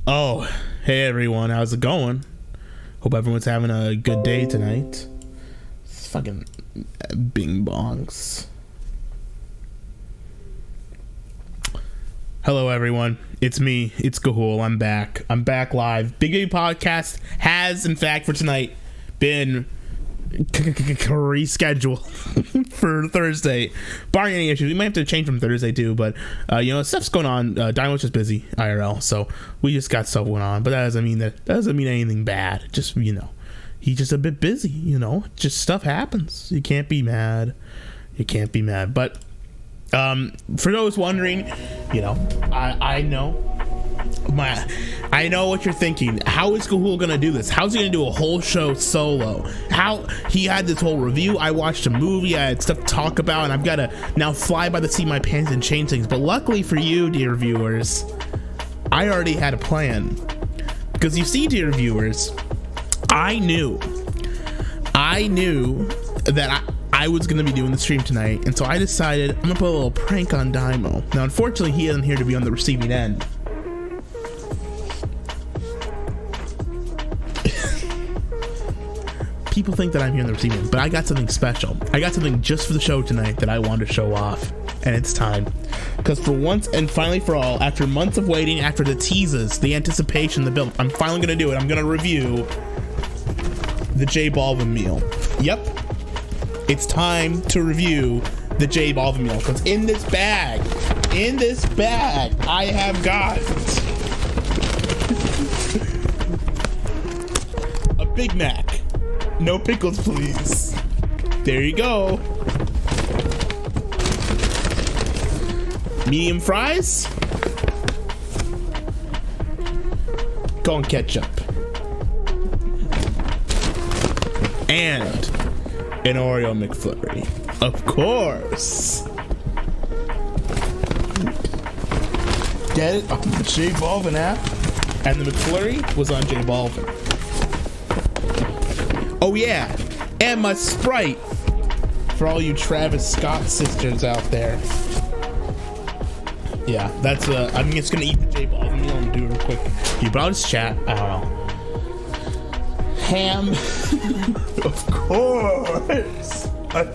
Oh, hey everyone, how's it going? Hope everyone's having a good day tonight. It's fucking bing bongs. Hello everyone, it's me, it's Gahoole. I'm back live. Big A Podcast has, in fact, for tonight, been rescheduled for Thursday, barring any issues. We might have to change from Thursday too, but stuff's going on. Dymo's just busy IRL, so we just got stuff going on. But that doesn't mean anything bad. Just he's just a bit busy. Just stuff happens. You can't be mad. But for those wondering, I know what you're thinking. How is Gahoole gonna do this? How's he gonna do a whole show solo? How he had this whole review, I watched a movie, I had stuff to talk about, and I've got to now fly by the seat of my pants and change things. But luckily for you, dear viewers, I already had a plan. Because you see, dear viewers, I knew that I was going to be doing the stream tonight, and so I decided I'm going to put a little prank on Dymo. Now, unfortunately, he isn't here to be on the receiving end. People think that I'm here on the receiving end, but I got something special. I got something just for the show tonight that I wanted to show off, and it's time. Because for once and finally for all, after months of waiting, after the teases, the anticipation, the build, I'm finally going to do it. I'm going to review the J Balvin meal. Yep. It's time to review the J Balvin meal, because in this bag, I have got a Big Mac. No pickles, please. There you go. Medium fries. Corn ketchup. And an Oreo McFlurry. Of course. Get it on the J Balvin app. And the McFlurry was on J Balvin. Oh yeah, and my Sprite for all you Travis Scott sisters out there. Yeah, that's I'm just gonna eat the J Balvin meal and do it real quick. But I'll just chat. I don't know. Ham, of course. I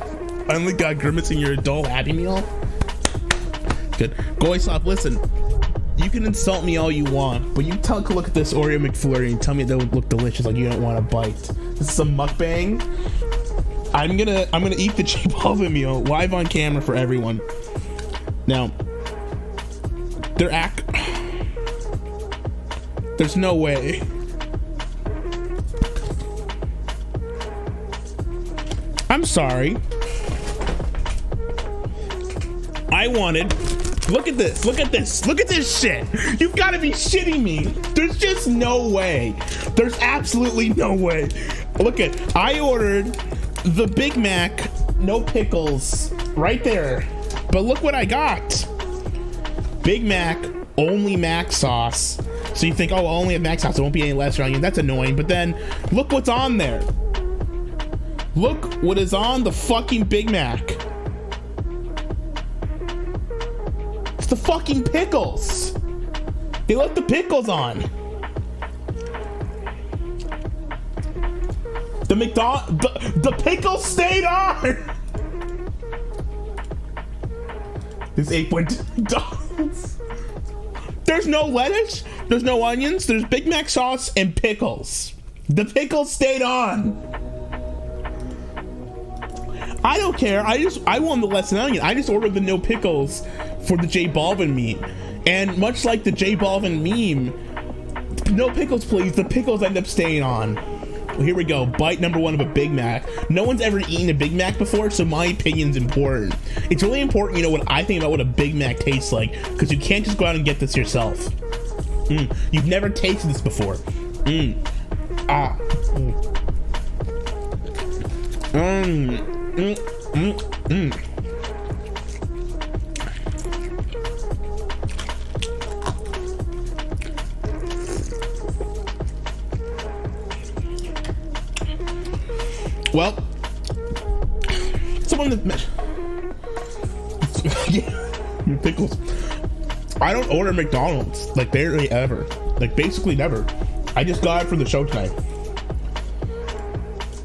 finally got grimacing your adult Happy Meal. Good. Goy listen. You can insult me all you want, but you take a look at this Oreo McFlurry and tell me it don't look delicious, like you don't want a bite. This is some mukbang. I'm gonna eat the J Balvin meal live on camera for everyone. Now, there's no way. I'm sorry. Look at this shit. You've got to be shitting me. There's just no way. There's absolutely no way. I ordered the Big Mac, no pickles, right there. But look what I got. Big Mac, only Mac sauce. So you think, oh, I only have Mac sauce, there won't be any less onion. That's annoying. But then, look what's on there. Look what is on the fucking Big Mac. The fucking pickles. They left the pickles on. The pickles stayed on. This 8.2 McDonald's. There's no lettuce. There's no onions. There's Big Mac sauce and pickles. The pickles stayed on. I don't care. I want the less than onion. I just ordered the no pickles for the J Balvin meme. And much like the J Balvin meme, no pickles please, the pickles end up staying on. Well, here we go. Bite number one of a Big Mac. No one's ever eaten a Big Mac before, so my opinion's important. It's really important, what I think about what a Big Mac tastes like, because you can't just go out and get this yourself. You've never tasted this before. Well, someone that yeah, pickles. I don't order McDonald's like barely ever, like basically never. I just got it for the show tonight.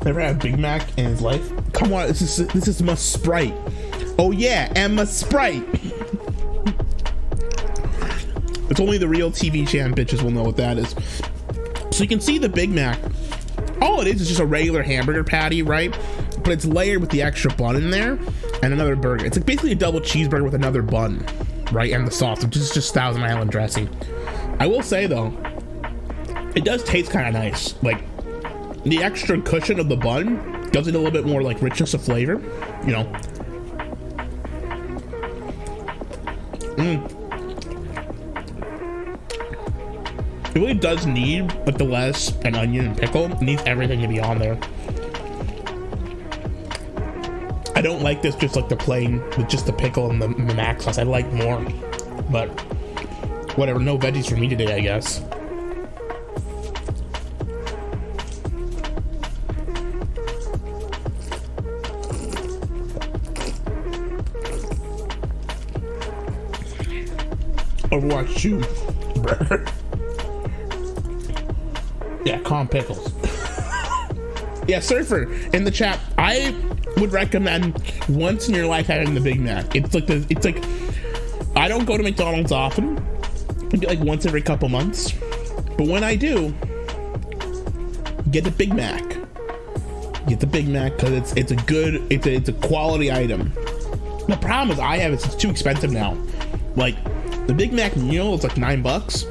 Never had a Big Mac in his life. Come on, this is my Sprite. Oh yeah, and my Sprite. It's only the real TV channel bitches will know what that is. So you can see the Big Mac. All it is just a regular hamburger patty, right? But it's layered with the extra bun in there and another burger. It's like basically a double cheeseburger with another bun, right? And the sauce, which is just Thousand Island dressing. I will say though, it does taste kind of nice. Like the extra cushion of the bun gives it a little bit more like richness of flavor, you know. It really does need like the lettuce and onion and pickle. It needs everything to be on there. I don't like this just like the plain with just the pickle and the mac sauce. I like more, but whatever. No veggies for me today, I guess. Overwatch 2 burger. Yeah, calm pickles. Yeah, Surfer in the chat. I would recommend once in your life having the Big Mac. It's like I don't go to McDonald's often. Maybe like once every couple months. But when I do, get the Big Mac. Get the Big Mac because it's a quality item. The problem is it's too expensive now. Like the Big Mac meal is like $9.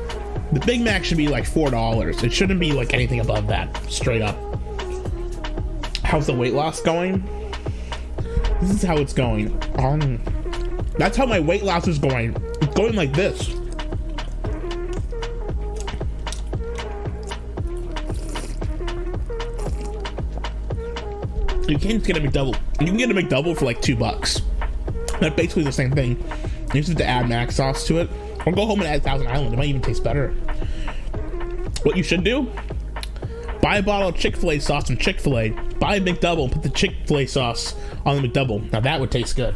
The Big Mac should be like $4. It shouldn't be like anything above that, straight up. How's the weight loss going? This is how it's going. That's how my weight loss is going. It's going like this. You can't get a McDouble. You can get a McDouble for like $2. That's basically the same thing. You just have to add mac sauce to it. Or go home and add Thousand Island. It might even taste better. What you should do, buy a bottle of Chick-fil-A sauce from Chick-fil-A. Buy a McDouble and put the Chick-fil-A sauce on the McDouble. Now that would taste good.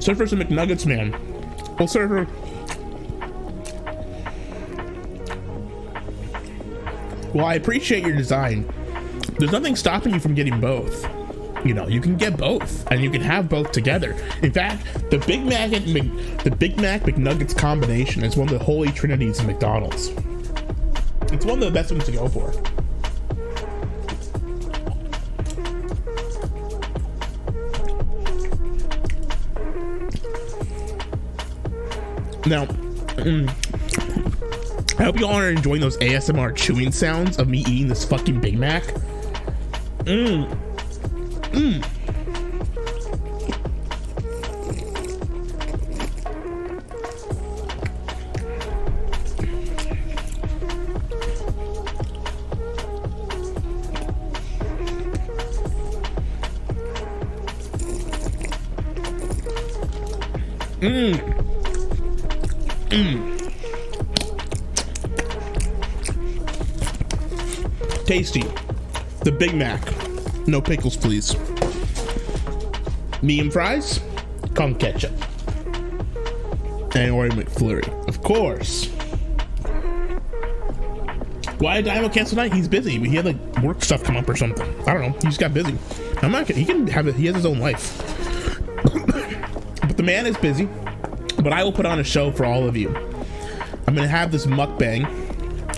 Surfer's a McNuggets man. Well, Surfer, well, I appreciate your design. There's nothing stopping you from getting both. You know, you can get both, and you can have both together. In fact, the Big Mac McNuggets combination is one of the holy trinities of McDonald's. It's one of the best ones to go for. Now, I hope you all are enjoying those ASMR chewing sounds of me eating this fucking Big Mac. Tasty. The Big Mac. No pickles, please. Medium fries, con ketchup, and Oreo McFlurry, of course. Why did Dynamo cancel tonight? He's busy. He had like work stuff come up or something. I don't know. He just got busy. I'm not. He can have it. He has his own life. But the man is busy. But I will put on a show for all of you. I'm gonna have this mukbang.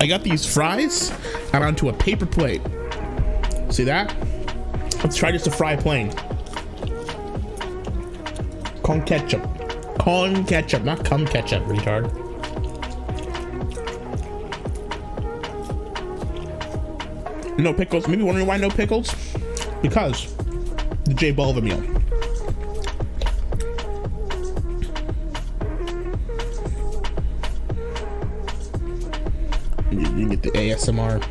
I got these fries out onto a paper plate. See that? Let's try just a fry plain. Con ketchup. Con ketchup, not cum ketchup, retard. No pickles. Maybe wondering why no pickles? Because the J Balva meal. You get the ASMR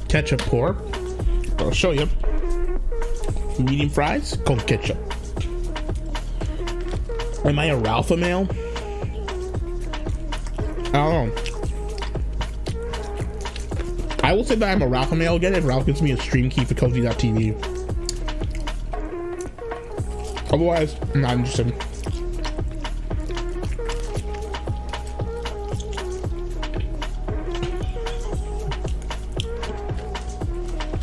ketchup pour. I'll show you. Medium fries, con ketchup. Am I a Ralph male? I don't know. I will say that I'm a Ralph male again if Ralph gives me a stream key for cozy.tv. Otherwise, I'm not interested.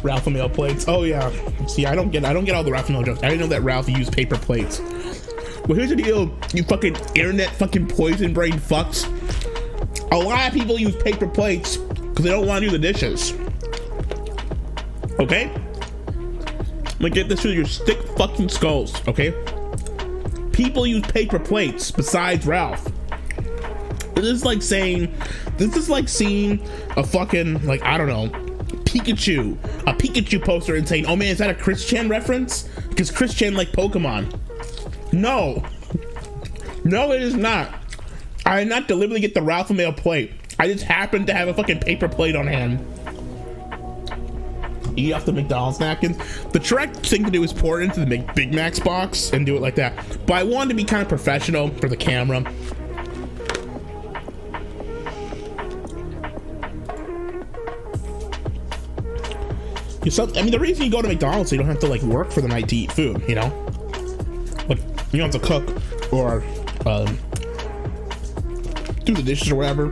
Ralph meal plates. Oh yeah. See, I don't get all the Ralph meal jokes. I didn't know that Ralph used paper plates. Well, here's the deal, you fucking internet fucking poison brain fucks. A lot of people use paper plates because they don't want to do the dishes. Okay? I'm gonna get this through your thick fucking skulls, okay? People use paper plates besides Ralph. This is like seeing a fucking, like, I don't know, a Pikachu poster and saying, oh man, is that a Chris Chan reference? Because Chris Chan like Pokemon. No, it is not. I did not deliberately get the Ralph Mail plate. I just happened to have a fucking paper plate on hand. Eat off the McDonald's napkins. The correct thing to do is pour it into the Big Mac's box and do it like that. But I wanted to be kind of professional for the camera. I mean, the reason you go to McDonald's, so you don't have to like work for the night to eat food, you know? Like, you don't have to cook or do the dishes or whatever.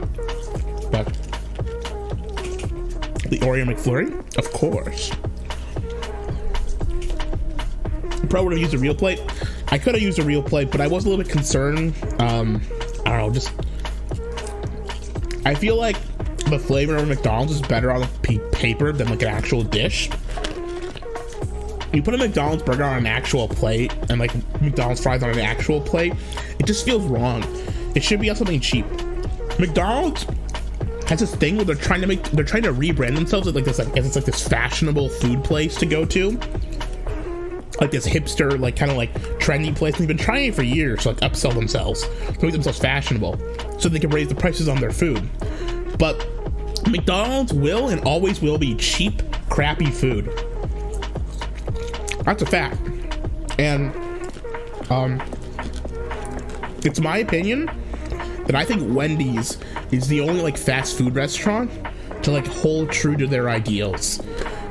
But the Oreo McFlurry, of course. Probably would have used a real plate. I could have used a real plate, but I was a little bit concerned. I don't know, just I feel like the flavor of McDonald's is better on the paper than like an actual dish. You put a McDonald's burger on an actual plate and like McDonald's fries on an actual plate, it just feels wrong. It should be on something cheap. McDonald's has this thing where they're trying to rebrand themselves as like this fashionable food place to go to, like this hipster, like kind of like trendy place. They've been trying it for years to like upsell themselves, to make themselves fashionable, so they can raise the prices on their food. But McDonald's will and always will be cheap, crappy food. That's a fact. And it's my opinion that I think Wendy's is the only like fast food restaurant to like hold true to their ideals,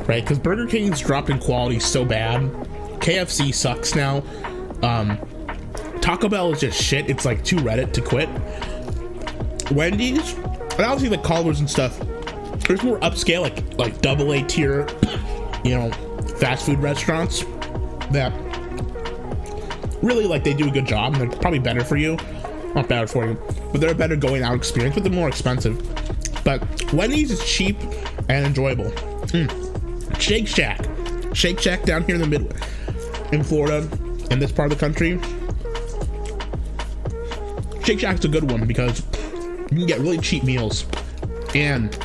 right? Because Burger King's dropped in quality so bad. KFC sucks now. Taco Bell is just shit. It's like too Reddit to quit. Wendy's, and obviously the Culver's and stuff, there's more upscale, like AA tier, you know, fast food restaurants that really like they do a good job and they're probably better for you. Not bad for you, but they're a better going out experience, but they're more expensive. But Wendy's is cheap and enjoyable. Shake Shack down here in the Midwest, in Florida, in this part of the country. Shake Shack's a good one because you can get really cheap meals and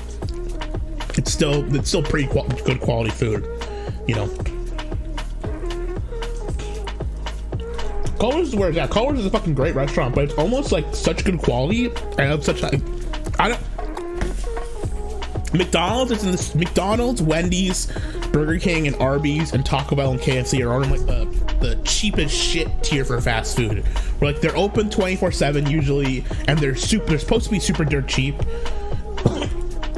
it's still pretty good quality food, you know. Culver's is where it's at. Culver's is a fucking great restaurant, but it's almost like such good quality and of such like, McDonald's is in this. McDonald's, Wendy's, Burger King, and Arby's, and Taco Bell and KFC are on like the cheapest shit tier for fast food. Where like they're open 24/7 usually, and they're supposed to be super dirt cheap.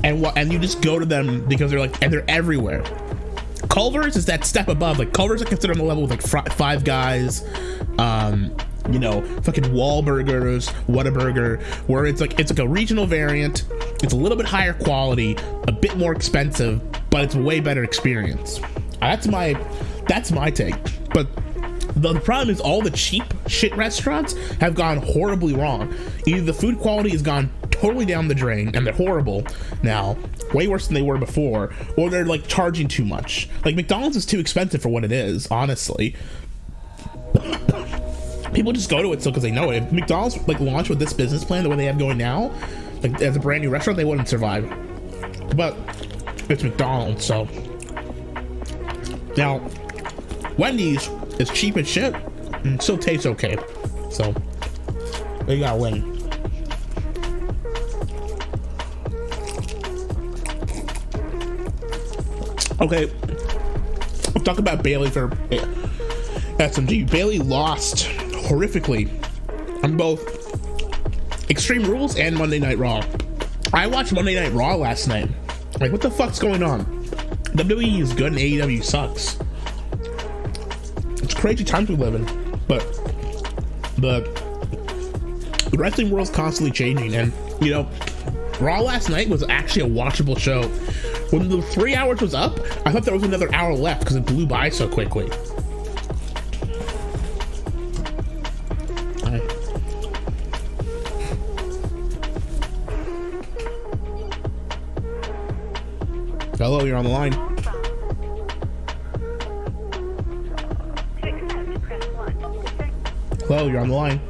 And you just go to them because they're everywhere. Culver's is that step above. Like Culver's are considered on the level with like Five Guys, you know, fucking Wahlburgers, Whataburger, where it's like a regional variant. It's a little bit higher quality, a bit more expensive, but it's a way better experience. That's my take. But the problem is all the cheap shit restaurants have gone horribly wrong. Either the food quality has gone totally down the drain and they're horrible now, way worse than they were before, or they're like charging too much. Like McDonald's is too expensive for what it is, honestly. People just go to it still because they know it. If McDonald's like launched with this business plan the way they have going now, like as a brand new restaurant, they wouldn't survive. But it's McDonald's, so now Wendy's is cheap as shit and still tastes okay, so they gotta win. Okay, I'll talk about Bailey for SMG. Bailey lost horrifically on both Extreme Rules and Monday Night Raw. I watched Monday Night Raw last night. Like, what the fuck's going on? WWE is good and AEW sucks. It's crazy times we live in. but the wrestling world's constantly changing, and you know, Raw last night was actually a watchable show. When the 3 hours was up, I thought there was another hour left because it blew by so quickly. Hi. Hello, you're on the line. Hello, you're on the line.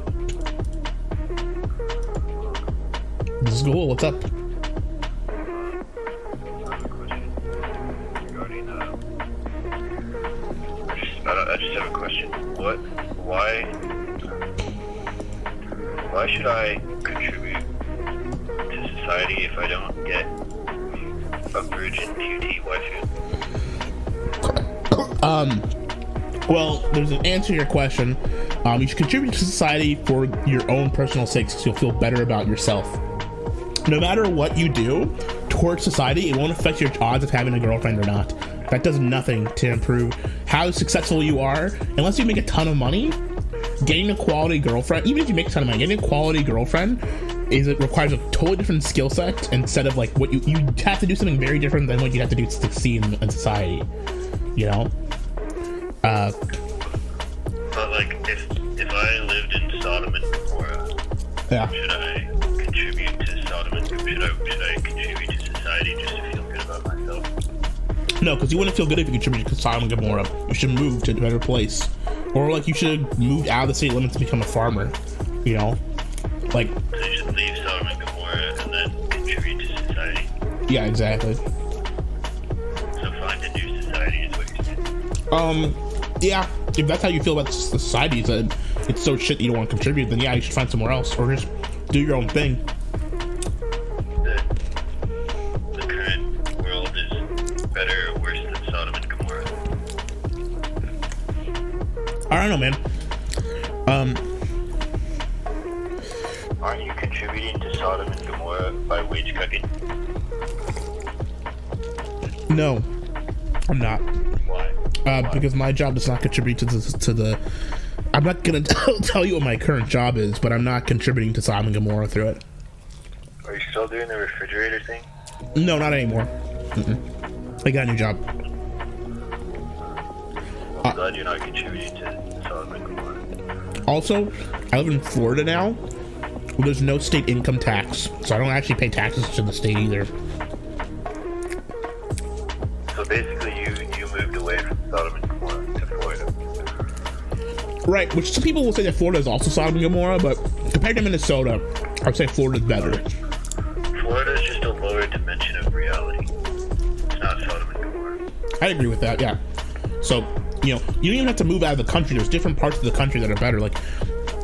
This is Gahoole, what's up? I just have a question. Why should I contribute to society if I don't get a virgin QT waifu? Well, there's an answer to your question. You should contribute to society for your own personal sakes, so you'll feel better about yourself. No matter what you do towards society, it won't affect your odds of having a girlfriend or not. That does nothing to improve how successful you are. Unless you make a ton of money, getting a quality girlfriend, even if you make a ton of money, getting a quality girlfriend requires a totally different skill set instead of like what you have to do something very different than what you have to do to succeed in society, you know? But like, if I lived in Sodom and Gomorrah, Yeah. should I contribute to Sodom and Gomorrah? Should I contribute to society just to feel good about myself? No, because you wouldn't feel good if you contributed to Sodom and Gomorrah. You should move to a better place. Or like you should move out of the city limits to become a farmer, you know? Like, So you should leave Sodom and Gomorrah and then contribute to society. yeah, exactly. So find a new society is what you're saying. Yeah, if that's how you feel about the society, that it's so shit that you don't want to contribute, then yeah, you should find somewhere else or just do your own thing. The current world is better or worse than Sodom and Gomorrah? I don't know, man. Aren't you contributing to Sodom and Gomorrah by wage cutting? No, I'm not. Why? Because my job does not contribute to the I'm not gonna tell you what my current job is, but I'm not contributing to Sodom and Gomorrah through it. Are you still doing the refrigerator thing? No, not anymore. I got a new job. I'm glad you're not contributing to Sodom and Gomorrah. Also, I live in Florida now. Well, there's no state income tax, so I don't actually pay taxes to the state either. So basically you moved away from Sodom and Gomorrah to Florida. Right, which some people will say that Florida is also Sodom and Gomorrah, but compared to Minnesota, I would say Florida's better. Florida is just a lower dimension of reality. It's not Sodom and Gomorrah. I agree with that, yeah. So, you know, you don't even have to move out of the country. There's different parts of the country that are better. Like,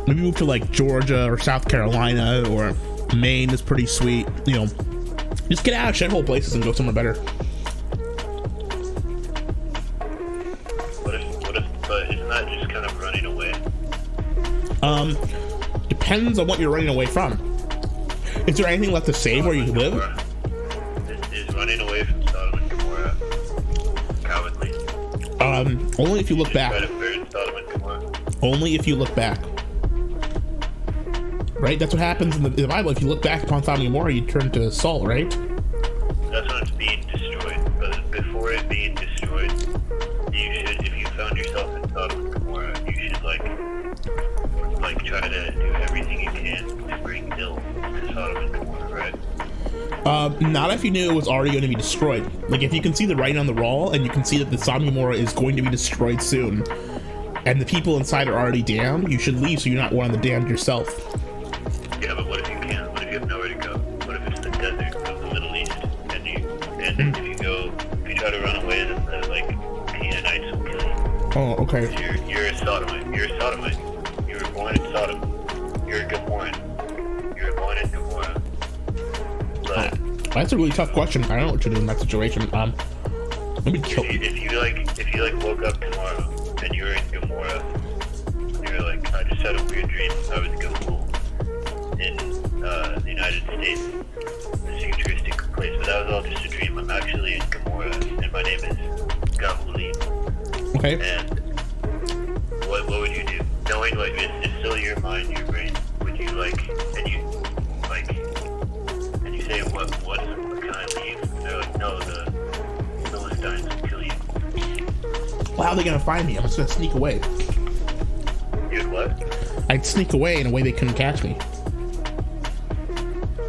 maybe move to like Georgia or South Carolina or Maine is pretty sweet. You know, just get out of shithole places and go somewhere better. But isn't that just kind of running away? Depends on what you're running away from. Is there anything left to save where you live? Is running away from Sodom and Gomorrah cowardly? Only if you look back. Try to burn Sodom and Gomorrah? Only if you look back. Right? That's what happens in the Bible. If you look back upon Sodom and Gomorrah, you turn to Saul, right? That's when it's being destroyed. But before it being destroyed, you should, if you found yourself in Sodom and Gomorrah, you should like try to do everything you can to bring ill to Sodom and Gomorrah, right? Not if you knew it was already going to be destroyed. Like, if you can see the writing on the wall and you can see that the Sodom and Gomorrah is going to be destroyed soon, and the people inside are already damned, you should leave so you're not one of the damned yourself. Yeah, but what if you can't? What if you have nowhere to go? What if it's the desert of the Middle East, and if you try to run away, then the like Canaanites will kill you. Oh, okay. You're a Sodomite. You're a Sodomite. You were born in Sodom. You're a Gomorran. You were born in Gomorrah. But That's a really tough question. I don't know what to do in that situation. Let me kill. if you woke up tomorrow and you were in Gomorrah, and you're like, I just had a weird dream. I was Gahoole in the United States, a futuristic place, but that was all just a dream. I'm actually in Gomorrah, and my name is Gahoole. Okay. And what would you do? Knowing knowing like it's still your mind, your brain. Would you like, and you say what can I leave? And they're like, no, the Philistines will kill you. Well, how are they gonna find me? I'm just gonna sneak away. You'd what? I'd sneak away in a way they couldn't catch me.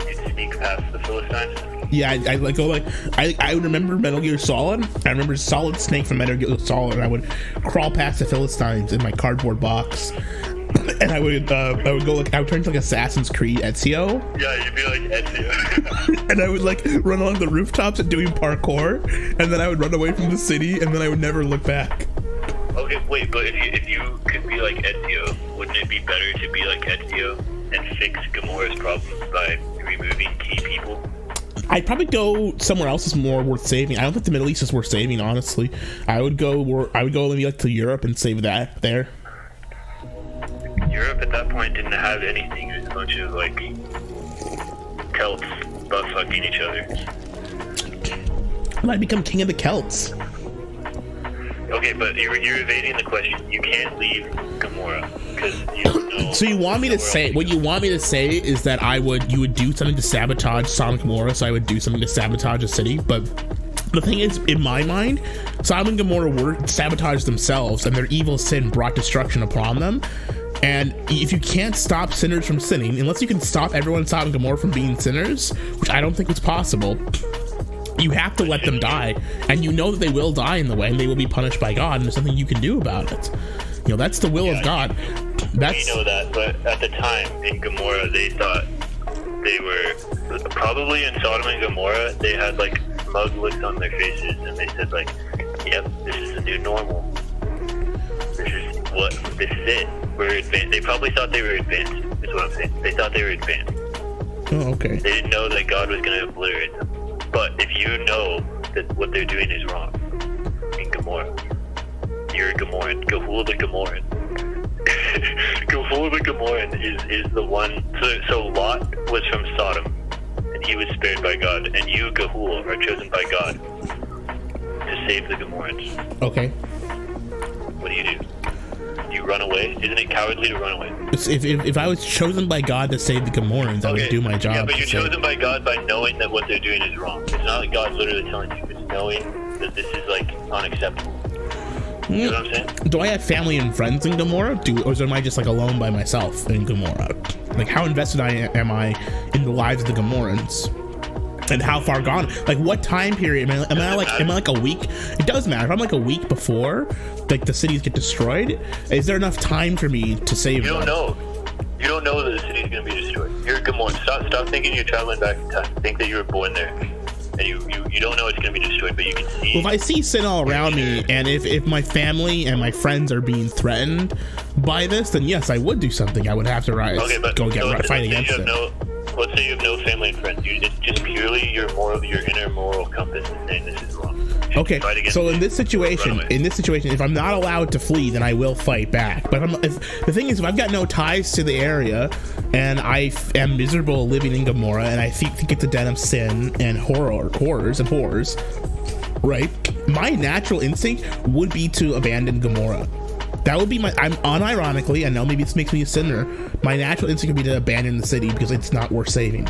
You'd sneak past the Philistines? Yeah, I like go like I would remember Metal Gear Solid. I remember Solid Snake from Metal Gear Solid, and I would crawl past the Philistines in my cardboard box, and I would go like I would turn to like Assassin's Creed Ezio. Yeah, you'd be like Ezio. And I would like run along the rooftops and doing parkour, and then I would run away from the city, and then I would never look back. Okay, wait, but if you could be like Ezio, wouldn't it be better to be like Ezio and fix Gamora's problems by removing key people? I'd probably go somewhere else that's more worth saving. I don't think the Middle East is worth saving, honestly. I would go maybe like to Europe and save that there. Europe at that point didn't have anything. It was a bunch of like Celts butt fucking each other. I might become king of the Celts. Okay, but you're evading the question. You can't leave Gamora because you don't know. So you want me to say what you want me to say is that you would do something to sabotage Sodom and Gomorrah, so I would do something to sabotage a city. But the thing is, in my mind, Sodom and Gomorrah were sabotaged themselves, and their evil sin brought destruction upon them. And if you can't stop sinners from sinning, unless you can stop everyone in Sodom and Gomorrah from being sinners, which I don't think is possible, you have to let them die, and you know that they will die in the way, and they will be punished by God, and there's nothing you can do about it. You know, that's the will of God. We know that, but at the time in Gomorrah, they thought they were probably in Sodom and Gomorrah. They had like smug looks on their faces, and they said like, "Yep, this is the new normal. This is it. We're advanced." They probably thought they were advanced. Is what I'm saying. They thought they were advanced. Oh, okay. They didn't know that God was going to obliterate them. But if you know that what they're doing is wrong in Gomorrah, you're a Gamoran. Gahoole the Gamoran. Gahoole the Gamoran is the one. So Lot was from Sodom, and he was spared by God. And you, Gahoole, are chosen by God to save the Gamorans. Okay. What do? You run away? Isn't it cowardly to run away? If I was chosen by God to save the Gamorans, I would do my job. Yeah, but you're chosen by God by knowing that what they're doing is wrong. It's not like God literally telling you. It's knowing that this is like unacceptable. You know what I'm saying? Do I have family and friends in Gomorrah? Or am I just like alone by myself in Gomorrah? Like how invested am I in the lives of the Gamorans? And how far gone? Like what time period? Am I like a week? It does matter. If I'm like a week before, like the cities get destroyed, is there enough time for me to save them? You don't know. You don't know that the city's gonna be destroyed. You're a Gamoran. Stop thinking you're traveling back in time. Think that you were born there, and you don't know it's gonna be destroyed, but you can see. Well, if I see sin all around me, and if my family and my friends are being threatened by this, then yes, I would do something. I would have to rise. Okay, but fight against it. Let's say you have no family and friends. It's just purely your inner moral compass is saying this is wrong. Okay, so in this situation, if I'm not allowed to flee, then I will fight back. But the thing is, if I've got no ties to the area, and I am miserable living in Gomorrah, and I think it's a den of sin and horrors, right? My natural instinct would be to abandon Gomorrah. That would be I'm unironically, I know maybe this makes me a sinner, my natural instinct would be to abandon the city because it's not worth saving.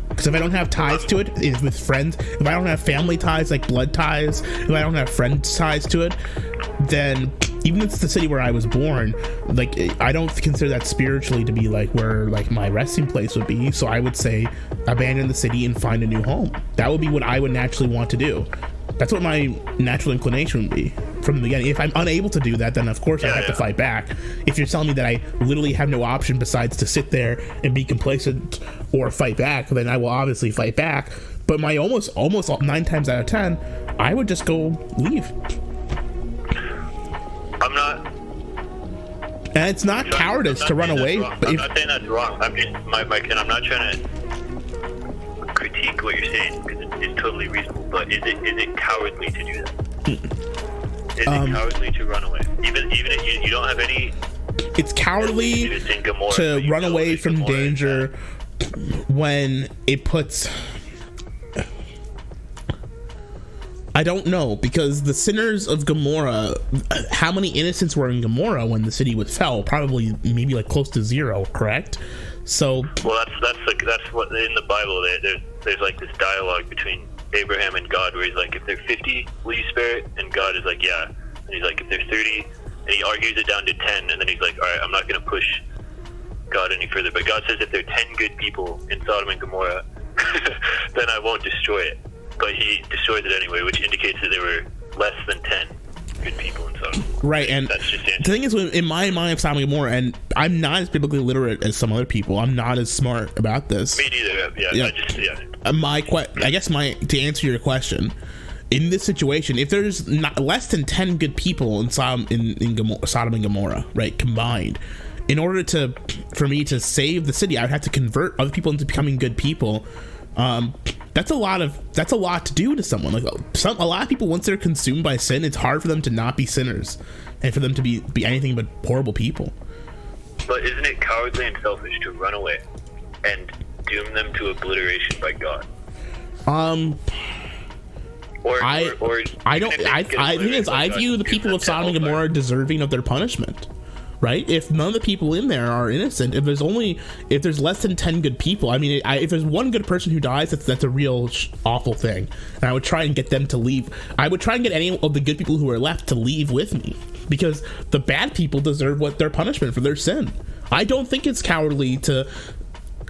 Because if I don't have ties to it, with friends, if I don't have family ties, like blood ties, if I don't have friend ties to it, then even if it's the city where I was born, like I don't consider that spiritually to be like where like my resting place would be. So I would say abandon the city and find a new home. That would be what I would naturally want to do. That's what my natural inclination would be from the beginning. If I'm unable to do that, then of course I have to fight back. If you're telling me that I literally have no option besides to sit there and be complacent or fight back, then I will obviously fight back. But my almost 9 times out of 10, I would just go leave. I'm not. And it's not cowardice to run away. But I'm not saying that's wrong. I'm just I'm not trying to critique what you're saying because it's totally reasonable. But is it cowardly to do that? Is it cowardly to run away? Even if you don't have any. It's cowardly to run away from danger when it puts. I don't know, because the sinners of Gomorrah, how many innocents were in Gomorrah when the city was fell? Probably maybe like close to 0, correct? So well, that's what in the Bible there's like this dialogue between Abraham and God where he's like, if they're 50, will you spare it? And God is like, yeah. And he's like, if they're 30, and he argues it down to 10, and then he's like, all right, I'm not going to push God any further. But God says if there are 10 good people in Sodom and Gomorrah, then I won't destroy it. But he destroys it anyway, which indicates that there were less than 10 good people in Sodom. Right, and that's just the thing is, in my mind of Sodom and Gomorrah, and I'm not as biblically literate as some other people. I'm not as smart about this. Me neither. To answer your question, in this situation, if there's not less than 10 good people in Sodom and Gomorrah, right, combined, in order for me to save the city, I would have to convert other people into becoming good people. That's a lot to do to someone. Like a lot of people, once they're consumed by sin, it's hard for them to not be sinners and for them to be anything but horrible people. But isn't it cowardly and selfish to run away and doom them to obliteration by God? I view the people of Sodom and Gomorrah deserving of their punishment. Right? If none of the people in there are innocent, if there's less than 10 good people, I mean, if there's one good person who dies, that's a real awful thing. And I would try and get them to leave. I would try and get any of the good people who are left to leave with me, because the bad people deserve their punishment for their sin. I don't think it's cowardly to.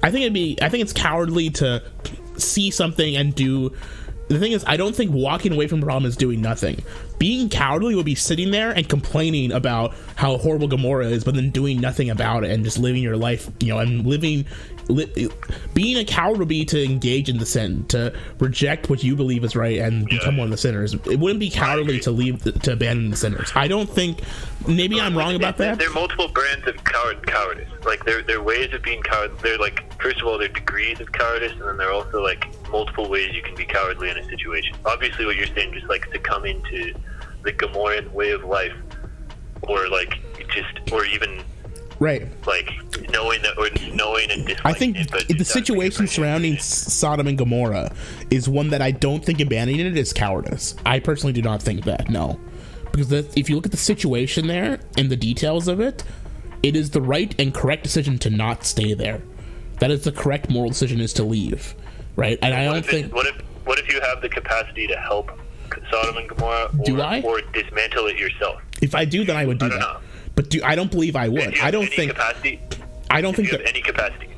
I think it's cowardly to see something and do. The thing is, I don't think walking away from the problem is doing nothing. Being cowardly would be sitting there and complaining about how horrible Gomorrah is, but then doing nothing about it and just living your life, and being a coward would be to engage in the sin, to reject what you believe is right and become one of the sinners. It wouldn't be cowardly to abandon the sinners. I don't think. Maybe I'm wrong about that. There are multiple brands of cowardice. Like there are ways of being coward. They're like, first of all, there are degrees of cowardice, and then there are also like multiple ways you can be cowardly in a situation. Obviously, what you're saying, just like succumb into the Gomorran way of life, or even right, like knowing and disliking. I think the situation surrounding Sodom and Gomorrah is one that I don't think abandoning it is cowardice. I personally do not think that, no, because if you look at the situation there and the details of it, it is the right and correct decision to not stay there. That is the correct moral decision, is to leave, right? And I don't think. What if you have the capacity to help Sodom and Gomorrah, or dismantle it yourself? If I do, then I would do that. Know. But I don't believe I would. I don't think. Capacity? I don't think that any capacity.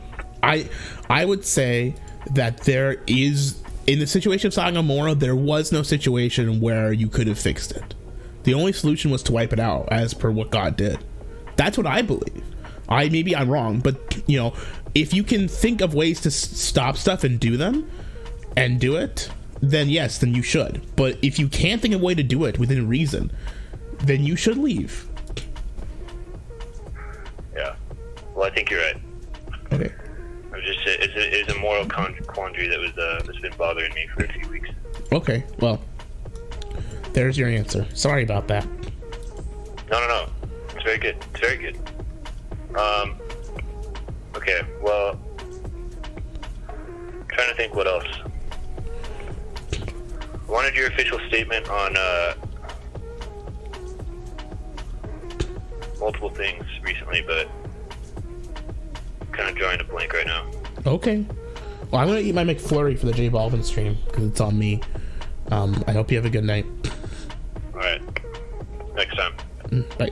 I would say that there is, in the situation of Sodom and Gomorrah, there was no situation where you could have fixed it. The only solution was to wipe it out, as per what God did. That's what I believe. Maybe I'm wrong, but if you can think of ways to stop stuff and do them, and do it, then yes, then you should. But if you can't think of a way to do it within reason, then you should leave. Yeah. Well, I think you're right. Okay. It's a moral quandary that's been bothering me for a few weeks. Okay. Well, there's your answer. Sorry about that. No. It's very good. Okay. Well, I'm trying to think what else. I wanted your official statement on multiple things recently, but I'm kind of drawing a blank right now. Okay. Well, I'm going to eat my McFlurry for the J Balvin stream, because it's on me. I hope you have a good night. Alright. Next time. Bye.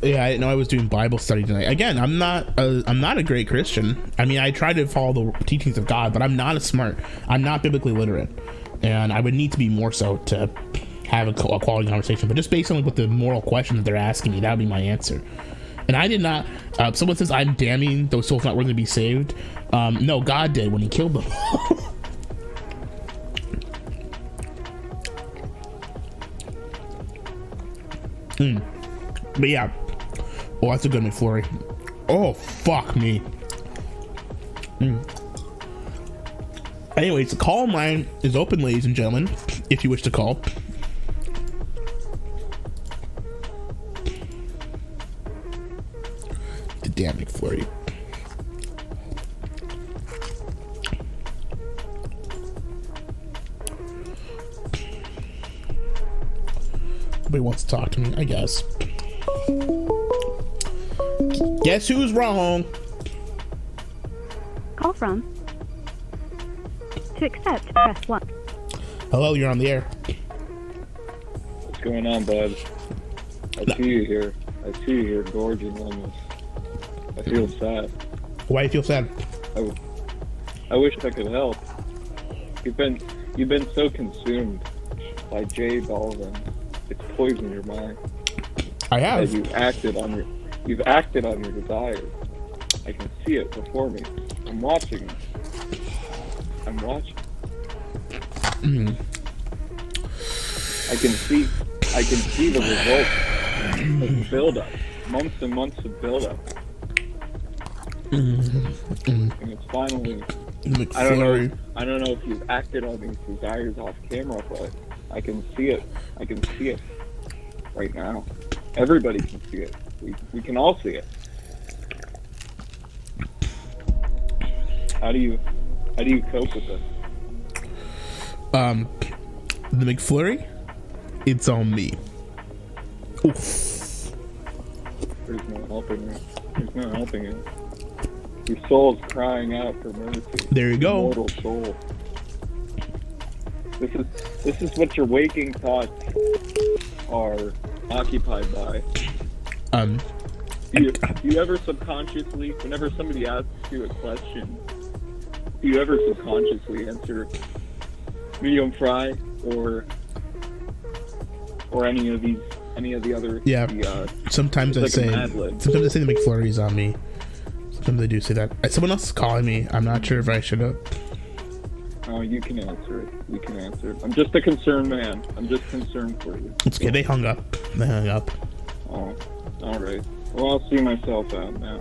Yeah, I didn't know I was doing Bible study tonight. Again, I'm not a great Christian. I mean, I try to follow the teachings of God, but I'm not as smart. I'm not biblically literate, and I would need to be more so to have a quality conversation. But just based on what the moral question that they're asking me, that would be my answer. And I did not. Someone says I'm damning those souls not worthy to be saved. No, God did when He killed them. But yeah. Oh, that's a good McFlurry. Oh, fuck me. Anyways, the call line is open, ladies and gentlemen, if you wish to call. The damn McFlurry. Nobody wants to talk to me, I guess. Guess who's wrong? Call from. To accept, press 1. Hello, you're on the air. What's going on, bud? I see you here. I see you here, gorging on this. I feel sad. Why do you feel sad? I wish I could help. You've been so consumed by J Balvin. It's poisoned your mind. I have. That you've acted on your desires. I can see it before me. I'm watching it. I'm watching. I can see the results of build-up. Months and months of build-up. And it's finally... McFlurry. I don't know if you've acted on these desires off camera, but I can see it. I can see it right now. Everybody can see it. We can all see it. How do you cope with this? The McFlurry, it's on me. Oof. There's no helping it. There's no helping it. Your soul's crying out for mercy. There you go. Immortal soul. This is what your waking thoughts are occupied by. Do you ever subconsciously, whenever somebody asks you a question, do you ever subconsciously answer medium fry or any of the other? Yeah. Sometimes I say the McFlurry's on me. Sometimes they do say that. Someone else is calling me. I'm not sure if I should have. Oh, you can answer it. You can answer it. I'm just a concerned man. I'm just concerned for you. It's okay. They hung up. Oh, all right. Well, I'll see myself out now.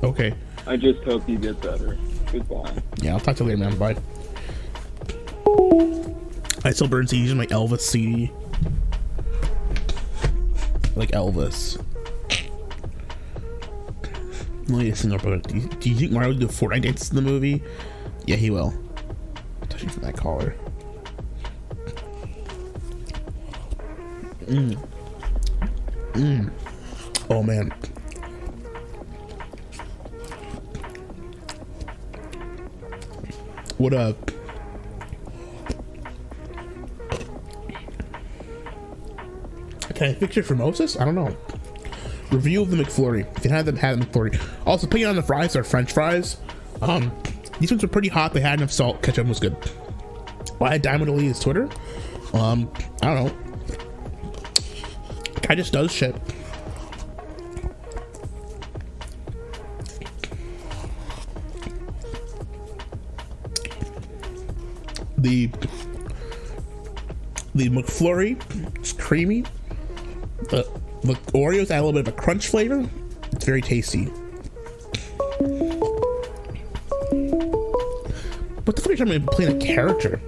Okay. I just hope you get better. Goodbye. Yeah, I'll talk to you later, man. Bye. I still burn CDs in my Elvis CD. Like Elvis. Only a single product. Do you think Mario will do Fortnite dances in the movie? Yeah, he will. Touching from that collar. Oh man. What up? Can I fix it for Moses? I don't know. Review of the McFlurry. If you had them, had the McFlurry. Also, putting on the fries are French fries. These ones were pretty hot. They had enough salt. Ketchup was good. Why had Diamond delete his Twitter? I don't know. Guy just does shit. The McFlurry is creamy. The Oreos add a little bit of a crunch flavor. It's very tasty. What the fuck are you trying to play a character?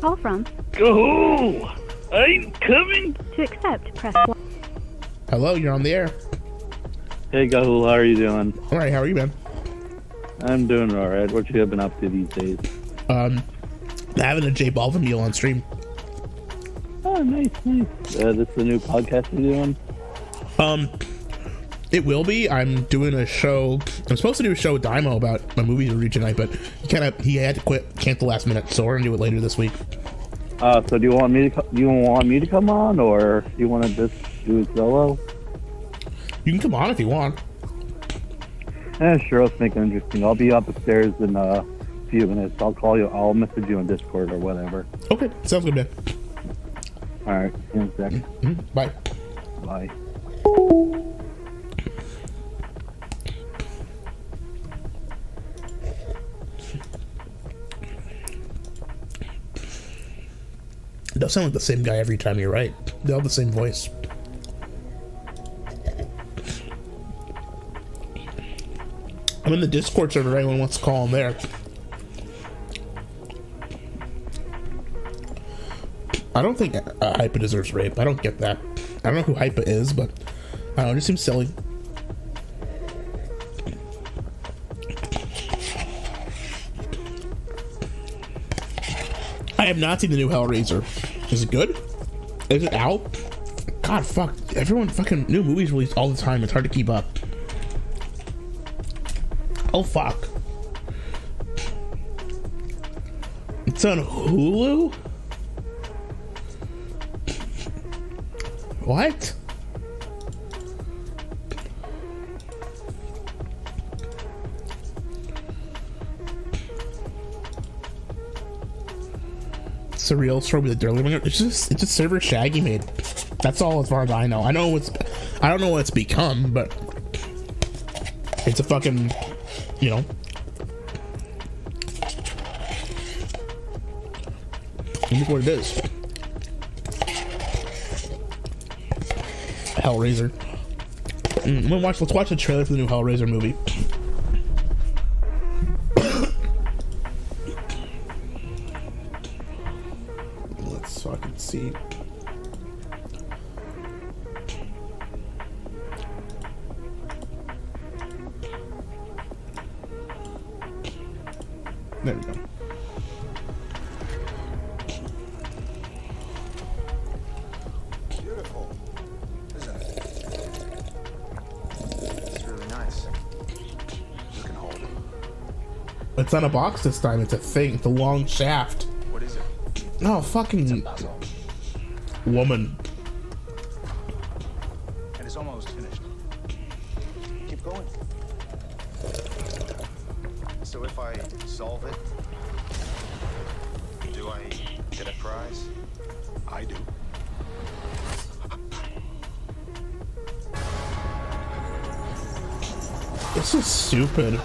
Call from. Gahoole! I'm coming! To accept, press 1. Hello, you're on the air. Hey Gahoole, how are you doing? Alright, how are you, man? I'm doing alright. What you have been up to these days? Having a J Balvin meal on stream. Oh, nice. This is the new podcast you're doing? It will be. I'm doing a show. I'm supposed to do a show with Dymo about my movie to reach tonight, but he had to quit, cancel last minute, so we're gonna do it later this week. So do you want me to come on, or do you want to just do it solo? You can come on if you want. Sure, let's make it interesting. I'll be upstairs in a few minutes. I'll call you. I'll message you on Discord or whatever. Okay, sounds good, man. Alright, see you in a second. Bye. Bye. It does sound like the same guy every time, you're right. They all have the same voice. I'm in the Discord server if anyone wants to call in there. I don't think Hypa deserves rape. I don't get that. I don't know who Hypa is, but I don't know, it just seems silly. I have not seen the new Hellraiser. Is it good? Is it out? God, fuck. Everyone fucking new movies released all the time. It's hard to keep up. Oh, fuck. It's on Hulu? What? Surreal story with the Durley. It's just server Shaggy made. That's all as far as I know. I don't know what it's become, but it's a fucking, you know. Look what it is. Hellraiser. Let's watch the trailer for the new Hellraiser movie. Let's fucking see. There we go. Beautiful, isn't it? It's really nice. You can hold it. It's not a box this time. It's a thing. It's a long shaft. What is it? Oh, fucking Puzzle. woman. And it's almost finished. Keep going. So if I solve it, do I get a prize? I do. This is stupid.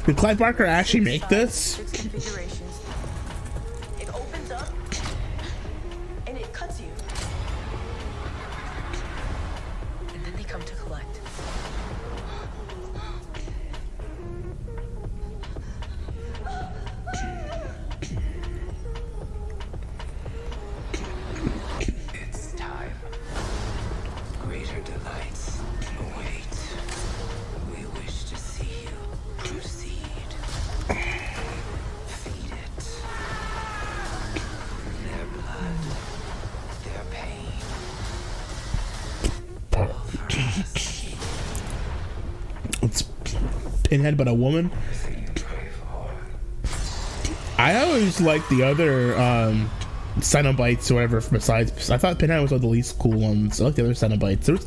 Did Clive Barker actually make this? Configurations. It opens up and it cuts you. And then they come to collect. It's time. Greater delights await. We wish to see you proceed. Feed it. Their blood, their pain. It's Pinhead, but a woman. Everything you pray for. I always liked the other Cenobites or whatever. Besides, I thought Pinhead was one of the least cool ones. I like the other Cenobites. There's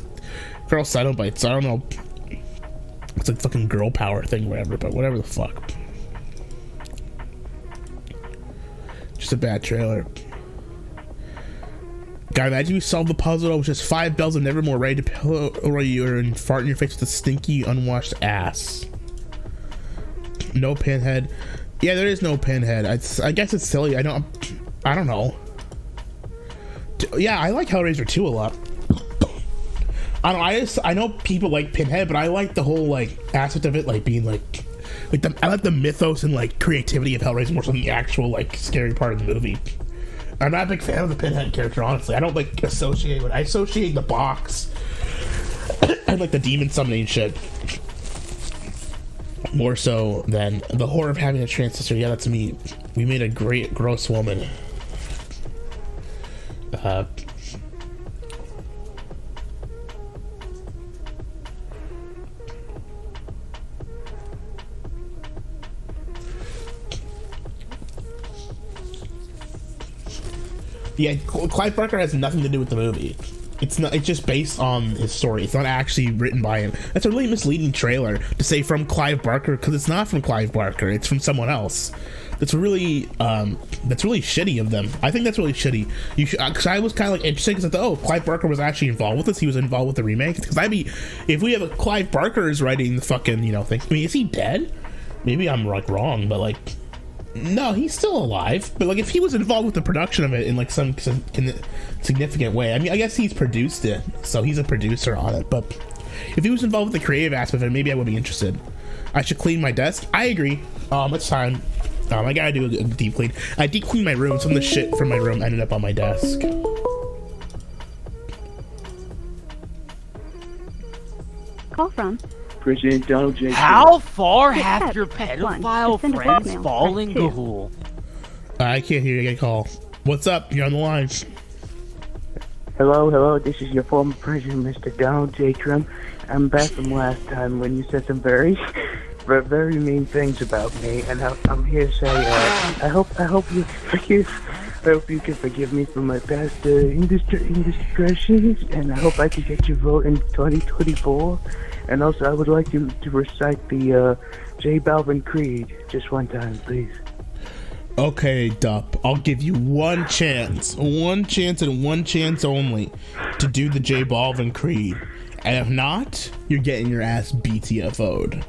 girl Cenobites. I don't know. It's like fucking girl power thing, or whatever. But whatever the fuck. Just a bad trailer. God, imagine you solve the puzzle with just 5 bells and Nevermore ready to pillow you and fart in your face with a stinky, unwashed ass. No Pinhead. Yeah, there is no Pinhead. I guess it's silly. I don't know. Yeah, I like Hellraiser 2 a lot. I know people like Pinhead, but I like the whole like aspect of it, like being like I like the mythos and like creativity of Hellraiser more than the actual like scary part of the movie. I'm not a big fan of the Pinhead character, honestly. I don't like associate with. I associate the box and like the demon summoning shit more so than the horror of having a trans sister. Yeah, that's me. We made a great gross woman. Yeah, Clive Barker has nothing to do with the movie. It's not. It's just based on his story. It's not actually written by him. That's a really misleading trailer to say from Clive Barker, because it's not from Clive Barker. It's from someone else. That's really shitty of them. I think that's really shitty. You should, because I was kind of like interested because I thought, oh, Clive Barker was actually involved with this. He was involved with the remake. Because if we have a Clive Barker is writing the fucking thing. I mean, is he dead? Maybe I'm like wrong, but like. No, he's still alive. But like, if he was involved with the production of it in like some significant way, I mean, I guess he's produced it, so he's a producer on it. But if he was involved with the creative aspect of it, maybe I would be interested. I should clean my desk. I agree. It's time. I gotta do a deep clean. I deep cleaned my room. Some of the shit from my room ended up on my desk. Call from President Donald J. How far To have accept, your press 1. pedophile To send a friends voicemail, fallen, press 2. Gahoole? I can't hear you. Get a call. What's up? You're on the line. Hello, this is your former president, Mr. Donald J. Trump. I'm back from last time when you said some very mean things about me, and I'm here to say, I hope you can forgive me for my past indiscretions, and I hope I can get your vote in 2024. And also, I would like you to recite the J Balvin Creed just one time, please. Okay, Dup. I'll give you one chance and one chance only to do the J Balvin Creed. And if not, you're getting your ass BTFO'd.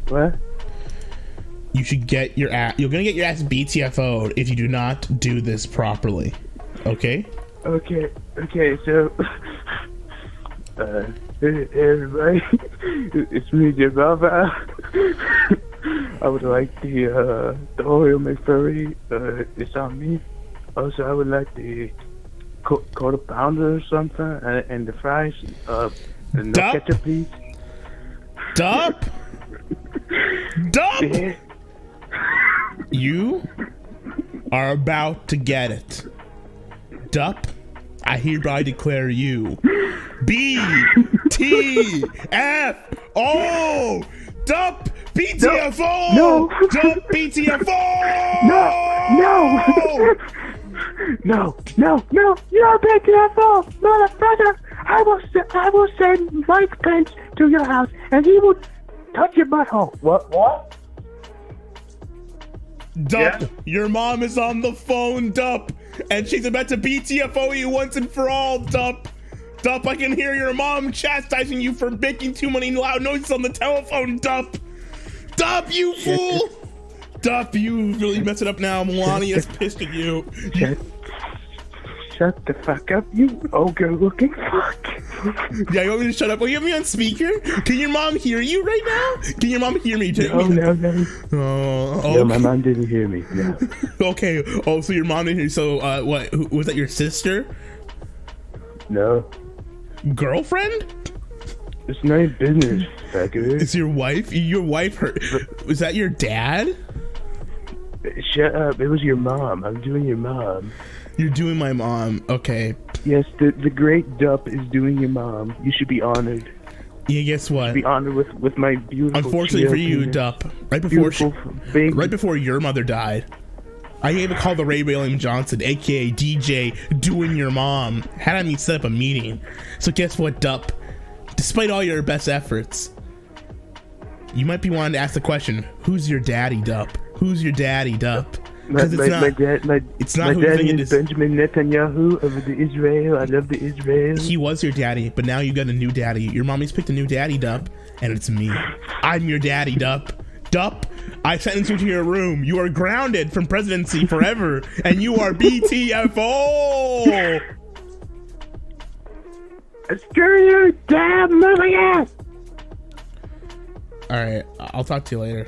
What? You should get your ass. You're gonna get your ass BTFO'd if you do not do this properly. Okay? Okay, so, hey everybody, it's me, J Balvin. I would like the Oreo McFlurry, it's on me. Also, I would like the quarter pounder or something, and the fries, and no ketchup, please. Dup! Yeah. You are about to get it. Dup, I hereby declare you BTFO! Dup! BTFO! No! Dup! BTFO! No, you're BTFO, motherfucker! I will send Mike Pence to your house, and he will touch your butthole. What? Dup, your mom is on the phone, Dup, and she's about to BTFO you once and for all, Dup. Dup, I can hear your mom chastising you for making too many loud noises on the telephone, Dup. Dup, you fool! Dup, you really messed it up now. Melania's pissed at you. Shut the fuck up, you ogre-looking fuck. Yeah, you want me to shut up? Will you have me on speaker? Can your mom hear you right now? Can your mom hear me? No. Oh, okay. No, my mom didn't hear me. No. Okay. Oh, so your mom didn't hear you. So, what? Was that your sister? No. Girlfriend? It's none of your business, fucker. It's your wife? Your wife heard. Was that your dad? Shut up. It was your mom. I'm doing your mom. You're doing my mom. Okay. Yes, the great Dup is doing your mom. You should be honored. Yeah, guess what? You should be honored with my beautiful. Unfortunately for you, Dup, right before your mother died, I gave a call to Ray William Johnson, aka DJ, doing your mom, had me set up a meeting. So guess what, Dup? Despite all your best efforts, you might be wanting to ask the question, who's your daddy, Dup? Who's your daddy, Dup? Because it's not who you think it is. Benjamin Netanyahu of the Israel. I love the Israel. He was your daddy, but now you got a new daddy. Your mommy's picked a new daddy, Dup, and it's me. I'm your daddy, Dup. Dup, I sentence you to your room. You are grounded from presidency forever, and you are BTFO! Screw you, damn moving ass! Alright, I'll talk to you later.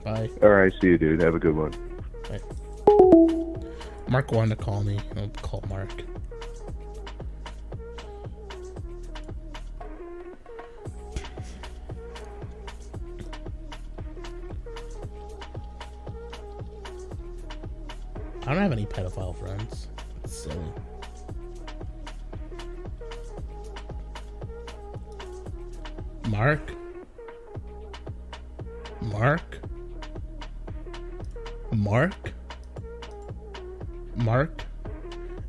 Bye. Alright, see you, dude. Have a good one. Bye. Mark wanted to call me. I'll call Mark. I don't have any pedophile friends. It's silly. Mark?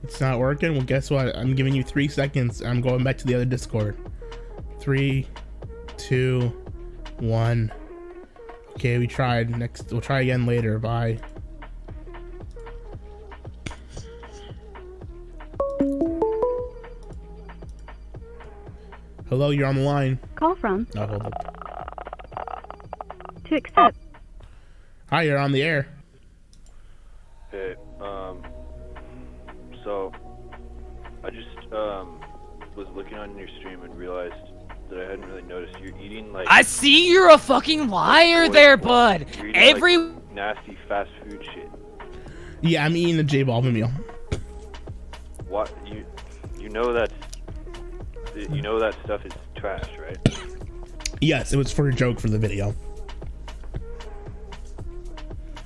It's not working? Well, guess what? I'm giving you 3 seconds. I'm going back to the other Discord. 3, 2, 1. Okay, we tried. We'll try again later. Bye. Hello, you're on the line. Call from. Oh, hold on. To accept. Hi, you're on the air. Hey, so I just was looking on your stream and realized that I hadn't really noticed you're eating like. I see you're a fucking liar there, bud. You're eating, Every like, nasty fast food shit. Yeah, I'm eating the J Balvin meal. What you know that's you know that stuff is trash, right? Yes, it was for a joke for the video.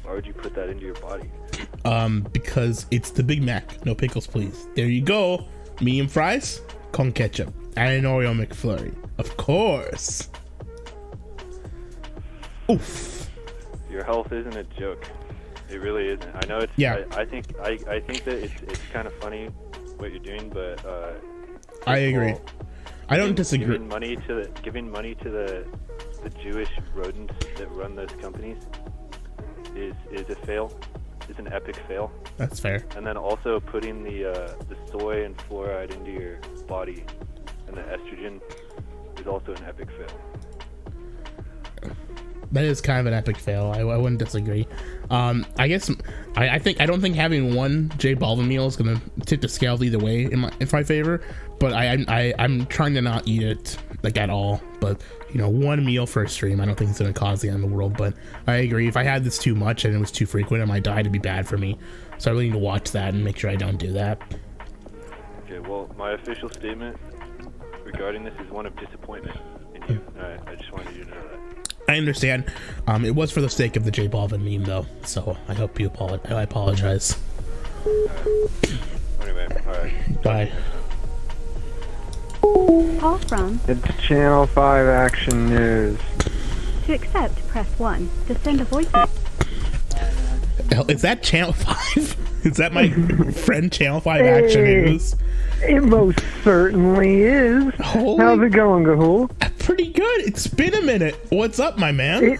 Why would you put that into your body? Because it's the Big Mac. No pickles, please. There you go. Medium fries, con ketchup, and an Oreo McFlurry. Of course. Oof. Your health isn't a joke. It really isn't. I know it's. Yeah. I think that it's kind of funny what you're doing, but I agree. I don't disagree. Giving money to the Jewish rodents that run those companies is a fail. It's an epic fail. That's fair. And then also putting the soy and fluoride into your body and the estrogen is also an epic fail. That is kind of an epic fail. I wouldn't disagree. I guess I don't think having one J Balvin meal is gonna tip the scales either way in my favor. But I'm trying to not eat it like at all. But you know, one meal for a stream, I don't think it's gonna cause the end of the world. But I agree. If I had this too much and it was too frequent, it might die to be bad for me. So I really need to watch that and make sure I don't do that. Okay. Well, my official statement regarding this is one of disappointment in you. I just wanted you to know that. I understand. It was for the sake of the J Balvin meme, though. So I hope you apologize. I apologize. Anyway, all right. Bye. Call from. It's Channel 5 Action News. To accept, press 1. To send a voicemail. Is that Channel 5? Is that my friend Channel 5 Action News? It most certainly is. How's it going, Gahoole? Pretty good. It's been a minute. What's up, my man?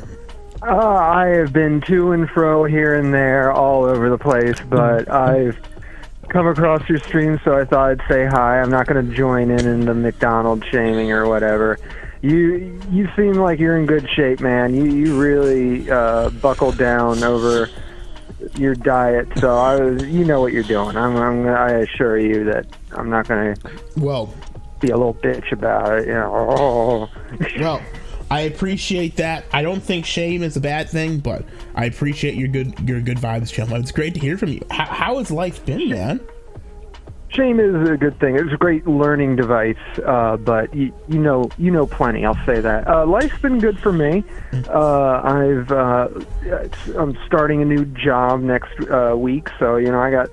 I have been to and fro here and there all over the place, but I've come across your stream, so I thought I'd say hi. I'm not going to join in the McDonald's shaming or whatever. You seem like you're in good shape, man. You really buckled down over your diet, so you know what you're doing. I assure you that I'm not going to be a little bitch about it. You know. Well, I appreciate that. I don't think shame is a bad thing, but I appreciate your good vibes, Channel. It's great to hear from you. How has life been, man? Shame is a good thing. It's a great learning device, but you know plenty. I'll say that. Life's been good for me. I'm starting a new job next week, so I got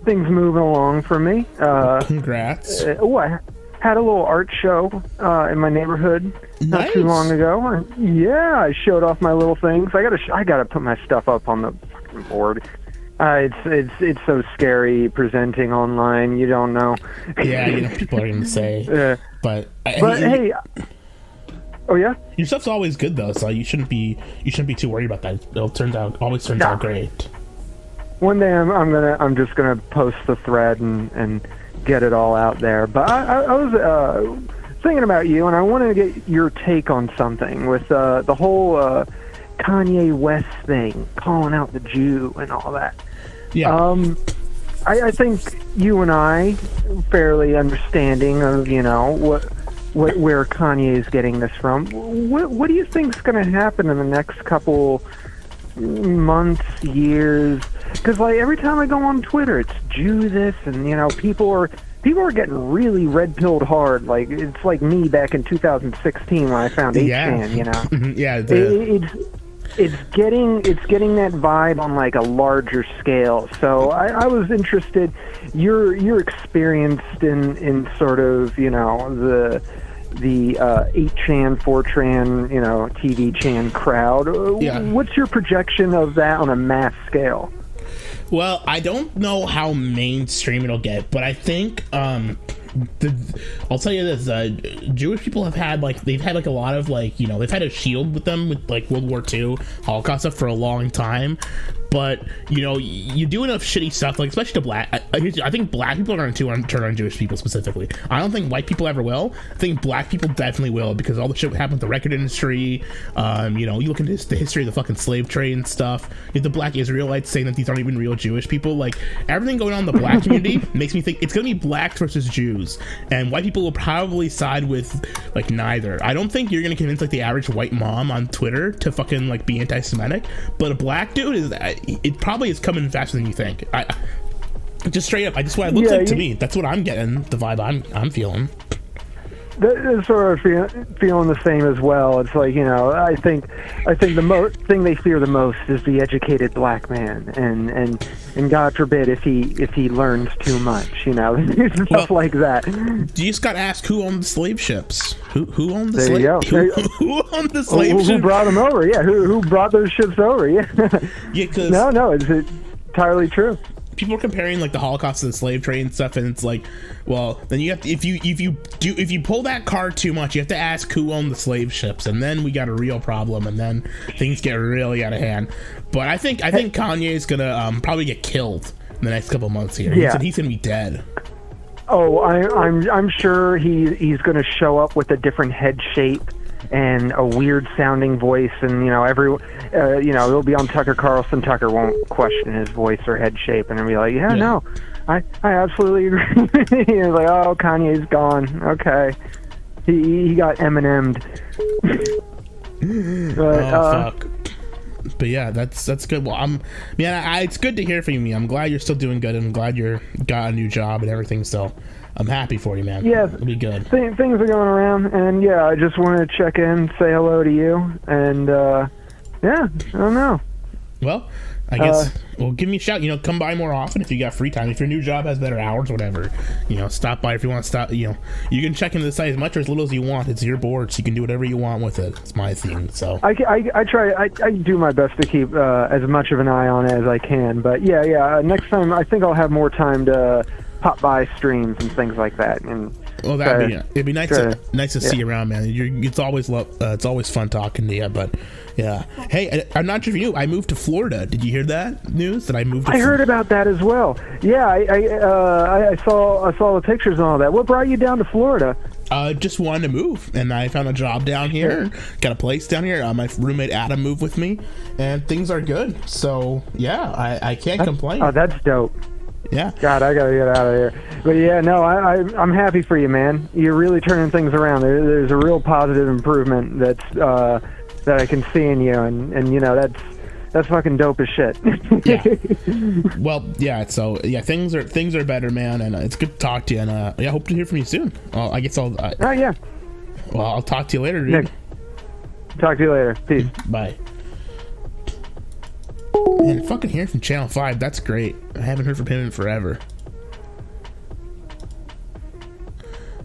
things moving along for me. Congrats. I had a little art show in my neighborhood not too long ago. Yeah, I showed off my little things. I gotta put my stuff up on the fucking board. It's so scary presenting online. You don't know. Yeah, people are gonna say. But hey. Oh yeah. Your stuff's always good though, so you shouldn't be too worried about that. It always turns out great. One day I'm just gonna post the thread and get it all out there. But I was thinking about you, and I wanted to get your take on something with the whole Kanye West thing, calling out the Jew and all that. Yeah. I think you and I fairly understanding of where Kanye is getting this from. What do you think's going to happen in the next couple months, years? Because every time I go on Twitter, it's Jew this, and people are getting really red-pilled hard. It's like me back in 2016 when I found 8chan. Yeah. It's getting that vibe on a larger scale. So I was interested. You're experienced in sort of the 8chan, 4chan, TV chan crowd. Yeah. What's your projection of that on a mass scale? Well, I don't know how mainstream it'll get, but I think I'll tell you this: Jewish people have had they've had a lot of they've had a shield with them with World War II, Holocaust stuff for a long time. But you do enough shitty stuff, especially to black. I think black people are going to turn on Jewish people specifically. I don't think white people ever will. I think black people definitely will, because all the shit happened with the record industry. You look into the history of the fucking slave trade and stuff. You have the black Israelites saying that these aren't even real Jewish people. Everything going on in the black community makes me think it's going to be blacks versus Jews, and white people will probably side with neither. I don't think you're going to convince the average white mom on Twitter to fucking be anti-Semitic, but a black dude is. It probably is coming faster than you think. Just straight up, I just what it looks like to me. That's what I'm getting. The vibe I'm feeling. they're sort of feeling the same as well. It's like, I think the thing they fear the most is the educated black man, and God forbid if he learns too much, stuff like that. You just got to ask who owned the slave ships. Who owned the There slave? you go. Who owned the slave ships? Who brought them over? Yeah, who brought those ships over? Yeah. Yeah, because no, it's entirely true. People are comparing like the Holocaust to the slave trade and stuff, and it's like, well, then you have to, if you pull that card too much, you have to ask who owned the slave ships, and then we got a real problem, and then things get really out of hand. But I think Kanye is gonna probably get killed in the next couple months here. Yeah. He's gonna be dead. Oh, I'm sure he's gonna show up with a different head shape and a weird sounding voice, and it'll be on Tucker Carlson. Tucker won't question his voice or head shape, and he'll be like, no, I absolutely agree. He's like, oh, Kanye's gone. Okay, he got Eminem'd. Fuck. But yeah, that's good. Well, it's good to hear from you. I'm glad you're still doing good. I'm glad you got a new job and everything. So I'm happy for you, man. Yeah, it'll be good. Things are going around, and yeah, I just wanted to check in, say hello to you, and yeah, I don't know. Well, I guess, give me a shout. Come by more often if you got free time. If your new job has better hours, whatever, stop by if you want to stop. You can check into the site as much or as little as you want. It's your board, so you can do whatever you want with it. It's my theme. So I try. I do my best to keep as much of an eye on it as I can. But yeah. Next time, I think I'll have more time to pop by streams and things like that. And well, it'd be nice to see you around, man. It's always fun talking to you. But yeah, hey, I'm not sure if you knew, I moved to Florida. Did you hear that news? That I moved. I heard about that as well. Yeah, I saw the pictures and all that. What brought you down to Florida? Just wanted to move, and I found a job down here. Got a place down here. My roommate Adam moved with me, and things are good. So yeah, I can't complain. Oh, that's dope. Yeah. God, I gotta get out of here. But yeah, no, I'm happy for you, man. You're really turning things around. There's a real positive improvement that I can see in you, and that's fucking dope as shit. Yeah. Well, yeah. So yeah, things are better, man, and it's good to talk to you. And I hope to hear from you soon. Well, I guess I'll. Oh yeah. Well, I'll talk to you later, dude. Nick, talk to you later. Peace. Bye. Man, fucking hearing from Channel 5, that's great. I haven't heard from him in forever.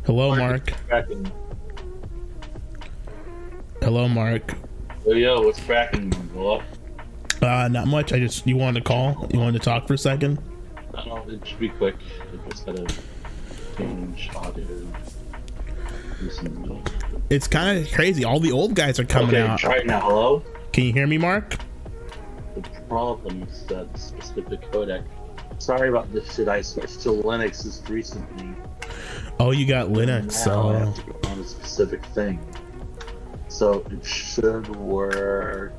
Hello, Mark. Hello, Mark. Yo, what's cracking, boy? Not much. You wanted to call? You wanted to talk for a second? No, it should be quick. I just gotta change audio. It's kind of crazy. All the old guys are coming out. Okay, try it now. Hello? Can you hear me, Mark? The problem is that specific codec. Sorry about this shit. I switched to Linux just recently. Oh, you got Linux, so I have to go on a specific thing. So it should work.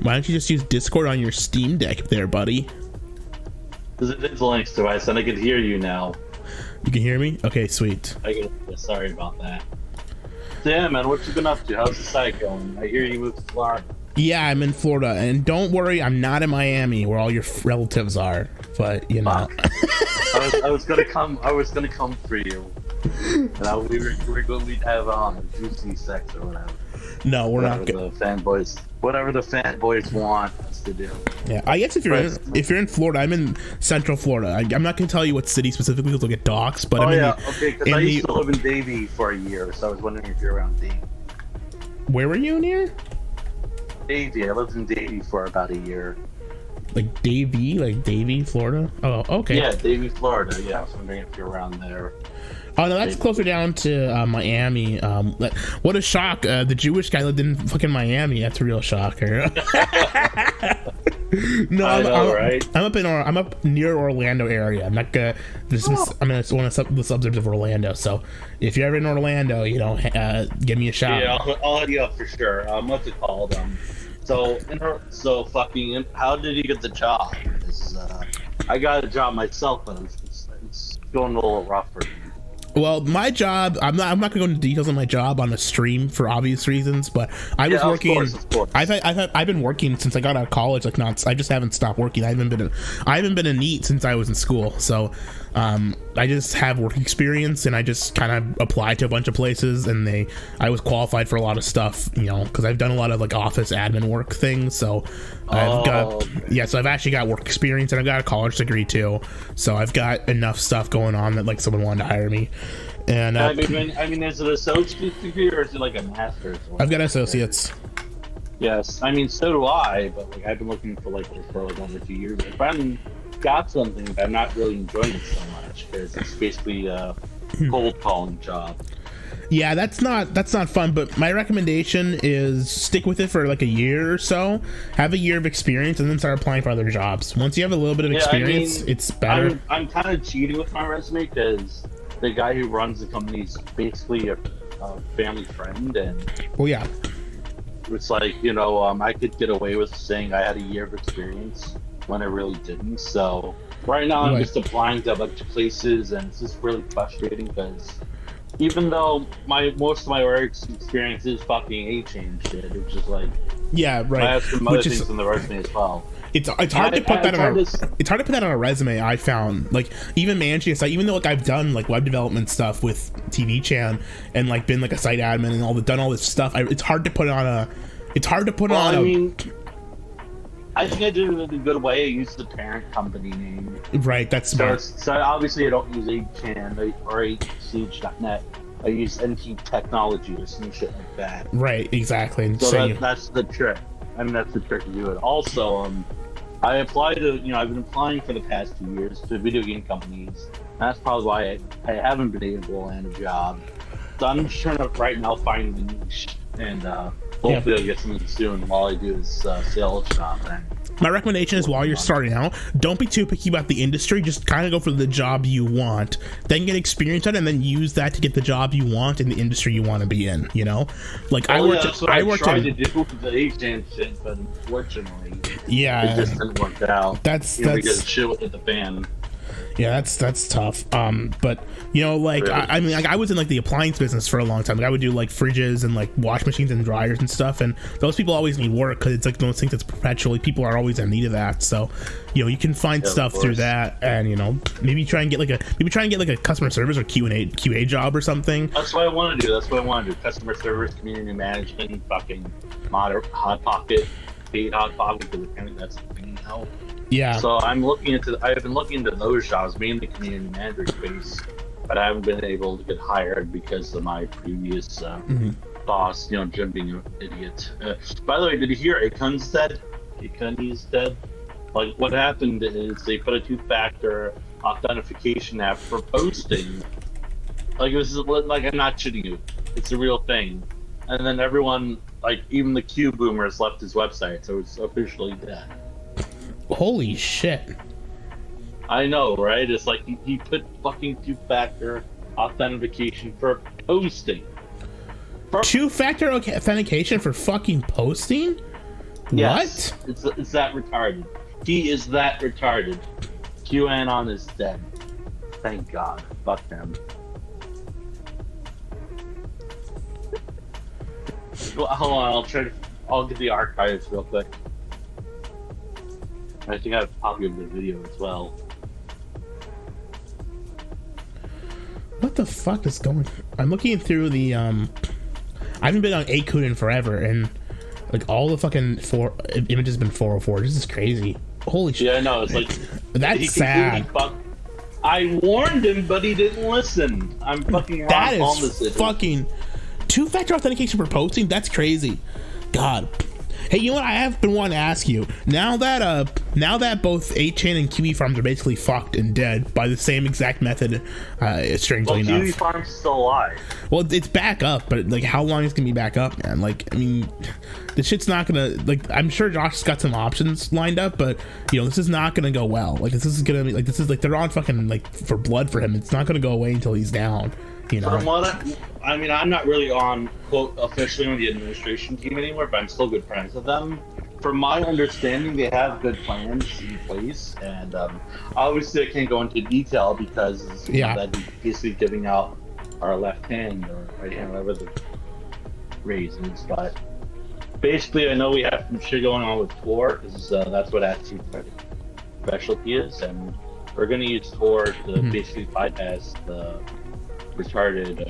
Why don't you just use Discord on your Steam Deck there, buddy? Because it is a Linux device, and I can hear you now. You can hear me? Okay, sweet. Sorry about that. So yeah, man, what you been up to? How's the site going? I hear you moved to Florida. Yeah, I'm in Florida, and don't worry, I'm not in Miami where all your relatives are. But I was gonna come. I was gonna come for you. And we're going to have juicy sex or whatever. No, we're not gonna. Whatever the fanboys want us to do. Yeah, I guess if you're in Florida, I'm in Central Florida. I'm not gonna tell you what city specifically because we'll get doxxed. But because I used to live in Davie for a year, so I was wondering if you're around Davie. Where were you near? Davie. I lived in Davie for about a year. Like Davie, Florida. Oh, okay. Yeah, Davie, Florida. Yeah, I was wondering if you're around there. Oh no, that's closer down to Miami. What a shock! The Jewish guy lived in fucking Miami. That's a real shocker. No, I'm up near Orlando area. I'm not gonna. I'm in one of the suburbs of Orlando. So if you're ever in Orlando, give me a shout. Yeah, I'll hit you up for sure. What's it called? So how did you get the job? I got a job myself, but it's going a little rough for me. Well, my job, I'm not gonna go into details on my job on a stream for obvious reasons, but I was working. Of course. I've been working since I got out of college. Like, not, I just haven't stopped working. I haven't been a NEET since I was in school. So, I just have work experience, and I just kind of applied to a bunch of places, and I was qualified for a lot of stuff, you know, because I've done a lot of like office admin work things. So, so I've actually got work experience, and I've got a college degree too. So I've got enough stuff going on that like someone wanted to hire me. And I mean, is it an associate's degree or is it like a master's? I've got associates. Yes, I mean, so do I, but like I've been looking for like over 2 years. I finally got something, but I'm not really enjoying it so much because it's basically a cold calling job. Yeah, that's not fun, but my recommendation is stick with it for like a year or so, have a year of experience, and then start applying for other jobs. Once you have a little bit of experience, it's better. I'm kind of cheating with my resume because the guy who runs the company is basically a family friend, and yeah, it's like, you know, I could get away with saying I had a year of experience when I really didn't. So right now I'm just applying to a bunch of places, and it's just really frustrating because even though most of my work experience is fucking A-chain shit, it's just like, yeah, right. I have some other things in the resume as well. It's hard to put that on a resume. I found, like, even managing a site, even though like I've done like web development stuff with TV Chan and like been like a site admin and done all this stuff. It's hard to put on a. I think I did it in a good way. I used the parent company name. Right, that's smart. So obviously I don't use 8chan or 8siege.net. I use NT Technology or some shit like that. Right, exactly. So that's the trick. I mean, that's the trick to do it. Also, I applied to, you know, I've been applying for the past 2 years to video game companies. That's probably why I haven't been able to land a job. So I'm just trying to right now find the niche, and hopefully I'll get something soon while I do this sales job thing. My recommendation is while you're starting out, don't be too picky about the industry. Just kind of go for the job you want, then get experience on it, and then use that to get the job you want in the industry you want to be in. You know, like I worked tried to do with the A-chain shit, but unfortunately, it just didn't work out. That's we get shit with the fan. Yeah, that's tough. But you know, like really? I mean, like I was in like the appliance business for a long time. Like I would do like fridges and like wash machines and dryers and stuff. And those people always need work because it's like those things that's perpetually, people are always in need of that. So, you know, you can find stuff through that, and you know, maybe try and get like a customer service or QA job or something. That's what I want to do. Customer service, community management, fucking Hot Pocket, paid Hot Pocket, because apparently that's the thing now. Yeah. So I've been looking into those jobs, mainly community manager space, but I haven't been able to get hired because of my previous boss, you know, Jim being an idiot. By the way, did you hear Akun's dead? Akun dead. Like, what happened is they put a 2-factor authentication app for posting. Like, it was like, I'm not shitting you. It's a real thing. And then everyone, like, even the Q boomers left his website, so it's officially dead. Holy shit. I know, right? It's like he put fucking 2-factor authentication for posting. 2-factor authentication for fucking posting? Yes. What? It's that retarded. He is that retarded. QAnon is dead. Thank God. Fuck them. Well, hold on, I'll get the archives real quick. I think I have a copy of the video as well. What the fuck is going? I'm looking through the I haven't been on Akun in forever, and like all the fucking images have been 404. This is crazy. Holy shit. Yeah, I know. It's like that's sad. I warned him, but he didn't listen. I'm fucking wrong. That is fucking 2-factor authentication for posting. That's crazy. God. Hey, you know what? I have been wanting to ask you. Now that both 8chan and Kiwi Farms are basically fucked and dead by the same exact method, strangely enough. Kiwi Farms still alive. Well, it's back up, but like, how long is it gonna be back up, man? Like, I mean, this shit's not gonna, like, I'm sure Josh's got some options lined up, but you know, this is not gonna go well. Like, this is gonna be like, this is like, they're on fucking like for blood for him. It's not gonna go away until he's down. You know. From what I mean, I'm not really on, quote, officially on the administration team anymore, but I'm still good friends with them. from my understanding, they have good plans in place, and obviously I can't go into detail because that'd be basically giving out our left hand or right hand, whatever the reasons. But basically, I know we have some shit going on with Tor because that's what Axie's specialty is, and we're going to use Tor to basically bypass the retarded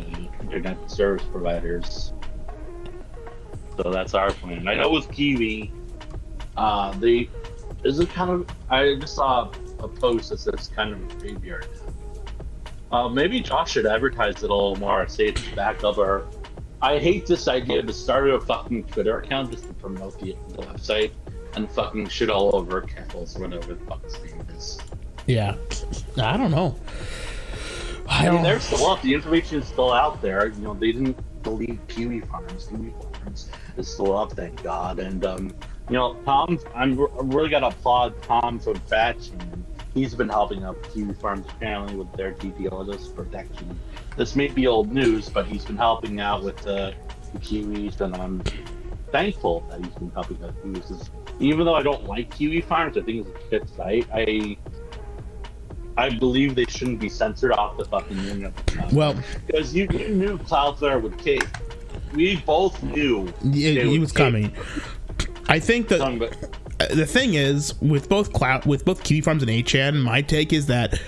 internet service providers. So that's our plan. I know with Kiwi, I just saw a post that says kind of a graveyard. Maybe Josh should advertise it a little more, say it's back up, or I hate this idea to start a fucking Twitter account just to promote the website and fucking shit all over Campbell's or whatever the fuck his name is. Yeah, I don't know. I mean, they're still up. The information is still out there. You know, they didn't delete Kiwi Farms. Kiwi Farms is still up, thank God. And you know, Tom, I'm really gotta applaud Tom for batching. He's been helping out Kiwi Farms apparently with their DPoS protection. This may be old news, but he's been helping out with the Kiwis, and I'm thankful that he's been helping out Kiwis. Even though I don't like Kiwi Farms, I think it's a good site. I believe they shouldn't be censored off the fucking internet. Well, because you knew Cloudflare would cave. We both knew he was coming. I think that the thing is with both Kiwi Farms and 8chan, my take is that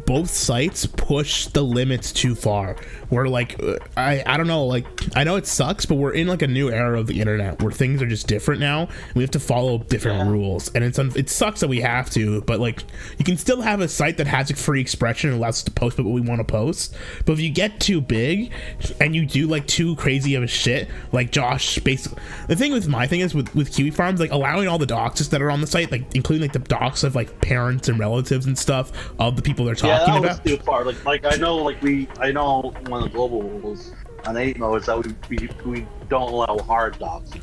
both sites push the limits too far. We're like, I don't know, like, I know it sucks, but we're in like a new era of the internet where things are just different now. We have to follow different rules, and it sucks that we have to, but like, you can still have a site that has a free expression and allows us to post what we want to post. But if you get too big and you do like too crazy of a shit, like Josh, basically, the thing with my thing is with Kiwi Farms, like allowing all the doxes that are on the site, like including like the dox of like parents and relatives and stuff of the people they're talking about. Was too far. Like I know one of the global rules on 8MO is that we don't allow hard docs, like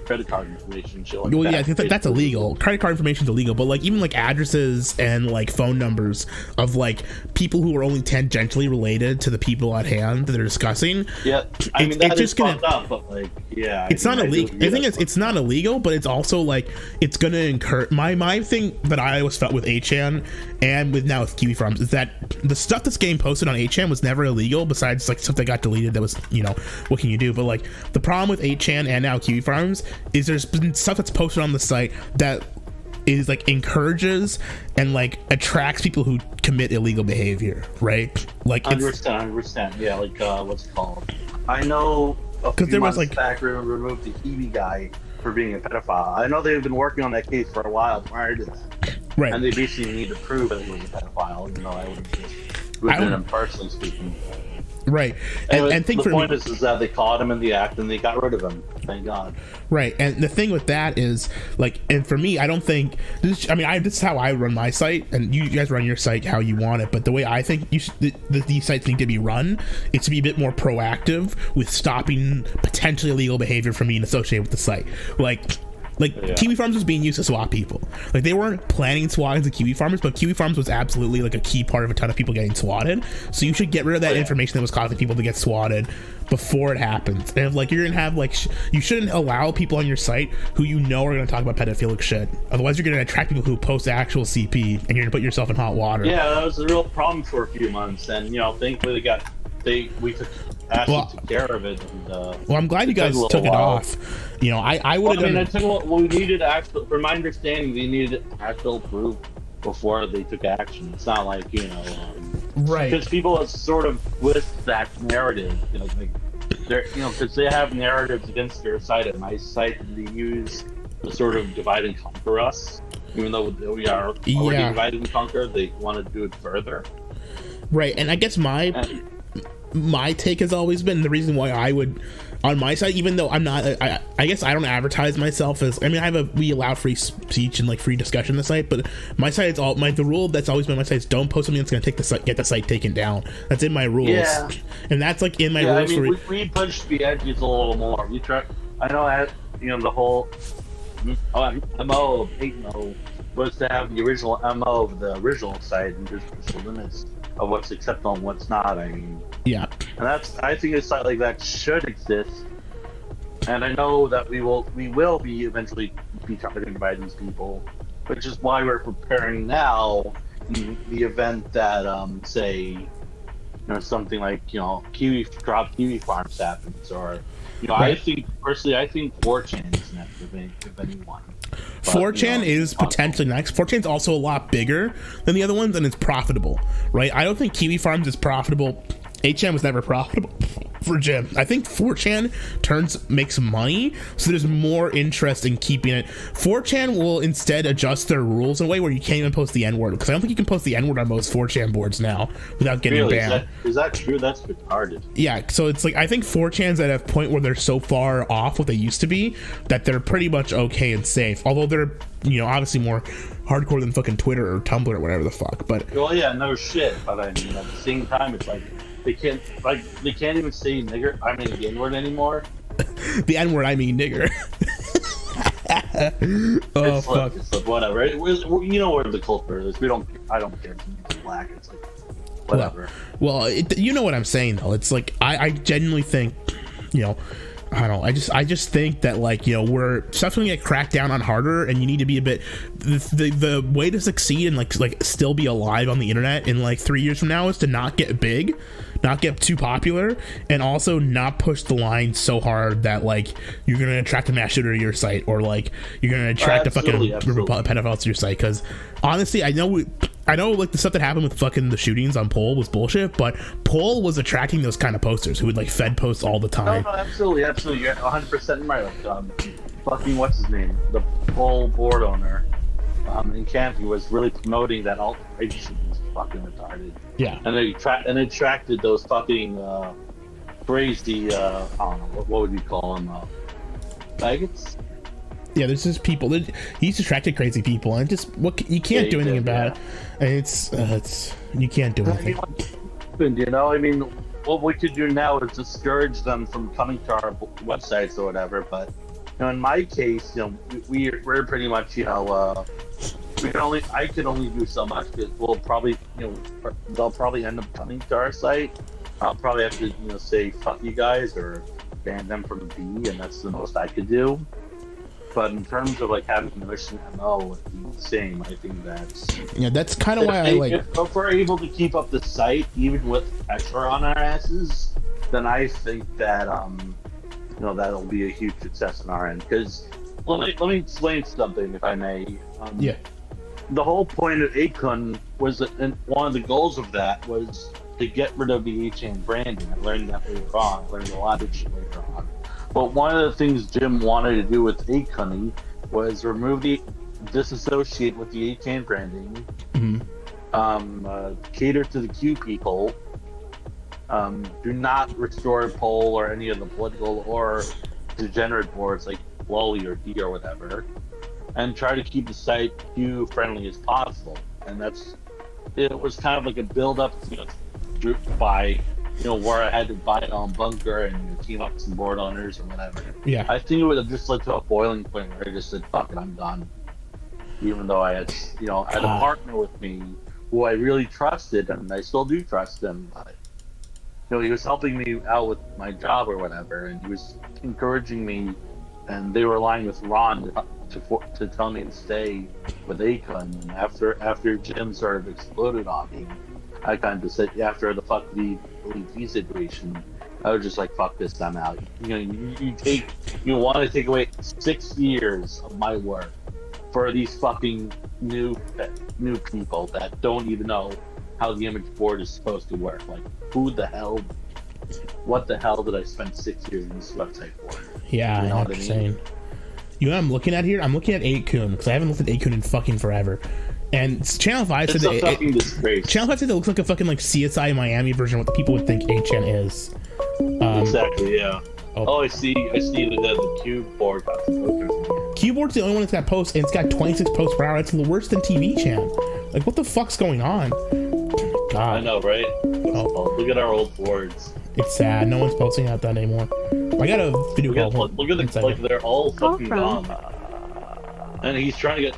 credit card information, shit like that. Yeah, that's illegal. Credit card information is illegal, but like even like addresses and like phone numbers of like people who are only tangentially related to the people at hand that they're discussing. Yeah, I mean that is fucked up, but like, yeah, it's not illegal. The thing is, it's not illegal, but it's also like it's gonna incur. My thing that I always felt with 8chan and with now with Kiwi Farms is that the stuff that's getting posted on 8chan was never illegal, besides like stuff that got deleted that was, you know, what can you do? But like the problem with 8chan and now Kiwi Farms is there's been stuff that's posted on the site that is like encourages and like attracts people who commit illegal behavior, right? Like 100%, yeah. Like what's it called? I know because there was like back removed the Kiwi guy for being a pedophile. I know they've been working on that case for a while prior to that, right? And they basically need to prove that he was a pedophile, even though I wouldn't just within him personally speaking. Right, and think the point is that they caught him in the act and they got rid of him. Thank God. Right, and the thing with that is like, and for me, I don't think this. I mean, this is how I run my site, and you guys run your site how you want it. But the way I think these sites need to be run is to be a bit more proactive with stopping potentially illegal behavior from being associated with the site, Like Kiwi Farms was being used to swat people. Like they weren't planning swatting the Kiwi Farmers, but Kiwi Farms was absolutely like a key part of a ton of people getting swatted. So you should get rid of that information that was causing people to get swatted before it happens. And if like you're gonna have like you shouldn't allow people on your site who you know are gonna talk about pedophilic shit. Otherwise you're gonna attract people who post actual CP and you're gonna put yourself in hot water. Yeah, that was a real problem for a few months, and you know, thankfully we took care of it. And, well, I'm glad you guys took it off. You know, I would have. I mean, we needed actual. From my understanding, they needed actual proof before they took action. It's not like, you know, right? Because people are sort of with that narrative, you know, like they're, you know, because they have narratives against their site and my site, they use to sort of divide and conquer us. Even though we are already divided and conquered, they want to do it further. Right, and I guess my take has always been the reason why I would on my site, even though I'm not I guess I don't advertise myself as, I mean, we allow free speech and like free discussion on the site, but my site is the rule that's always been on my site is don't post something that's going to get the site taken down. That's in my rules. Yeah. And that's like in my rules. I mean, we pushed the edges a little more. We try. I know, you know, the whole MO of 8MO was to have the original MO of the original site and just push the limits of what's acceptable and what's not. I mean, yeah, and I think a site like that should exist, and I know that we will be eventually be targeted by these people, which is why we're preparing now in the event that, say, something like, Kiwi Farms happens, or, Right. I think, personally, I think 4chan is next, if anyone. But, 4chan is potentially next. 4chan's also a lot bigger than the other ones, and it's profitable, right? I don't think Kiwi Farms is profitable. 8chan was never profitable for Jim. I think 4chan makes money, so there's more interest in keeping it. 4chan will instead adjust their rules in a way where you can't even post the N-word, because I don't think you can post the N-word on most 4chan boards now without getting banned. Is that true? That's retarded. Yeah, so it's like, I think 4chan's at a point where they're so far off what they used to be that they're pretty much okay and safe, although they're obviously more hardcore than fucking Twitter or Tumblr or whatever the fuck. But well, yeah, no shit, but I mean, at the same time, it's like they can't even say nigger. I mean, the N-word anymore. The N-word, I mean nigger. Oh, fuck. It's like whatever. You know where the culture is. I don't care if it's black. It's like whatever. Well, you know what I'm saying though. It's like I genuinely think, I don't know. I just think that, like, we're definitely gonna get cracked down on harder, and you need to be a bit. The way to succeed and like still be alive on the internet in like 3 years from now is to not get big, not get too popular, and also not push the line so hard that like you're gonna attract a mass shooter to your site, or like you're gonna attract a fucking pedophile to your site. Because honestly, I know like the stuff that happened with fucking the shootings on Pole was bullshit, but Pole was attracting those kind of posters who would like Fed post all the time. No, absolutely. You're 100% right. Like, fucking what's his name? The Pole board owner in Canton was really promoting that alt-right shit was fucking retarded. Yeah. And it attracted those fucking crazy, I don't know, what would you call them? Faggots? Yeah, there's just people. He's attracted crazy people, and just you can't do anything about it. And it's you can't do anything. I mean, what we could do now is discourage them from coming to our websites or whatever. But in my case, we're pretty much I can only do so much, because we'll probably they'll probably end up coming to our site. I'll probably have to say fuck you guys or ban them from the B, and that's the most I could do. But in terms of like having the mission MO the same, I think that's kind of why I like. If we're able to keep up the site even with pressure on our asses, then I think that that'll be a huge success on our end. Because let me explain something, if I may. Yeah. The whole point of Akon was and one of the goals of that was to get rid of the HN branding. I learned that later on. I learned a lot of shit later on. But one of the things Jim wanted to do with Akon was disassociate with the HN branding, cater to the Q people, do not restore Pole or any of the political or degenerate boards like Lolly or D or whatever, and try to keep the site Q friendly as possible. And it was kind of like a build up, by where I had to buy a bunker and team up with some board owners or whatever. Yeah. I think it would have just led to a boiling point where I just said, fuck it, I'm done. Even though I had, I had a partner with me who I really trusted, and I still do trust him, but, he was helping me out with my job or whatever, and he was encouraging me, and they were relying with Ron to tell me to stay with Akon. And after Jim sort of exploded on me, I kind of said, after the fuck the LEV situation, I was just like, fuck this, I'm out. You want to take away 6 years of my work for these fucking new people that don't even know how the image board is supposed to work. Like, what the hell did I spend 6 years in this website for? Yeah, I know what you're saying. You know what I'm looking at here? I'm looking at 8kun, because I haven't looked at 8kun in fucking forever. And Channel 5 said that Channel 5 said it looks like a fucking like CSI Miami version of what the people would think HN is. Exactly, yeah. I see the Q board got some posters. Q board's the only one that's got posts, and it's got 26 posts per hour. It's worse than TV Chan. Like, what the fuck's going on? God. I know, right? Look at our old boards. It's sad. No one's posting out that anymore. I got a video call. Look at the they're all fucking gone. And he's trying to get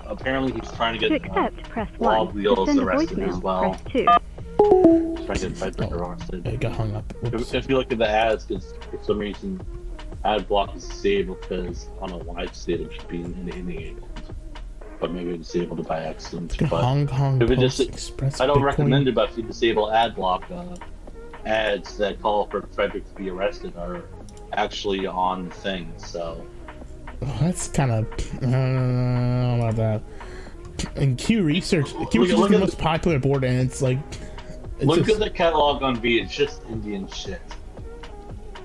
log wheels arrested as well. He's trying to get Piper arrested. It got hung up. If you look at the ads, because for some reason ad block is disabled because I don't know why it's disabled. It should be enabled, but maybe it's disabled by accident. But Hong Kong if it Post just, Express I don't Bitcoin. recommend it, but if you disable ad block, ads that call for Frederick to be arrested are actually on the thing. So that's kind of I don't know about that. And Q Research is the most popular board, and it's like look at the catalog on V. It's just Indian shit.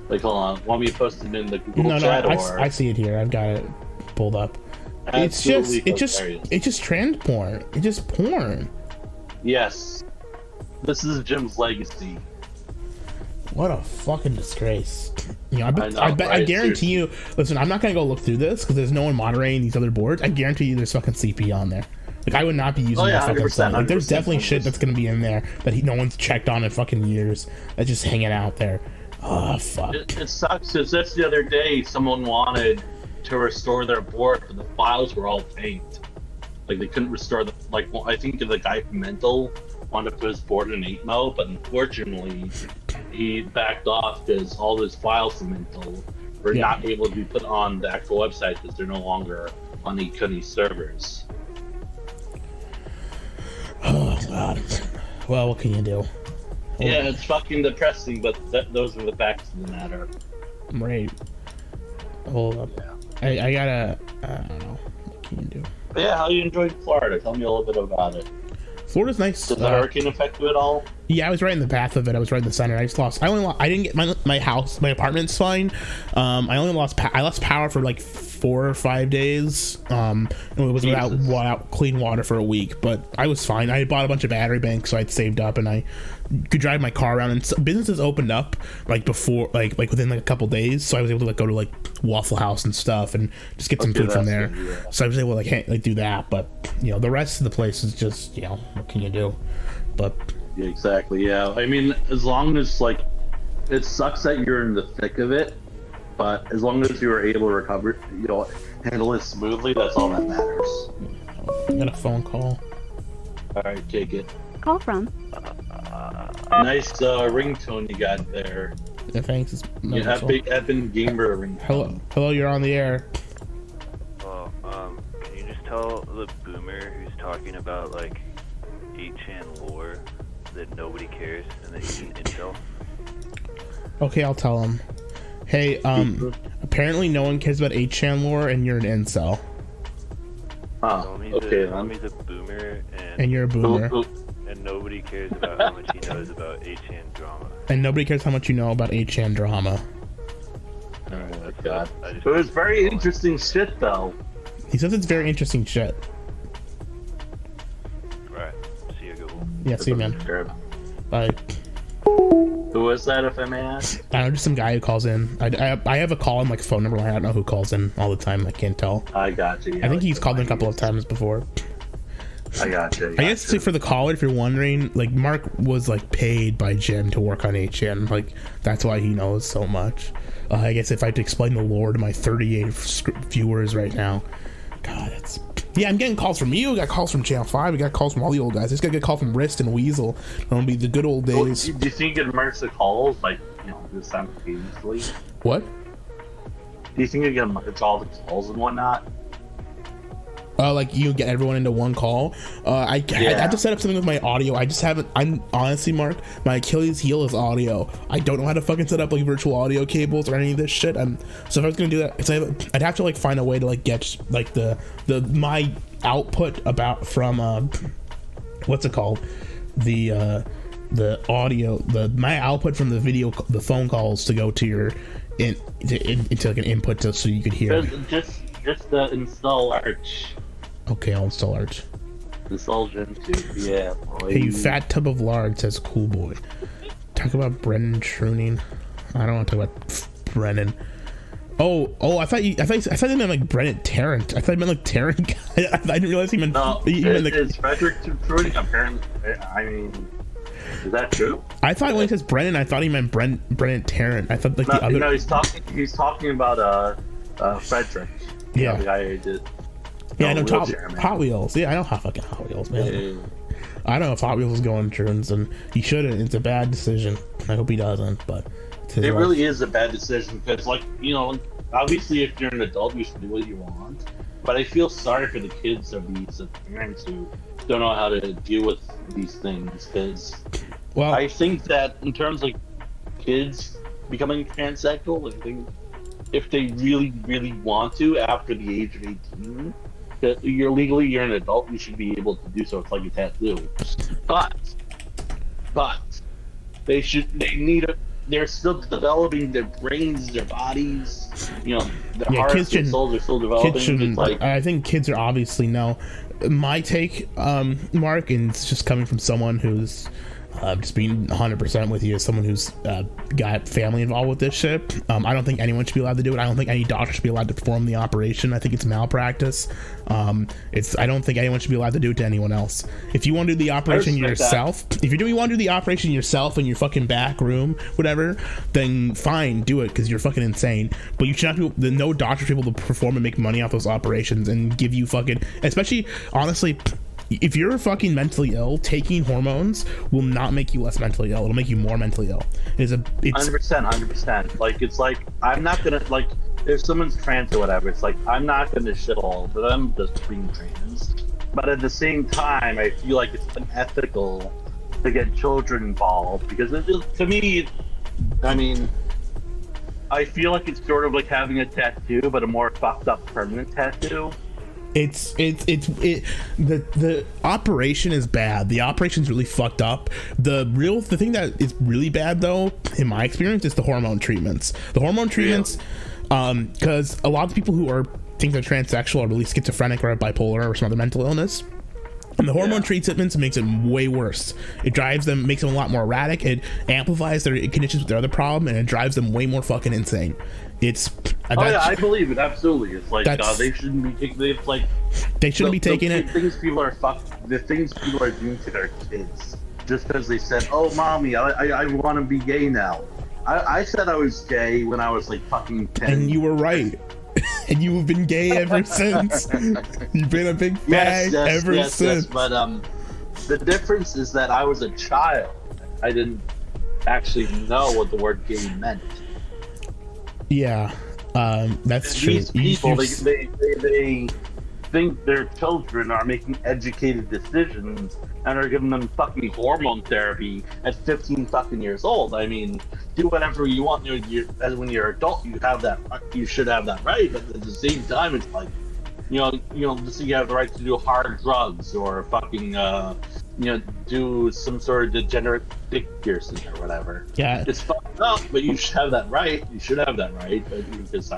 Like, hold on, want me to post it in the Google chat? I see it here. I've got it pulled up. It's just trans porn. It's just porn. Yes, this is Jim's legacy. What a fucking disgrace. You know, I right? guarantee you. Listen, I'm not gonna go look through this because there's no one moderating these other boards. I guarantee you, there's fucking CP on there. Like, I would not be using that fucking stuff. Like, there's definitely shit that's gonna be in there that no one's checked on in fucking years. That's just hanging out there. Oh fuck. It sucks because just the other day someone wanted to restore their board, but the files were all tanked. Like, they couldn't restore the. Like, well, I think the guy from Mental wanted to put his board in 8MO, but unfortunately he backed off because all his files from Mental were not able to be put on the actual website because they're no longer on the Kuni servers. Oh god. Well, what can you do? Yeah, it's fucking depressing, but those are the facts of the matter. Right. Hold up. Yeah. I gotta. I don't know. What can you do? But yeah, how you enjoyed Florida? Tell me a little bit about it. Florida's nice. Did the hurricane affect you at all? Yeah, I was right in the path of it. I was right in the center. I just lost. I didn't get my house. My apartment's fine. I only lost. I lost power for like 4 or 5 days. And it was without clean water for a week. But I was fine. I had bought a bunch of battery banks, so I'd saved up, and I could drive my car around. And businesses opened up like before, like within like a couple days. So I was able to like go to like Waffle House and stuff, and just get some food from there. So I was able to like do that. But you know, the rest of the place is just, you know, what can you do? But yeah, exactly. Yeah, I mean, as long as like, it sucks that you're in the thick of it, but as long as you were able to recover, you know, handle it smoothly, that's all that matters. I got a phone call. All right, take it. Call from? Nice ringtone you got there. Yeah, thanks. Yeah, Evan Gamer ringtone. Hello, you're on the air. Well, can you just tell the boomer who's talking about like 8chan lore that nobody cares and that he's an incel? Okay, I'll tell him. Hey, apparently no one cares about 8chan lore, and you're an incel. Okay. Tell me the boomer, and you're a boomer. And nobody cares about how much he knows about 8chan drama. And nobody cares how much you know about 8chan drama. Oh my god. It was very interesting shit, though. He says it's very interesting shit. Right. See you, Gahoole. Yeah, see you, man. Bye. Who was that, if I may ask? I don't know, just some guy who calls in. I have a call and like phone number. I don't know who calls in all the time. I can't tell. I got you. Yeah, I think he's called in a couple of times before. I got you. I guess for the caller, if you're wondering, like Mark was like paid by Jim to work on 8chan. Like that's why he knows so much. I guess if I had to explain the lore to my 38 viewers right now, God, it's. Yeah, I'm getting calls from you. I got calls from Channel 5. I got calls from all the old guys. I just got to get a call from Wrist and Weasel. It'll be the good old days. Do you think you can merge the calls, like, you know, just simultaneously? What? Do you think you can merge all the calls and whatnot? Like you get everyone into one call. I have to set up something with my audio. I just haven't. I'm honestly, Mark, my Achilles heel is audio. I don't know how to fucking set up like virtual audio cables or any of this shit. So if I was gonna do that, I'd have to like find a way to like get like the my output from what's it called, the audio, my output from the video, the phone calls to go to your into like an input so you could hear. Just install Arch. Okay, I'll install Arch. Install Gen 2, yeah. Boy. Hey, you fat tub of lard, says Cool Boy. Talk about Brennan Truning. I don't want to talk about Brennan. Oh, I thought you meant like Brennan Tarrant. I thought you meant like Tarrant guy. I didn't realize he meant. No, it's Frederick Truning. Apparently, I mean, is that true? I thought when he says Brennan, I thought he meant Brennan Tarrant. I thought like the other. No, he's talking about Frederick. Yeah, the guy who did. Yeah, I know Hot Wheels. Yeah, I know fucking Hot Wheels, man. Yeah. I don't know if Hot Wheels is going turns, and he shouldn't. It's a bad decision. I hope he doesn't, but It really is a bad decision because, like, you know, obviously if you're an adult, you should do what you want. But I feel sorry for the kids of these parents who don't know how to deal with these things. Because I think that in terms of kids becoming transsexual, I think if they really, really want to after the age of 18, that you're an adult, you should be able to do so. It's like a tattoo. But they're still developing their brains, their bodies, you know, their hearts, their souls are still developing. I think kids are obviously my take, Mark, and it's just coming from someone who's just being 100% with you, as someone who's got family involved with this shit. I don't think anyone should be allowed to do it. I don't think any doctor should be allowed to perform the operation. I think it's malpractice. I don't think anyone should be allowed to do it to anyone else. If you want to do the operation yourself, if you want to do the operation yourself in your fucking back room, whatever, then fine, do it, because you're fucking insane. But you should not be. No doctor should be able to perform and make money off those operations and give you fucking, especially honestly. If you're fucking mentally ill, taking hormones will not make you less mentally ill. It'll make you more mentally ill. It's 100%. Like, it's like, I'm not gonna, like, if someone's trans or whatever, it's like, I'm not gonna shit all over them just being trans. But at the same time, I feel like it's unethical to get children involved, because to me, I mean, I feel like it's sort of like having a tattoo, but a more fucked up permanent tattoo. The operation is bad. The operation's really fucked up. The thing that is really bad, though, in my experience, is the hormone treatments. The hormone treatments, because a lot of people who think they're transsexual are really schizophrenic or bipolar or some other mental illness. And the hormone treatments makes it way worse. It makes them a lot more erratic. It amplifies their conditions with their other problem, and it drives them way more fucking insane. I believe it, absolutely. It's like they shouldn't be taking. It's like they shouldn't be taking it. The things people are doing to their kids just because they said, "Oh, mommy, I want to be gay now." I said I was gay when I was like fucking 10. And you were right. And you've been gay ever since. You've been a big fag ever since. Yes, but the difference is that I was a child. I didn't actually know what the word gay meant. Yeah, that's true. These people, they think their children are making educated decisions and are giving them fucking hormone therapy at 15 fucking years old. I mean, do whatever you want. When you're an adult, you should have that right. But at the same time, it's like, you have the right to do hard drugs or fucking, do some sort of degenerate dick piercing or whatever. Yeah, it's fucked up, but you should have that right. You should have that right. But because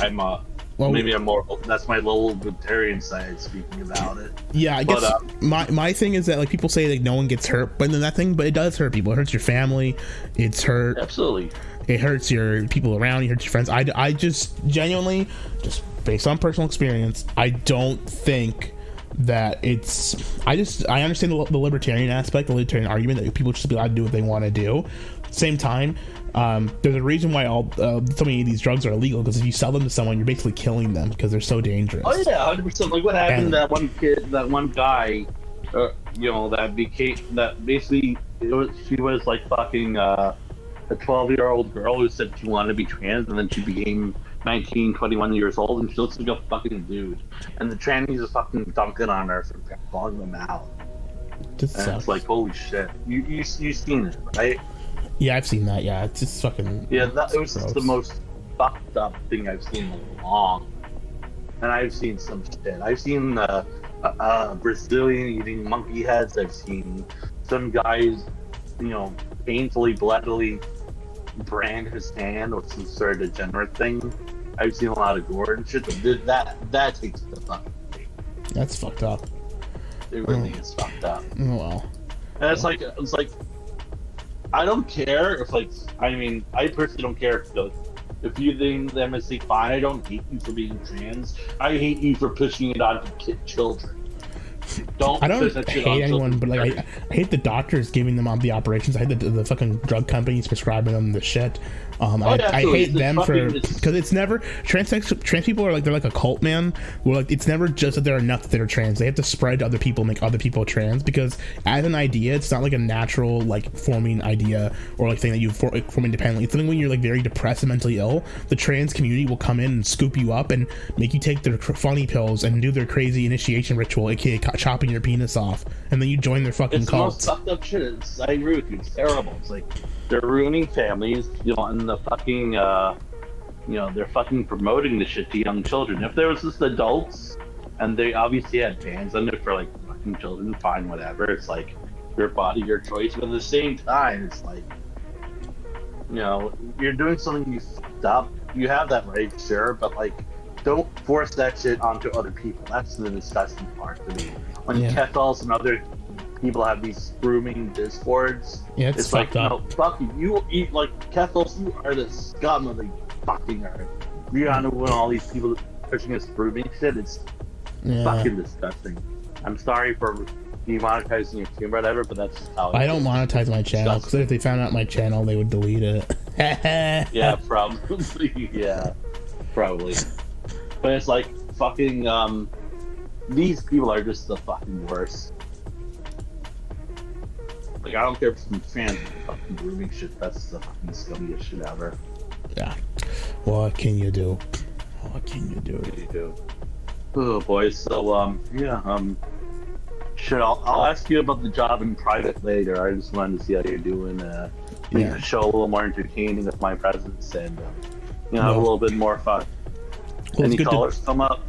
maybe I'm more. That's my little libertarian side speaking about it. Yeah, I guess my thing is that, like, people say like no one gets hurt, but then it does hurt people. It hurts your family. It's hurt. Absolutely. It hurts your people around you. It hurts your friends. I just genuinely, just based on personal experience, I don't think that it's. I understand the libertarian aspect, the libertarian argument that people should be allowed to do what they want to do. Same time, there's a reason why so many of these drugs are illegal, because if you sell them to someone, you're basically killing them because they're so dangerous. Oh yeah, 100%. Like what happened to that one kid, that one guy, she was like fucking a 12-year-old girl who said she wanted to be trans, and then she became 19, 21 years old, and she looks like a fucking dude. And the trannies are fucking dunking on her for calling them out. It's like, holy shit. You seen it, right? Yeah, I've seen that. Yeah, it's just fucking. Yeah, it was just the most fucked up thing I've seen in a long. And I've seen some shit. I've seen Brazilian eating monkey heads. I've seen some guys, painfully, bloodily brand his hand with some sort of degenerate thing. I've seen a lot of gore and shit. That takes the fucking thing. That's fucked up. It really is fucked up. Oh well. And it's like. I don't care if, I personally don't care if you think them as fine. I don't hate you for being trans. I hate you for pushing it on to children. Don't. I don't push that shit hate on anyone, children. but like I hate the doctors giving them the operations. I hate the fucking drug companies prescribing them the shit. I hate them because it's never trans people are like they're like a cult, man. Where like it's never just that they're enough that they're trans. They have to spread to other people, make other people trans. Because as an idea, it's not like a natural like forming idea or like thing that you form independently. It's something when you're like very depressed and mentally ill, the trans community will come in and scoop you up and make you take their funny pills and do their crazy initiation ritual, aka chopping your penis off, and then you join their fucking cult. It's the most fucked up shit. I agree with you. It's terrible. It's like they're ruining families, and the fucking, they're fucking promoting the shit to young children. If there was just adults, and they obviously had bans on it for like fucking children, fine, whatever. It's like your body, your choice. But at the same time, it's like, you're doing something you fucked up. You have that right, sure, but like, don't force that shit onto other people. That's the disgusting part to me. When Kethals and other people have these grooming discords, it's like, no, fuck you. You eat like Kethals, you are the scum of the fucking earth. You gotta know when all these people pushing this grooming shit, it's fucking disgusting. I'm sorry for demonetizing your team or whatever, but that's just how I don't monetize my channel because if they found out my channel, they would delete it. Yeah, probably. Yeah, probably. But it's like fucking these people are just the fucking worst. Like, I don't care if some fans fucking grooming shit. That's the fucking scummiest shit ever. Yeah. What can you do? What can you do? What can you do? Oh, boys. So, shit, I'll ask you about the job in private later. I just wanted to see how you're doing. Make the show a little more entertaining with my presence and, have a little bit more fun. Well, any callers come up?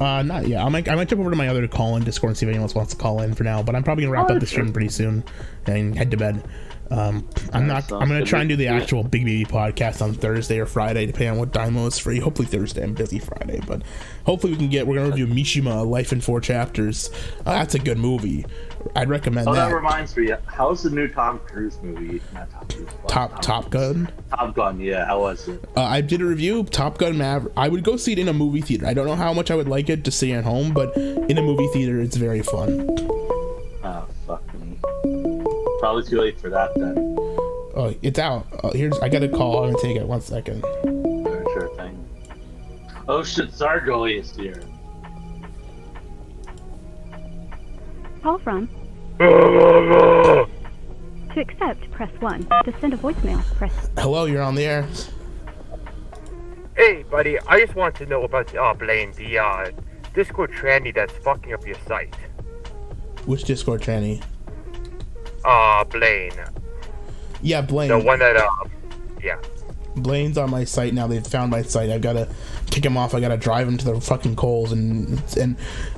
Not yet. I might jump over to my other call-in Discord and see if anyone else wants to call in for now. But I'm probably gonna wrap up the stream pretty soon and head to bed. I'm gonna try and do the actual Big Baby podcast on Thursday or Friday, depending on what Dymo is free. Hopefully Thursday. I'm busy Friday, but hopefully we're gonna review Mishima: Life in 4 Chapters. That's a good movie. I'd recommend that. That reminds me. How's the new Tom Cruise movie? Not Tom Cruise. Top Gun. Top Gun. Yeah. How was it? I did a review. Top Gun Maverick. I would go see it in a movie theater. I don't know how much I would like it to see at home, but in a movie theater, it's very fun. Oh, fuck me. Probably too late for that then. Oh, it's out. I got a call. I'm gonna take it. 1 second. Sure thing. Oh shit, Zargo is here. Call from. To accept, press 1. To send a voicemail, press. Hello, you're on the air. Hey, buddy, I just want to know about Blaine, the Discord tranny that's fucking up your site. Which Discord tranny? Blaine. Yeah, Blaine. The one that, yeah. Blaine's on my site now. They've found my site. I've got to kick him off. I got to drive him to the fucking coals and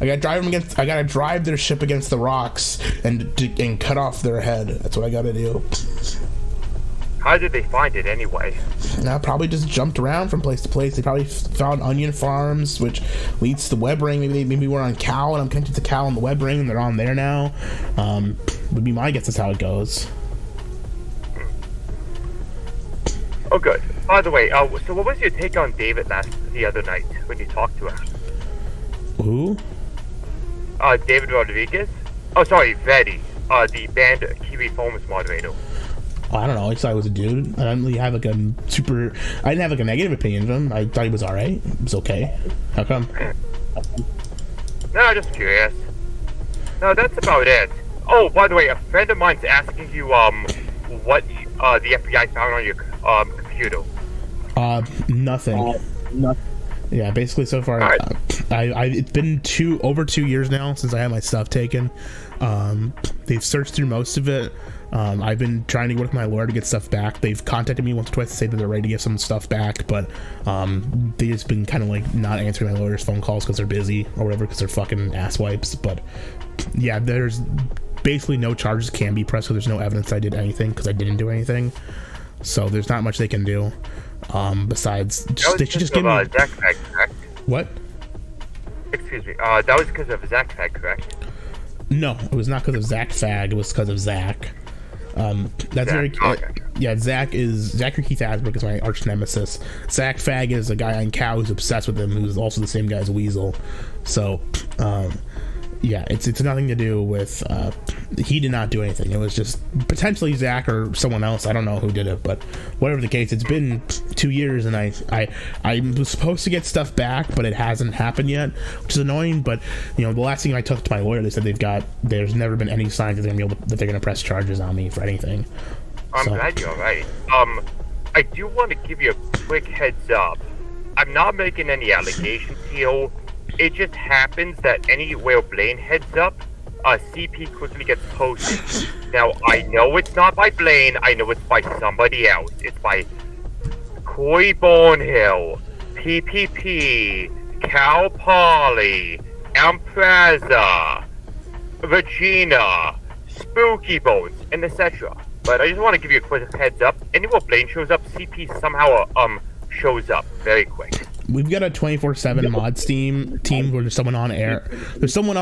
I got to drive him against. I got to drive their ship against the rocks and cut off their head. That's what I got to do. How did they find it anyway? Probably just jumped around from place to place. They probably found onion farms, which leads to the web ring. Maybe we're on Cal and I'm connected to Cal on the web ring and they're on there now. Would be my guess. That's how it goes. Oh, good. By the way, so what was your take on David the other night when you talked to him? Who? David Rodriguez? Oh, sorry, Vetti. The band Kiwi Foams moderator. I don't know. I thought he was a dude. I didn't really have I didn't have like a negative opinion of him. I thought he was alright. It was okay. How come? No, just curious. No, that's about it. Oh, by the way, a friend of mine's asking you, what the FBI found on your computer. Nothing. Nothing. Yeah, basically so far, right. it's been over 2 years now since I had my stuff taken. They've searched through most of it. I've been trying to work with my lawyer to get stuff back. They've contacted me once or twice to say that they're ready to get some stuff back, but they just been kind of like not answering my lawyer's phone calls because they're busy or whatever, because they're fucking asswipes. But yeah, there's basically no charges can be pressed, so there's no evidence I did anything because I didn't do anything. So there's not much they can do. Besides, they should just give me. Zach Fag, correct? What? Excuse me. That was because of Zach Fag, correct? No, it was not because of Zach Fag. It was because of Zach. That's very. Yeah, Zachary Keith Asbrook is my arch nemesis. Zach Fag is a guy on Cow who's obsessed with him, who's also the same guy as Weasel. So, Yeah, it's nothing to do with, he did not do anything. It was just potentially Zach or someone else. I don't know who did it, but whatever the case, it's been 2 years, and I was supposed to get stuff back, but it hasn't happened yet, which is annoying. But the last thing I took to my lawyer, they said there's never been any signs that they're gonna press charges on me for anything. I'm glad you're right. I do want to give you a quick heads up. I'm not making any allegations here. It just happens that anywhere Blaine heads up, CP quickly gets posted. Now, I know it's not by Blaine, I know it's by somebody else. It's by Coy Bonehill, PPP, Cal Polly, Empreza, Regina, Spooky Bones, and etc. But I just want to give you a quick heads up. Anywhere Blaine shows up, CP somehow shows up very quick. We've got a 24/7 mod team where there's someone on air. There's someone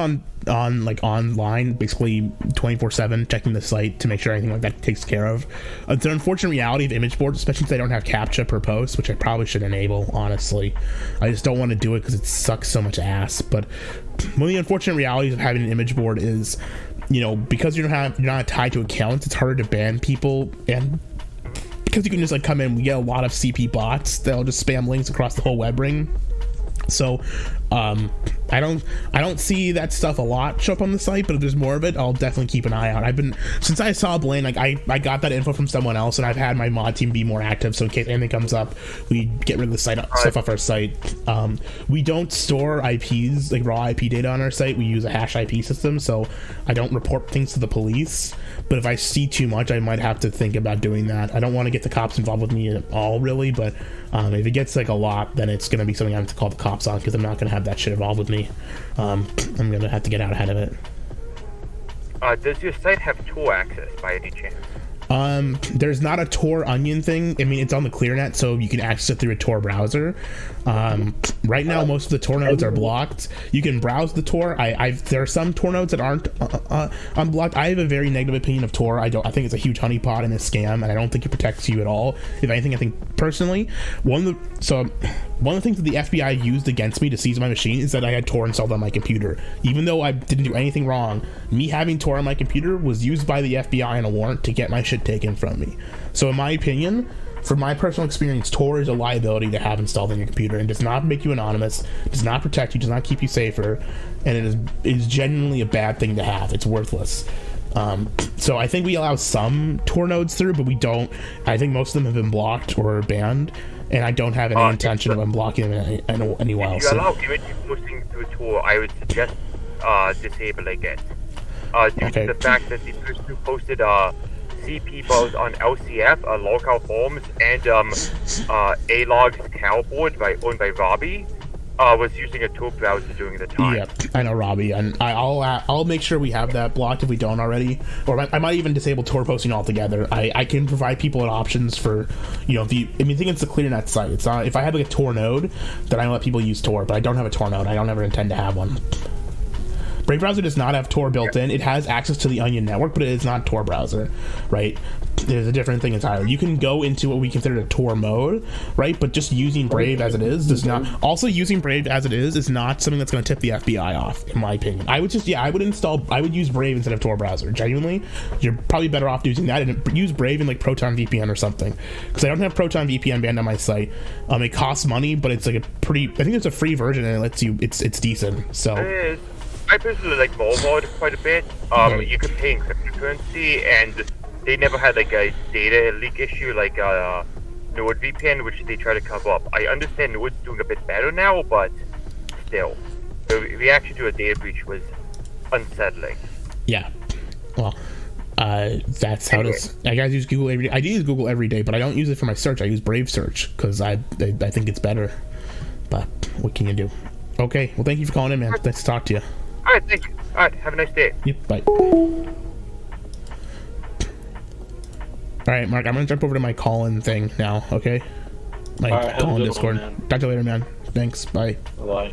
on like online, basically 24/7, checking the site to make sure anything like that takes care of. It's an unfortunate reality of image boards, especially since they don't have CAPTCHA per post, which I probably should enable. Honestly, I just don't want to do it because it sucks so much ass. But one of the unfortunate realities of having an image board is, because you're not tied to accounts, it's harder to ban people, and because you can just come in, we get a lot of CP bots that'll just spam links across the whole web ring. So I don't see that stuff a lot show up on the site, but if there's more of it, I'll definitely keep an eye out. Since I saw Blaine, I got that info from someone else, and I've had my mod team be more active, so in case anything comes up, we get rid of the stuff off our site. We don't store IPs, like raw IP data on our site. We use a hash IP system, so I don't report things to the police, but if I see too much, I might have to think about doing that. I don't want to get the cops involved with me at all, really, but if it gets a lot, then it's going to be something I have to call the cops on, because I'm not going to have that shit involved with me. I'm going to have to get out ahead of it. Does your site have Tor access by any chance? There's not a Tor Onion thing. I mean, it's on the ClearNet, so you can access it through a Tor browser. Right now, most of the Tor nodes are blocked. You can browse the Tor. There are some Tor nodes that aren't unblocked. I have a very negative opinion of Tor. I think it's a huge honeypot and a scam, and I don't think it protects you at all. If anything, I think personally, one of the things that the FBI used against me to seize my machine is that I had Tor installed on my computer. Even though I didn't do anything wrong, me having Tor on my computer was used by the FBI in a warrant to get my shit taken from me. So in my opinion, from my personal experience, Tor is a liability to have installed on your computer and does not make you anonymous, does not protect you, does not keep you safer, and it is genuinely a bad thing to have. It's worthless. So I think we allow some Tor nodes through, but we don't. I think most of them have been blocked or banned, and I don't have any intention of unblocking them any while. If you allow images posting through Tor, I would suggest disabling it. Due to the fact that the person who posted CP both on LCF, local forms, and A-Log's Cowboard owned by Robbie, was using a Tor browser during the time. Yep, I know Robbie, and I'll make sure we have that blocked if we don't already, or I might even disable Tor posting altogether. I can provide people options for, I think it's the ClearNet site. It's not, if I had like a Tor node, then I let people use Tor, but I don't have a Tor node. I don't ever intend to have one. Brave browser does not have Tor built in. It has access to the Onion network, but it is not Tor browser, right? There's a different thing entirely. You can go into what we consider a Tor mode, right? But just using Brave as it is does not. Also, using Brave as it is not something that's going to tip the FBI off, in my opinion. I would use Brave instead of Tor browser. Genuinely, you're probably better off using that and use Brave in like Proton VPN or something. Because I don't have Proton VPN banned on my site. It costs money, but it's like I think it's a free version and it lets you. It's decent. So. I personally like Molmod quite a bit. You can pay in cryptocurrency, and they never had like a data leak issue like NordVPN, which they try to cover up. I understand Nord's doing a bit better now, but still, the reaction to a data breach was unsettling. Yeah. Well, that's how it is. I guys use Google every day. I do use Google every day, but I don't use it for my search. I use Brave Search because I think it's better. But what can you do? Okay. Well, thank you for calling in, man. Nice to talk to you. All right, thank you. All right, have a nice day. Yep, bye. All right, Mark, I'm gonna jump over to my call-in thing now, okay? My call-in Discord. Talk to you later, man. Thanks, bye. Bye.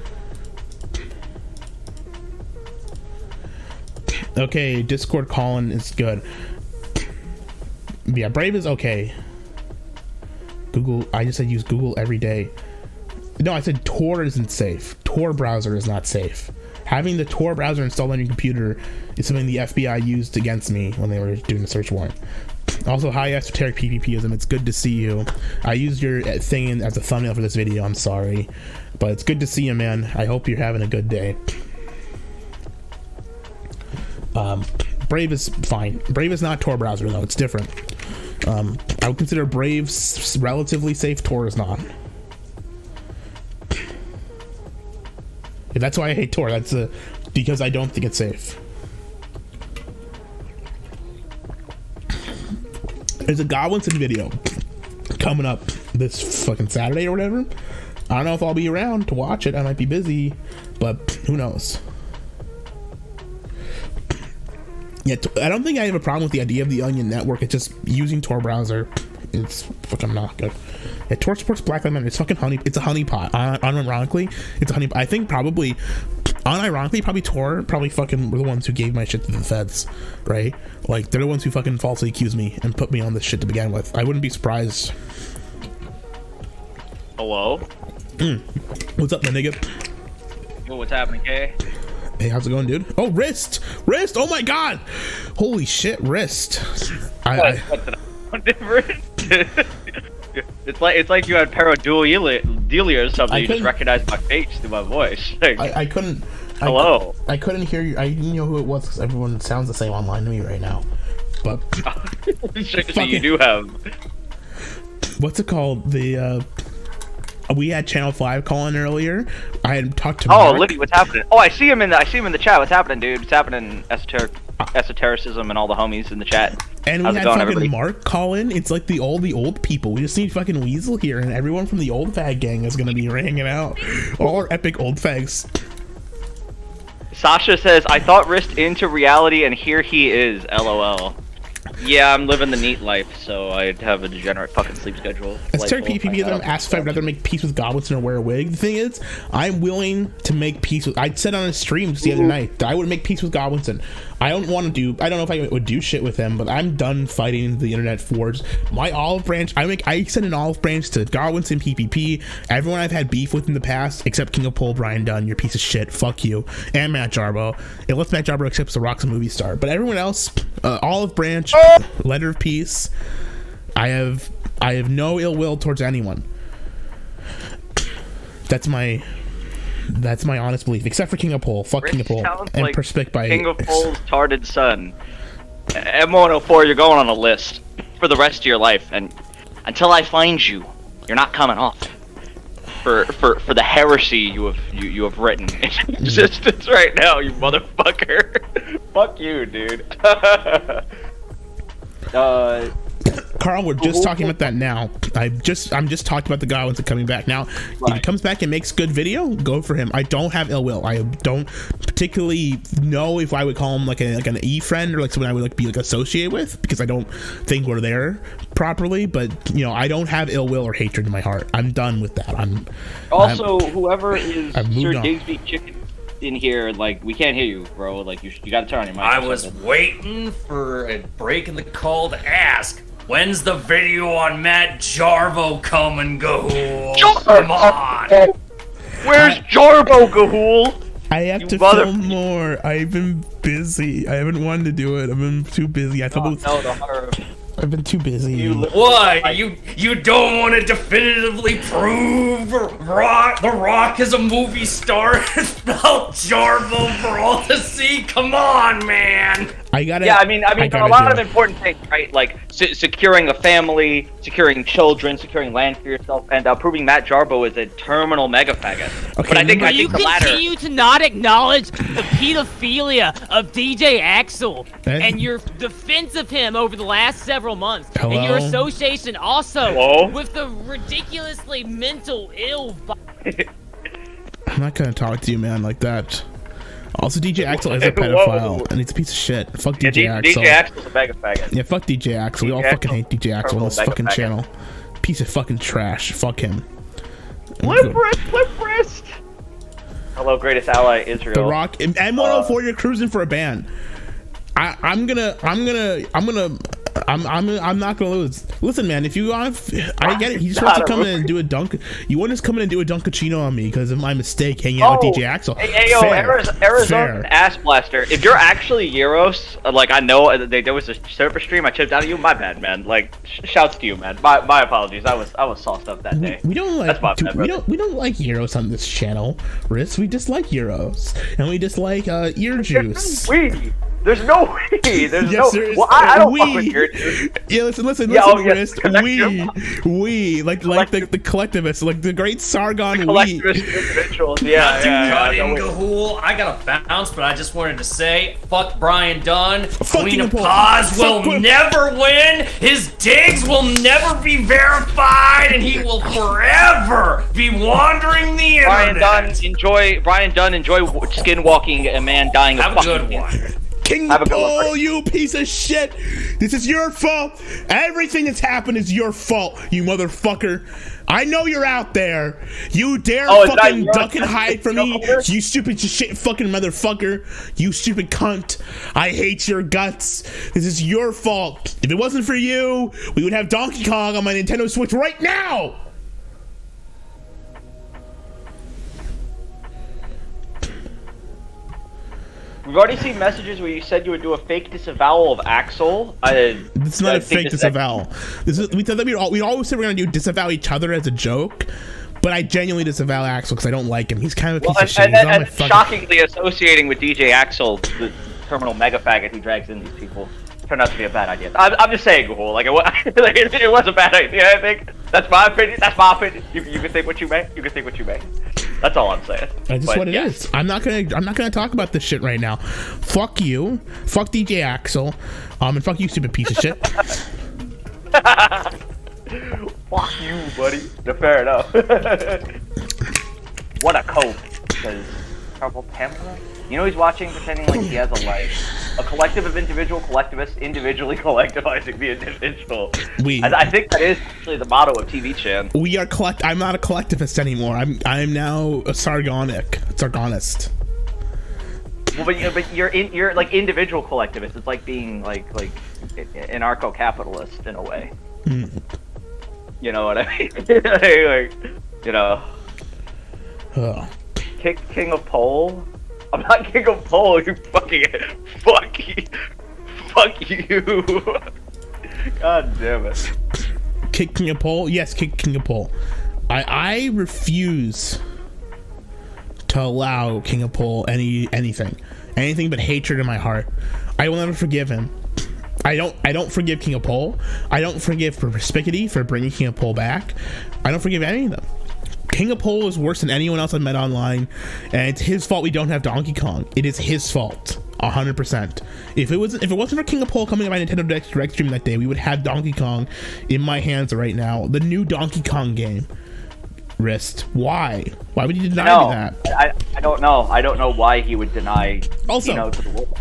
Okay, Discord call-in is good. Yeah, Brave is okay. Google, I just said use Google every day. No, I said Tor isn't safe. Tor browser is not safe. Having the Tor browser installed on your computer is something the FBI used against me when they were doing the search warrant. Also, hi esoteric PvPism, it's good to see you. I used your thing as a thumbnail for this video, I'm sorry. But it's good to see you, man. I hope you're having a good day. Brave is fine. Brave is not Tor browser though, it's different. I would consider Brave relatively safe, Tor is not. If that's why I hate Tor, that's because I don't think it's safe. There's a Godwinson video coming up this fucking Saturday or whatever. I don't know if I'll be around to watch it. I might be busy, but who knows? Yeah, I don't think I have a problem with the idea of the Onion Network. It's just using Tor browser. It's fucking not good. Yeah, Tor supports Black Lives Matter. It's fucking honey. It's a honeypot. Unironically, it's a honeypot. I think probably, unironically, probably Tor fucking were the ones who gave my shit to the feds, right? Like they're the ones who fucking falsely accused me and put me on this shit to begin with. I wouldn't be surprised. Hello. What's up, my nigga? Well, what's happening, Kay? Hey, how's it going, dude? Oh, wrist! Oh my god! Holy shit, wrist! What different? It's like you had pareidolia or something. You just recognized my face through my voice. Like, I couldn't. Hello. I couldn't hear you. I didn't know who it was because everyone sounds the same online to me right now. But so you do have. What's it called? We had Channel 5 calling earlier. I had talked to Mark. Liddy, what's happening? Oh, I see him in the chat. What's happening, dude? What's happening? Esotericism and all the homies in the chat. And How's we had going, fucking everybody? Mark call in. It's like the old people. We just need fucking Weasel here, and everyone from the old fag gang is gonna be hanging out. All our epic old fags. Sasha says, "I thought Wrist into reality, and here he is." LOL. Yeah, I'm living the neat life, so I have a degenerate fucking sleep schedule. As Terry PPP, I'm asked if I'd rather make peace with Godwinson or wear a wig. The thing is, I'm willing to make peace with. I said on a stream just the other night that I would make peace with Godwinson. I don't know if I would do shit with him, but I'm done fighting the internet wars. My olive branch, I send an olive branch to Godwinson, PPP, everyone I've had beef with in the past, except King of Pole, Brian Dunn, you're a piece of shit, fuck you, and Matt Jarbo. Unless Matt Jarbo accepts the Rock's a movie star, but everyone else, olive branch, letter of peace. I have no ill will towards anyone. That's my honest belief, except for King of Pole. Fuck King of Pole. And like Perspic by King of Pole's tarded son. M104, you're going on a list for the rest of your life, and until I find you, you're not coming off. For the heresy you have written in existence right now, you motherfucker. Fuck you, dude. Carl, we're just talking about that now. I'm just talking about the guy once it's coming back. Now, if he comes back and makes good video, go for him. I don't have ill will. I don't particularly know if I would call him like an e-friend or like someone I would be associated with, because I don't think we're there properly. But I don't have ill will or hatred in my heart. I'm done with that. Whoever is Sir Digsby Chicken in here, like, we can't hear you, bro. Like, you gotta turn on your mic. I was waiting for a break in the call to ask, when's the video on Matt Jarbo coming, Gahoole? Come on! Where's Jarbo, Gahoole? I have to film more. I've been busy. I haven't wanted to do it. I've been too busy. I've been too busy. What? You don't want to definitively prove The Rock is a movie star about Jarbo for all to see? Come on, man! I mean, a lot of important things, right? Like securing a family, securing children, securing land for yourself, and proving Matt Jarbo is a terminal mega faggot. Okay, but I think you the latter. continue to not acknowledge the pedophilia of DJ Axel and your defense of him over the last several months, and your association also with the ridiculously mental ill. I'm not gonna talk to you, man, like that. Also, DJ Axel is a pedophile, and he's a piece of shit. Fuck DJ Axel. DJ Axel's a mega faggot. Yeah, fuck DJ Axel. We all fucking hate DJ Axel on this fucking channel. Piece of fucking trash. Fuck him. Flip wrist. Hello, greatest ally, Israel. The Rock. M104, you're cruising for a ban. I'm gonna I'm not gonna lose. Listen, man, if you want, I get it. You just want to come in and do a dunk. You want to just come in and do a Dunkachino on me because of my mistake hanging out with DJ Axel. Hey, yo, Arizona Ass Blaster. If you're actually Euros, like I know there was a server stream I chipped out of you. My bad, man. Like, shouts to you, man. My apologies. I was sauced up that day. We don't like. That's my bad, we don't like Euros on this channel, Riz. We just like Euros, and we just like ear juice. There's no we. There's yes, no. There is, well, I don't fuck with your. Yeah, listen, yes, we like the collectivists, like the great Sargon. Collectivist individuals. Not to cut in Gahoole. I got a bounce, but I just wanted to say, fuck Brian Dunn. Queen of Pause will never win. His digs will never be verified, and he will forever be wandering the internet. Brian Dunn, enjoy skinwalking a man dying of Have a good one. King Paul, you piece of shit! This is your fault! Everything that's happened is your fault, you motherfucker! I know you're out there! You dare fucking duck and hide from me, you stupid shit fucking motherfucker! You stupid cunt! I hate your guts! This is your fault! If it wasn't for you, we would have Donkey Kong on my Nintendo Switch right now! We've already seen messages where you said you would do a fake disavowal of Axel. It's not a fake disavowal. We said that we always said we're gonna disavow each other as a joke, but I genuinely disavow Axel because I don't like him. He's kind of a piece of shit. And shockingly associating with DJ Axel, the terminal mega faggot who drags in these people, turned out to be a bad idea. I'm just saying, Gahoole, like it was a bad idea. I think that's my opinion. You can think what you may. That's all I'm saying. That's just what it is. I'm not gonna talk about this shit right now. Fuck you. Fuck DJ Axel. And fuck you, stupid piece of shit. Fuck you, buddy. Fair enough. What a cope. Because Purple Pamela? You know he's watching, pretending like he has a life. A collective of individual collectivists individually collectivizing the individual. I think that is actually the motto of TV Chan. We are I'm not a collectivist anymore. I'm now a sargonist. Well, but you're like individual collectivist. It's like being like anarcho-capitalist in a way. Mm. You know what I mean? like, you know. King of Pole. I'm not King of Pole, you fucking fuck you. God damn it. Kick King of Pole? Yes, kick King of Pole. I refuse to allow King of Pole anything but hatred in my heart. I will never forgive him. I don't forgive King of Pole. I don't forgive for Perspicuity for bringing King of Pole back. I don't forgive any of them. King of Pole is worse than anyone else I met online, and it's his fault we don't have Donkey Kong. It is his fault, 100%. If it wasn't for King of Pole coming to my Nintendo Direct stream that day, we would have Donkey Kong in my hands right now. The new Donkey Kong game. Wrist. Why? Why would you deny me that? I don't know. I don't know why he would deny. Also, to the world.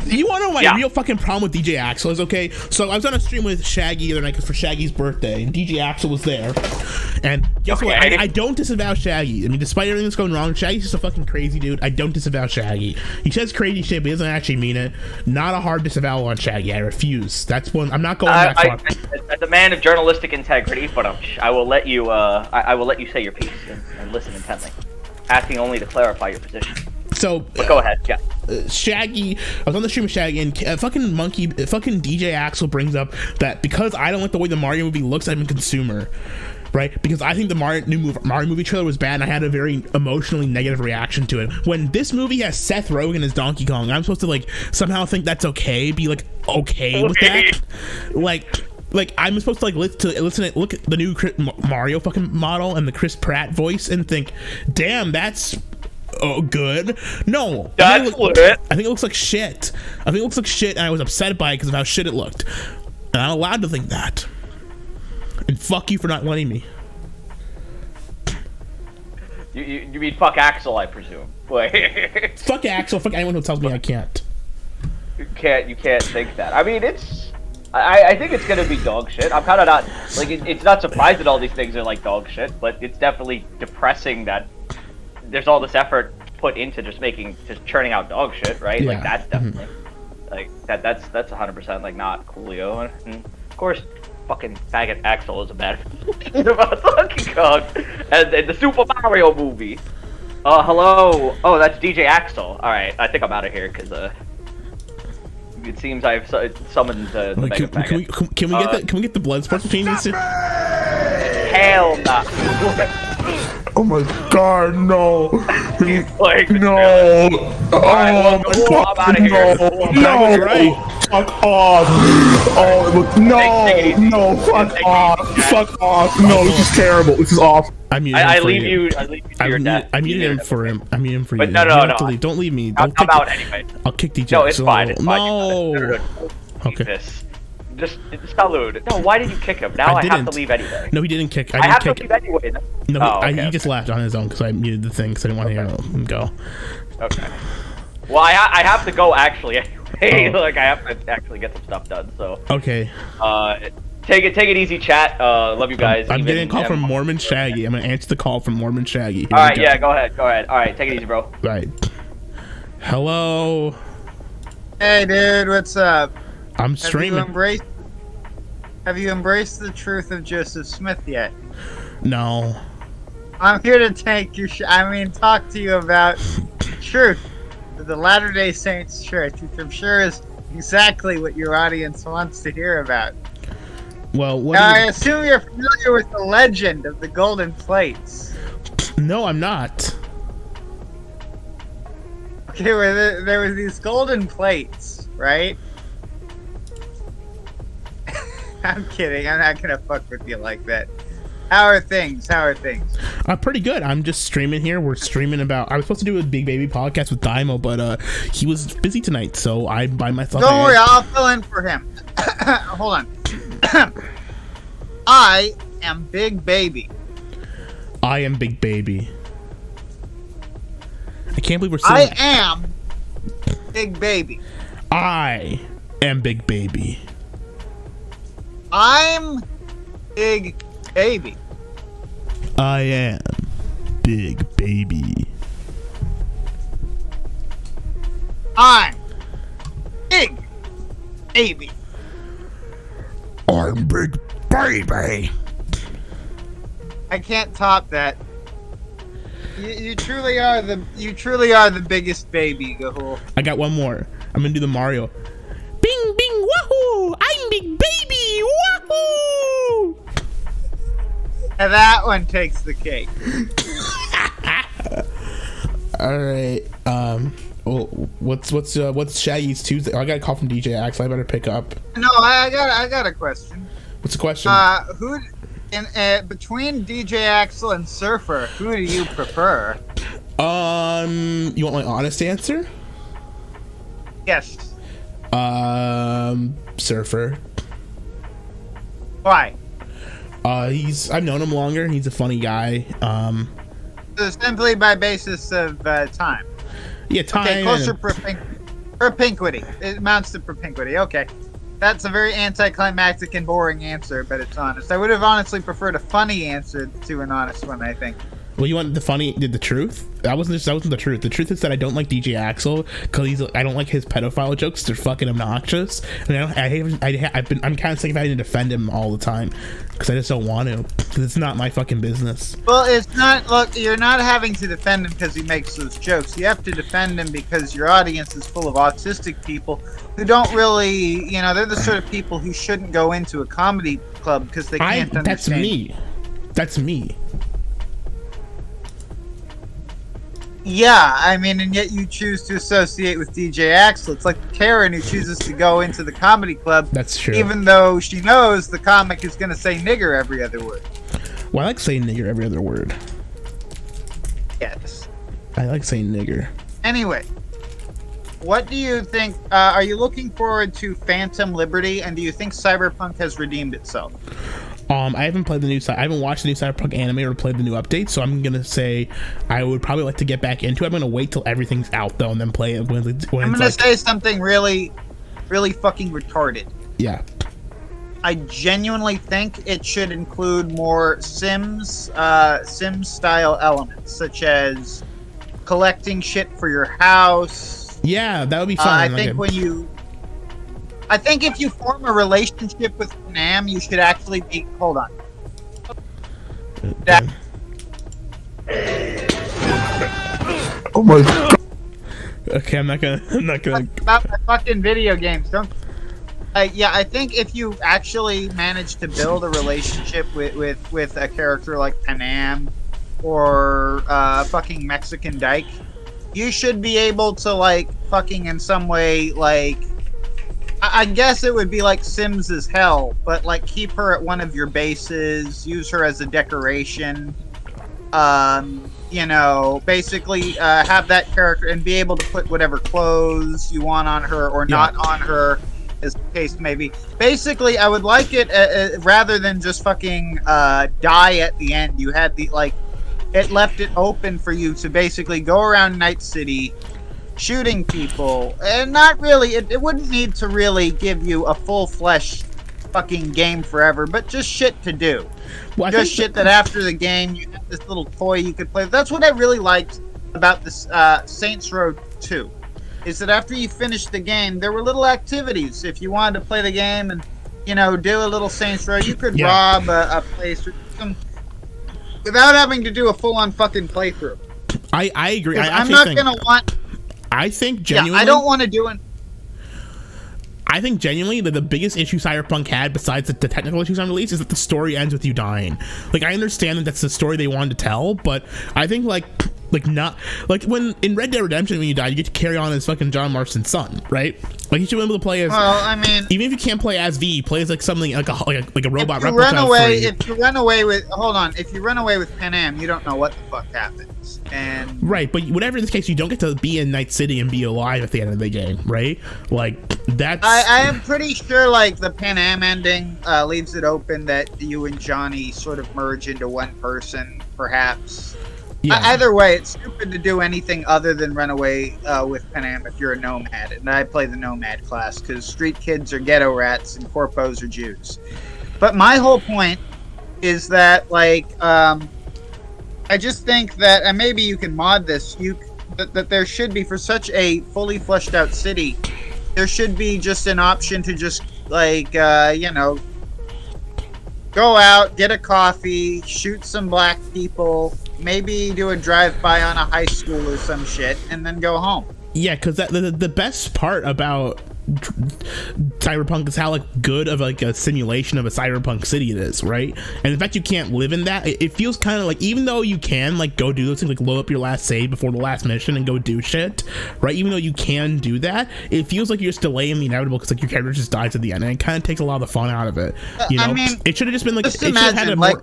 You want to know my real fucking problem with DJ Axel is? Okay, so I was on a stream with Shaggy the other night for Shaggy's birthday, and DJ Axel was there. And guess what? I don't disavow Shaggy. I mean, despite everything that's going wrong, Shaggy's just a fucking crazy dude. I don't disavow Shaggy. He says crazy shit, but he doesn't actually mean it. Not a hard disavowal on Shaggy. I refuse. That's one. I'm not going that far. As a man of journalistic integrity, but I will let you. I will let you say your piece and listen intently, asking only to clarify your position. So go ahead. Yeah. Shaggy, I was on the stream with Shaggy, and fucking DJ Axel brings up that because I don't like the way the Mario movie looks, I'm a consumer, right? Because I think the new Mario movie trailer was bad, and I had a very emotionally negative reaction to it. When this movie has Seth Rogen as Donkey Kong, I'm supposed to like somehow think that's okay, be like okay with that, like I'm supposed to like look at the new Mario fucking model and the Chris Pratt voice and think, damn, that's good. No, I think it looks like shit. I think it looks like shit, and I was upset by it because of how shit it looked. And I'm allowed to think that. And fuck you for not letting me. You mean fuck Axel, I presume? Fuck Axel. Fuck anyone who tells me I can't. You can't think that. I mean, I think it's gonna be dog shit. I'm kind of not like it's not surprised that all these things are like dog shit, but it's definitely depressing that there's all this effort put into just churning out dog shit, right? Yeah. Like that's definitely like that's 100% like not coolio. And of course, fucking faggot Axel is a bad about Donkey Kong and the Super Mario movie. Hello. Oh, that's DJ Axel. All right, I think I'm out of here because it seems I've summoned the mega faggot. Can we get the blood sports between these two? Hell no. Oh my god, no. Like, no. I'm out of here. No. Fuck off. Oh, no, fuck off. Fuck off. No, this is terrible. This is awful. I leave you to your death. I muted him for him. I muted him for you. But no. Don't leave me. I'm out anyway. I'll kick DJ. No, it's fine. It's fine. No. Okay. Just salute. No, why did you kick him? Now I have to leave anyway. No, he didn't kick. I have to leave anyway. No, he just left on his own because I muted the thing because I didn't want to hear him go. Okay. Well, I have to go actually anyway. Like I have to actually get some stuff done. So. Okay. Take it easy, chat. Love you guys. I'm getting a call from Mormon Shaggy. I'm gonna answer the call from Mormon Shaggy. All right, yeah, go ahead. All right, take it easy, bro. Right. Hello. Hey, dude, what's up? I'm streaming. Have you embraced the truth of Joseph Smith yet? No. I'm here to take your talk to you about truth, the Latter-day Saints truth, which I'm sure is exactly what your audience wants to hear about. Well, I assume you're familiar with the legend of the golden plates. No, I'm not. Okay, well, there was these golden plates, right? I'm kidding. I'm not gonna fuck with you like that. How are things? Pretty good. I'm just streaming here. We're streaming about. I was supposed to do a Big Baby podcast with Daimo, but he was busy tonight, so I by myself. Don't worry, I'll fill in for him. Hold on. I am Big Baby. I am Big Baby. I can't believe we're saying. I am Big Baby. I am Big Baby. I'm Big Baby. I am Big Baby. I'm Big Baby. I'm Big Baby. I can't top that. You truly are the biggest baby, Gahoole. I got one more. I'm gonna do the Mario. Bing bing wahoo! I'm Big Baby wahoo! And that one takes the cake. All right. Well, what's Shaggy's Tuesday? Oh, I got a call from DJ Axel. I better pick up. No, I got a question. What's the question? Between DJ Axel and Surfer, who do you prefer? You want my honest answer? Yes. Surfer. Why? I've known him longer and he's a funny guy. So simply by basis of time. Yeah, time. Okay, closer propinquity. It amounts to propinquity. Okay. That's a very anticlimactic and boring answer, but it's honest. I would have honestly preferred a funny answer to an honest one, I think. Well, you want the truth? That wasn't the truth. The truth is that I don't like DJ Axel because I don't like his pedophile jokes. They're fucking obnoxious, and I'm kind of sick of having to defend him all the time because I just don't want to. Because it's not my fucking business. Well, it's not. Look, you're not having to defend him because he makes those jokes. You have to defend him because your audience is full of autistic people who don't really, they're the sort of people who shouldn't go into a comedy club because they can't understand. That's me. That's me. Yeah, and yet you choose to associate with DJ Axel. It's like Karen who chooses to go into the comedy club. That's true. Even though she knows the comic is going to say nigger every other word. Well, I like saying nigger every other word. Yes. I like saying nigger. Anyway, what do you think? Are you looking forward to Phantom Liberty, and do you think Cyberpunk has redeemed itself? I haven't watched the new Cyberpunk anime or played the new update, so I'm gonna say I would probably like to get back into it. I'm gonna wait till everything's out though, and then play it when I'm gonna say something really, really fucking retarded. Yeah. I genuinely think it should include more Sims style elements, such as collecting shit for your house. Yeah, that would be fun. I think when I think if you form a relationship with Nam, you should actually be. Hold on. That. Oh my god. Okay, I'm not gonna. About my fucking video games, don't. Yeah, I think if you actually manage to build a relationship with a character like Panam or fucking Mexican Dyke, you should be able to like fucking in some way like. I guess it would be like Sims as hell, but like keep her at one of your bases, use her as a decoration. You know, basically have that character and be able to put whatever clothes you want on her or not on her, as the case may be. Basically, I would like it rather than just fucking die at the end. You had the like, it left it open for you to basically go around Night City, shooting people, and not really. It wouldn't need to really give you a full-fledged fucking game forever, but just shit to do. Well, just shit that after the game you have this little toy you could play. That's what I really liked about this Saints Row 2, is that after you finished the game, there were little activities. If you wanted to play the game and, you know, do a little Saints Row, you could rob a place or some, without having to do a full-on fucking playthrough. I agree. I'm not gonna want. I think genuinely. Yeah, I don't want to do it. I think genuinely that the biggest issue Cyberpunk had, besides the technical issues on release, is that the story ends with you dying. Like, I understand that that's the story they wanted to tell, but I think like not like when in Red Dead Redemption, when you die, you get to carry on as fucking John Marston's son, right? Like, you should be able to play as. Well, I mean, even if you can't play as V, play as like something like a robot. If you run away, if you run away with Panam, you don't know what the fuck happens. And right, but whatever in this case, you don't get to be in Night City and be alive at the end of the game, right? Like that's. I am pretty sure like the Panam ending leaves it open that you and Johnny sort of merge into one person, perhaps. Yeah. Either way, it's stupid to do anything other than run away with Panam if you're a nomad. And I play the nomad class because street kids are ghetto rats and corpos are Jews. But my whole point is that, like, I just think that, and maybe you can mod this, that there should be, for such a fully fleshed out city, there should be just an option to just, like, you know, go out, get a coffee, shoot some black people, maybe do a drive-by on a high school or some shit, and then go home. Yeah, because the best part about Cyberpunk is how like good of like a simulation of a cyberpunk city it is, right? And the fact you can't live in that, it feels kind of like, even though you can like go do those things, like load up your last save before the last mission and go do shit, right? Even though you can do that, it feels like you're just delaying the inevitable because like your character just dies at the end, and it kind of takes a lot of the fun out of it. You know, I mean, it should have just been like, just imagine, like,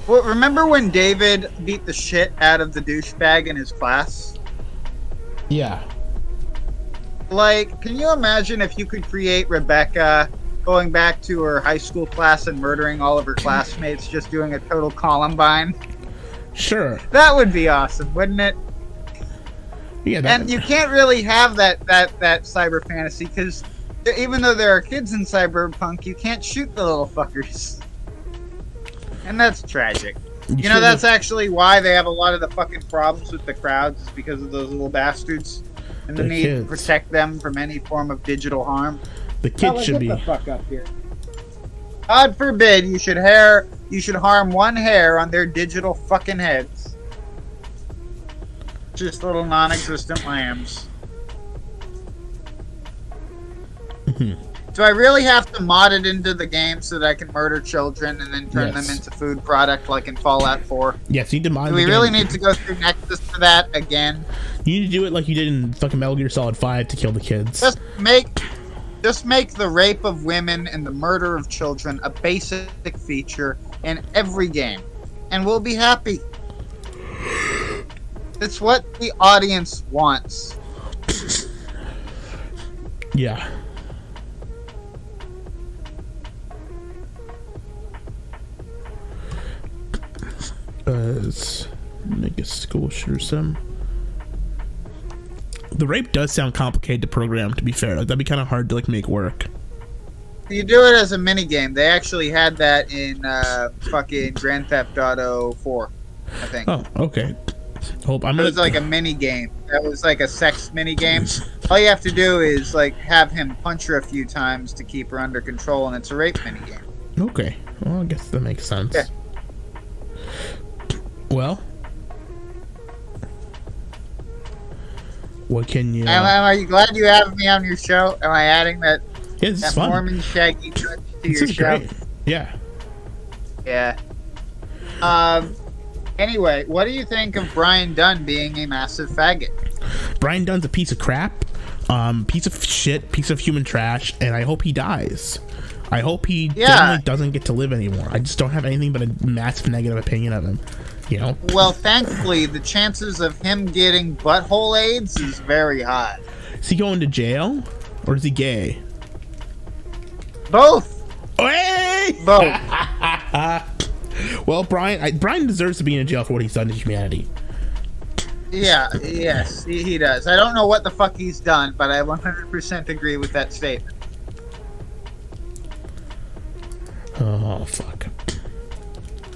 well, remember when David beat the shit out of the douchebag in his class? Yeah. Like, can you imagine if you could create Rebecca going back to her high school class and murdering all of her classmates, just doing a total Columbine? Sure. That would be awesome, wouldn't it? Yeah. And you can't really have that cyber fantasy because even though there are kids in Cyberpunk, you can't shoot the little fuckers. And that's tragic. You know, that's actually why they have a lot of the fucking problems with the crowds, is because of those little bastards. And the need to protect them from any form of digital harm. The kids should be. Get the fuck up here. God forbid you should harm one hair on their digital fucking heads. Just little non-existent lambs. Do I really have to mod it into the game so that I can murder children and then turn them into food product like in Fallout 4? Yes, you need to mod. Do we really need to go through Nexus for that again? You need to do it like you did in fucking Metal Gear Solid 5 to kill the kids. Just make the rape of women and the murder of children a basic feature in every game, and we'll be happy. It's what the audience wants. Yeah. Let's make a school shooter sim. The rape does sound complicated to program, to be fair. Like, that'd be kind of hard to like make work. You do it as a mini game. They actually had that in fucking Grand Theft Auto 4, I think. Oh, okay. It was like a mini game. That was like a sex mini game. All you have to do is like have him punch her a few times to keep her under control, and it's a rape minigame. Okay. Well, I guess that makes sense. Yeah. Well, what can you? Are you glad you have me on your show? Am I adding that? Yeah, this is that fun. Mormon Shaggy touch to This your is show? great. Yeah. Yeah. Anyway, what do you think of Brian Dunn being a massive faggot? Brian Dunn's a piece of crap, piece of shit, piece of human trash, and I hope he dies. I hope he generally doesn't get to live anymore. I just don't have anything but a massive negative opinion of him. You know. Well, thankfully, the chances of him getting butthole AIDS is very high. Is he going to jail, or is he gay? Both. Hey! Both. Well, Brian deserves to be in jail for what he's done to humanity. Yeah, yes, he does. I don't know what the fuck he's done, but I 100% agree with that statement. Oh, fuck.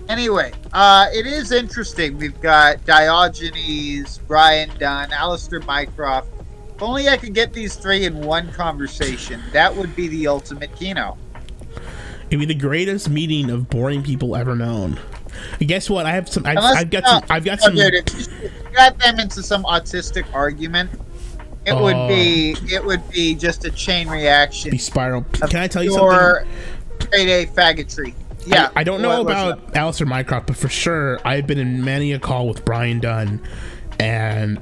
Anyway, it is interesting. We've got Diogenes, Brian Dunn, Alistair Mycroft. If only I could get these three in one conversation. That would be the ultimate Kino. It'd be the greatest meeting of boring people ever known. And guess what? I've got some. Dude, if you got them into some autistic argument, it would be just a chain reaction. Be spiral. Can I tell you something? Grade A faggotry. Yeah. I don't know about Alistair Mycroft, but for sure, I've been in many a call with Brian Dunn and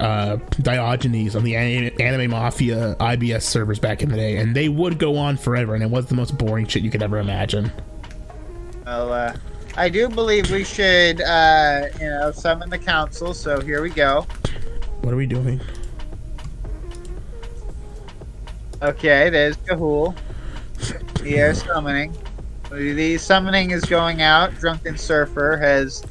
Diogenes on the Anime Mafia IBS servers back in the day, and they would go on forever, and it was the most boring shit you could ever imagine. Well, I do believe we should, summon the council, so here we go. What are we doing? Okay, there's Gahoole. We are summoning. The summoning is going out. Drunken Surfer has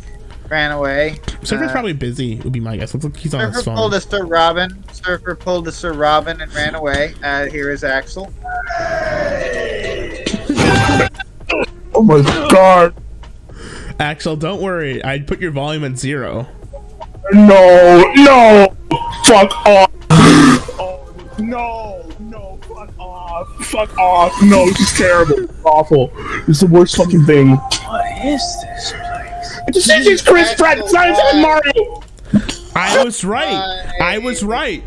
ran away. Surfer's probably busy, would be my guess. Looks like he's on his phone. Pulled a Sir Robin. Surfer pulled a Sir Robin and ran away. Here is Axel. Oh my god. Axel, don't worry. I put your volume at 0. No! Fuck off! No, fuck off. Fuck off. No, this is terrible. It's awful. This is the worst fucking thing. What is this place? This is Chris Pratt. It's not even Mario. I was right. I was right.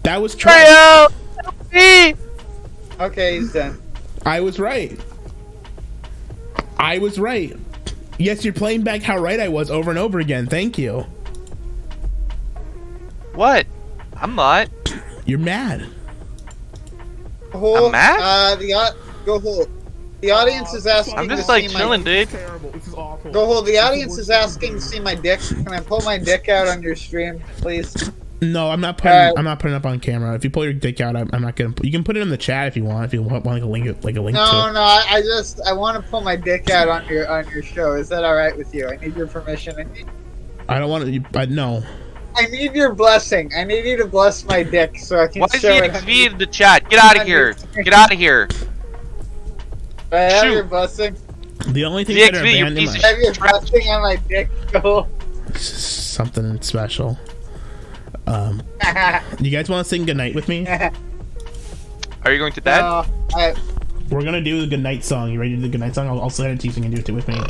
That was true. Okay, he's done. I was right. Yes, you're playing back how right I was over and over again. Thank you. What? I'm not. You're mad. I'm mad? Gahoole. The audience is asking. I'm just like chilling, dude. Gahoole, the audience is asking to see my dick. Can I pull my dick out on your stream, please? No, I'm not putting it up on camera. If you pull your dick out, I'm not gonna. You can put it in the chat if you want. If you want like a link to it. No. I want to pull my dick out on your show. Is that all right with you? I need your permission. I don't want to. No. I need your blessing. I need you to bless my dick so I can Why show is it. he in the chat? Get out of here. Get out of here. I have your blessing. The only thing that are DXV, you banned in piece my... I have your blessing on my dick, Gahoole. Something special. You guys want to sing goodnight with me? Are you going to bed? No, We're gonna do the goodnight song. You ready to do the goodnight song? I'll send it to you so you can do it with me.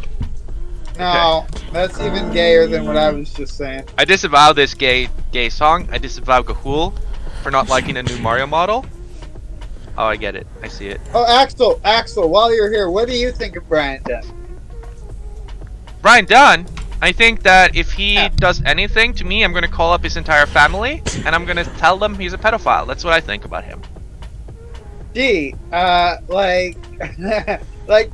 no, that's even gayer than what I was just saying. I disavow this gay song. I disavow Gahoole for not liking the new Mario model. Oh, I get it. I see it. Oh, Axel, while you're here, what do you think of Brian Dunn? Brian Dunn? I think that if he does anything to me, I'm going to call up his entire family, and I'm going to tell them he's a pedophile. That's what I think about him. Gee, like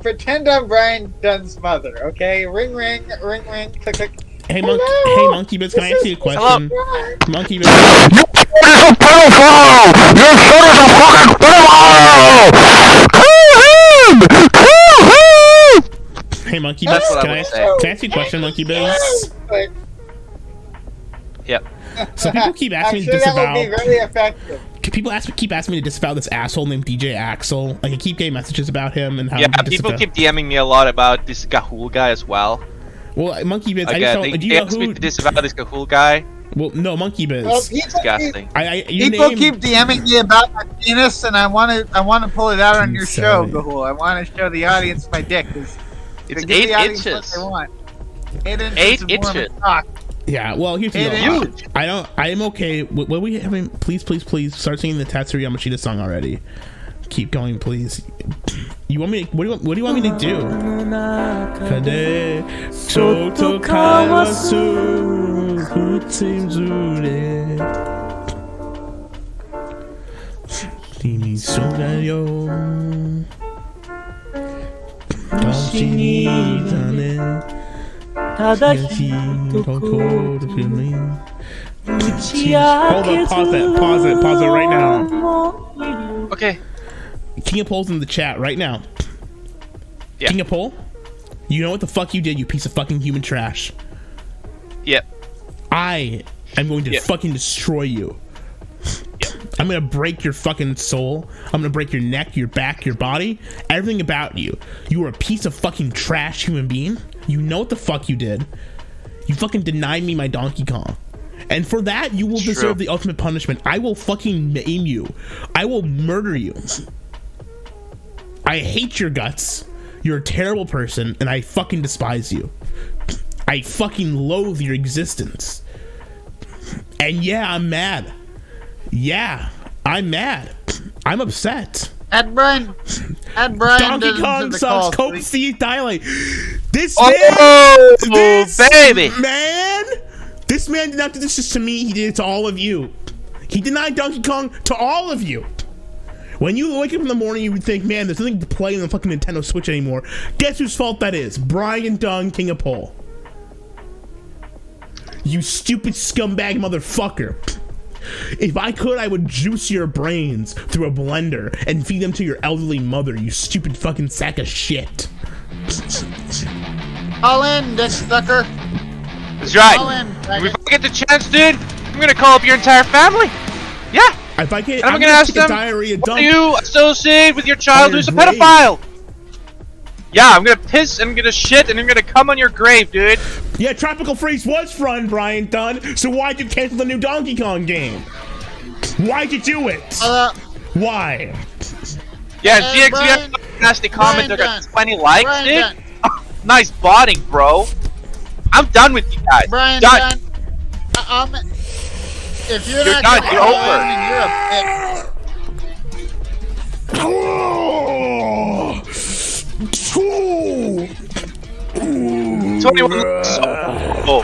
pretend I'm Brian Dunn's mother, okay? Ring, ring, ring, ring, click, click. Hey, Monkey Bits, can I ask you a question? Hello? Monkey Bits. You're a pedophile! Your son is a fucking pedophile! Hey, Monkey Bits, can I ask you a question, Monkey Bits? Yep. So people keep asking me to Actually, that disavow. would be very effective. People keep asking me to disavow this asshole named DJ Axel. Like, I keep getting messages about him and how. Yeah, people keep DMing me a lot about this Gahoole guy as well. Well, Monkey Bits, Again, they asked me to disavow this Gahoole guy. Well, no, Monkey Biz. Well, Disgusting. People keep DMing me about my penis, and I want to pull it out on your show, Gahoole. I want to show the audience my dick. It's 8 inches. inches. What they want. 8 inches. 8 of warm inches. cock. Yeah, well, here's the deal. I am okay. What are we having? Please start singing the Tatsuri Yamashita song already. Keep going, please. You want me? What do you want me to do? Kade soto kawasu kutsimzure kimi sugayo damshi ni tane tadashi toko fumi. Hold up, pause it right now. Okay. King of Pole's in the chat right now. Yeah. King of Pole, you know what the fuck you did, you piece of fucking human trash. Yep. I am going to fucking destroy you. Yep. I'm gonna break your fucking soul. I'm gonna break your neck, your back, your body, everything about you. You are a piece of fucking trash human being. You know what the fuck you did. You fucking denied me my Donkey Kong. And for that, you will deserve the ultimate punishment. I will fucking maim you. I will murder you. I hate your guts. You're a terrible person, and I fucking despise you. I fucking loathe your existence. And yeah, I'm mad. Yeah, I'm mad. I'm upset. Add Brian. Donkey Kong sucks. Coke C Dilate. This baby. This man did not do this just to me. He did it to all of you. He denied Donkey Kong to all of you. When you wake up in the morning, you would think, man, there's nothing to play on the fucking Nintendo Switch anymore. Guess whose fault that is? Brian Dunn, King of Pole. You stupid scumbag motherfucker. If I could, I would juice your brains through a blender and feed them to your elderly mother, you stupid fucking sack of shit. All in, dick sucker. That's right. If I get the chance, dude, I'm gonna call up your entire family. Yeah. If I get, and I'm gonna ask them, what do you associate with your child who's a pedophile? Yeah, I'm gonna piss and I'm gonna shit and I'm gonna come on your grave, dude. Yeah, Tropical Freeze was fun, Brian Dunn. So why'd you cancel the new Donkey Kong game? Why'd you do it? Why? Yeah, GX, we have a nasty comment. I got 20 likes, dude. Nice botting, bro. I'm done with you guys. Brian done. If you're not done, you're over. You're 21. Oh,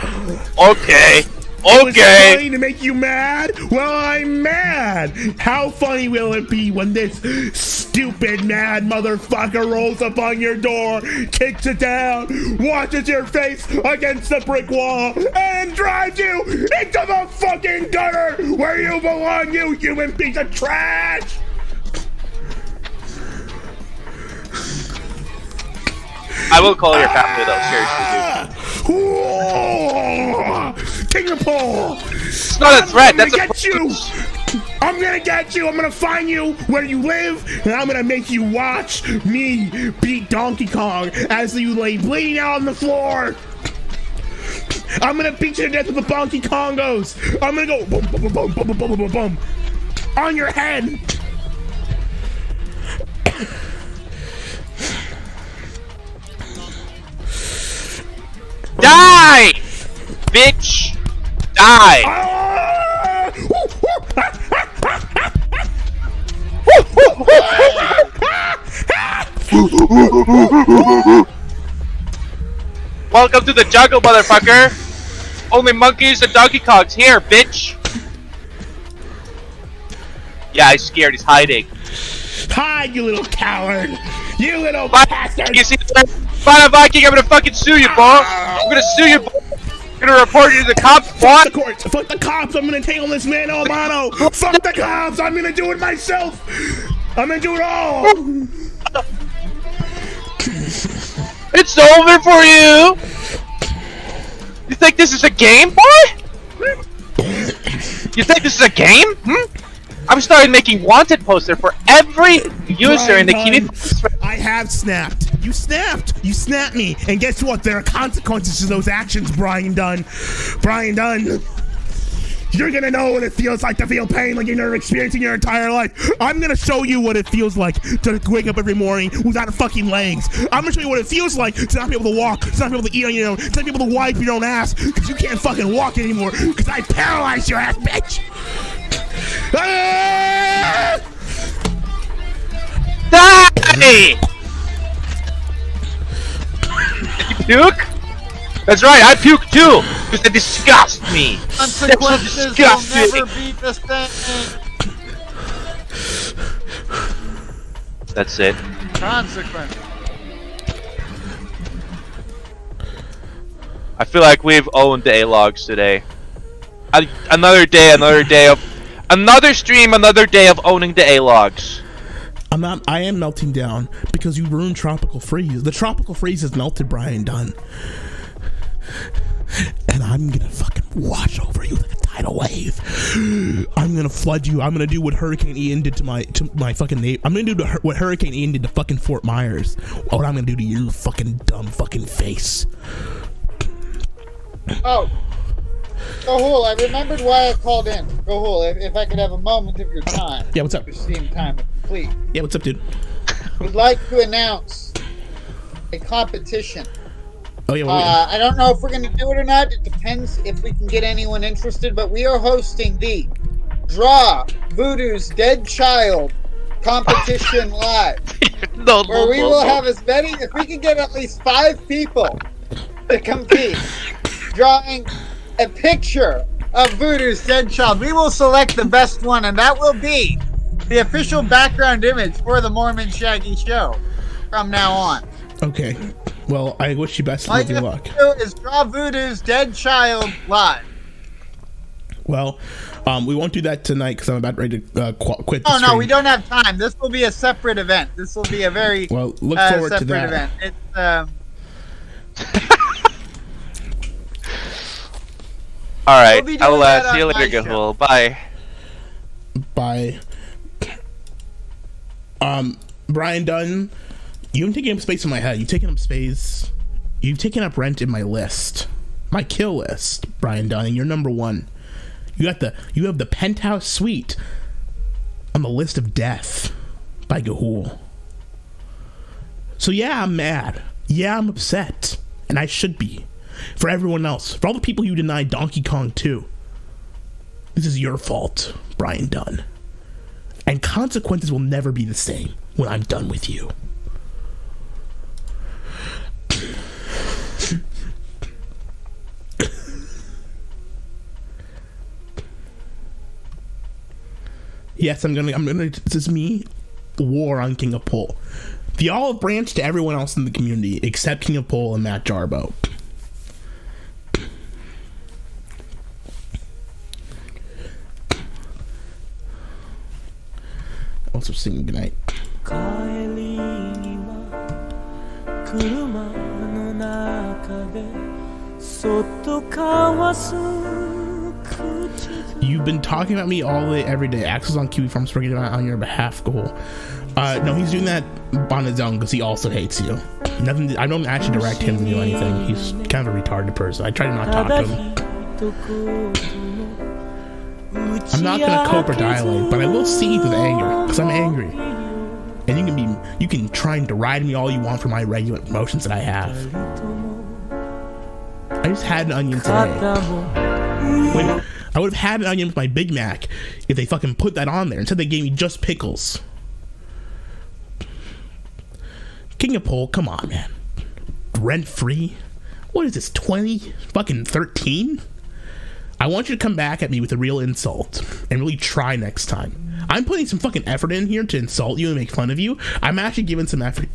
okay. It was funny to make you mad? Well, I'm mad. How funny will it be when this stupid mad motherfucker rolls up on your door, kicks it down, watches your face against the brick wall, and drives you into the fucking gutter where you belong, you human piece of trash! I will call your family though, seriously, dude. King of Pole! It's not a threat, that's I'm gonna get you! I'm gonna find you where you live, and I'm gonna make you watch me beat Donkey Kong as you lay bleeding out on the floor! I'm gonna beat you to death with the Bonky Kongos! I'm gonna go boom, boom, boom, boom, boom, boom, boom, boom, on your head! Die! Bitch! Die! Welcome to the jungle, motherfucker! Only monkeys and Donkey Kongs here, bitch! Yeah, he's scared, he's hiding. Hide, you little coward! You little bastard! You see that? Fine, Viking, I'm gonna fucking sue you, boy! I'm gonna sue you, boy! I'm gonna report you to the cops, boy! Fuck the courts! Fuck the cops! I'm gonna take on this man, Albano! Fuck the cops! I'm gonna do it myself! I'm gonna do it all! It's over for you! You think this is a game, boy? You think this is a game? I'm starting making wanted poster for every user in the community. I have snapped. You snapped. You snapped me. And guess what? There are consequences to those actions, Brian Dunn. Brian Dunn. You're gonna know what it feels like to feel pain like you've never experienced in your entire life. I'm gonna show you what it feels like to wake up every morning without fucking legs. I'm gonna show you what it feels like to not be able to walk, to not be able to eat on your own, to not be able to wipe your own ass, because you can't fucking walk anymore, because I paralyzed your ass, bitch! Die! You puke? That's right, I puke too! Because they disgust me! Consequences will never be the same. That's it. Consequences. I feel like we've owned the A-logs today. Another stream, another day of owning the A-logs. I am melting down because you ruined Tropical Freeze. The Tropical Freeze is melted, Brian Dunn. And I'm gonna fucking wash over you like a tidal wave. I'm gonna flood you. I'm gonna do what Hurricane Ian did to my fucking neighbor. I'm gonna do what Hurricane Ian did to fucking Fort Myers. What I'm gonna do to your fucking dumb fucking face. Oh, Gahoole, I remembered why I called in. Gahoole, if I could have a moment of your time. Yeah, what's up? Your steam time is complete. Yeah, what's up, dude? We'd like to announce a competition. Oh yeah. I don't know if we're going to do it or not. It depends if we can get anyone interested. But we are hosting the Draw Voodoo's Dead Child competition live, where we will have as many. If we can get at least 5 people to compete, drawing a picture of Voodoo's dead child, we will select the best one, and that will be the official background image for the Mormon Shaggy Show from now on. Okay. Well, I wish you best of luck. All you have to do is draw Voodoo's dead child live. Well, we won't do that tonight because I'm about ready to quit the Oh, stream. no, we don't have time. This will be a separate event. This will be a very well, look forward to that. event. It's, Alright, we'll I'll see you later, Gahoole. Bye. Bye. Brian Dunn, you've taken up space in my head. You've taken up space. You've taken up rent in my list. My kill list, Brian Dunn, and you're number 1. You have the penthouse suite on the list of death by Gahoole. So yeah, I'm mad. Yeah, I'm upset. And I should be. For everyone else. For all the people you denied Donkey Kong 2. This is your fault, Brian Dunn. And consequences will never be the same when I'm done with you. Yes, I'm gonna, this is me, war on King of Pole. The olive branch to everyone else in the community, except King of Pole and Matt Jarbo. Also singing goodnight. You've been talking about me all day, every day. Axel's on QE from springing on your behalf, Gahoole. No, he's doing that on his own because he also hates you. Nothing. I don't actually direct him to do anything. He's kind of a retarded person. I try to not talk to him. I'm not gonna cope or dilate, but I will seethe with anger because I'm angry. And you can try and deride me all you want for my regular emotions that I have. I just had an onion today. Wait, I would have had an onion with my Big Mac if they fucking put that on there. Instead they gave me just pickles. King of Pole, come on, man. Rent free? What is this, 2013? I want you to come back at me with a real insult and really try next time. I'm putting some fucking effort in here to insult you and make fun of you. I'm actually giving some effort.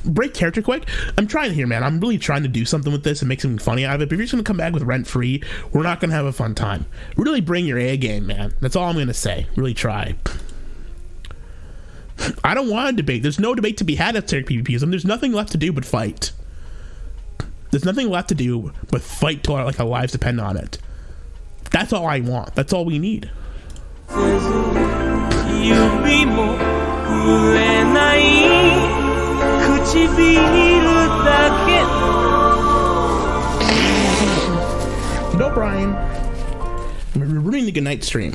Break character quick. I'm trying here, man. I'm really trying to do something with this and make something funny out of it. But if you're just going to come back with rent free, we're not going to have a fun time. Really bring your A game, man. That's all I'm going to say. Really try. I don't want to debate. There's no debate to be had at PvPs, and there's nothing left to do but fight. There's nothing left to do but fight till like our lives depend on it. That's all I want. That's all we need. No, Brian. ruining the goodnight stream.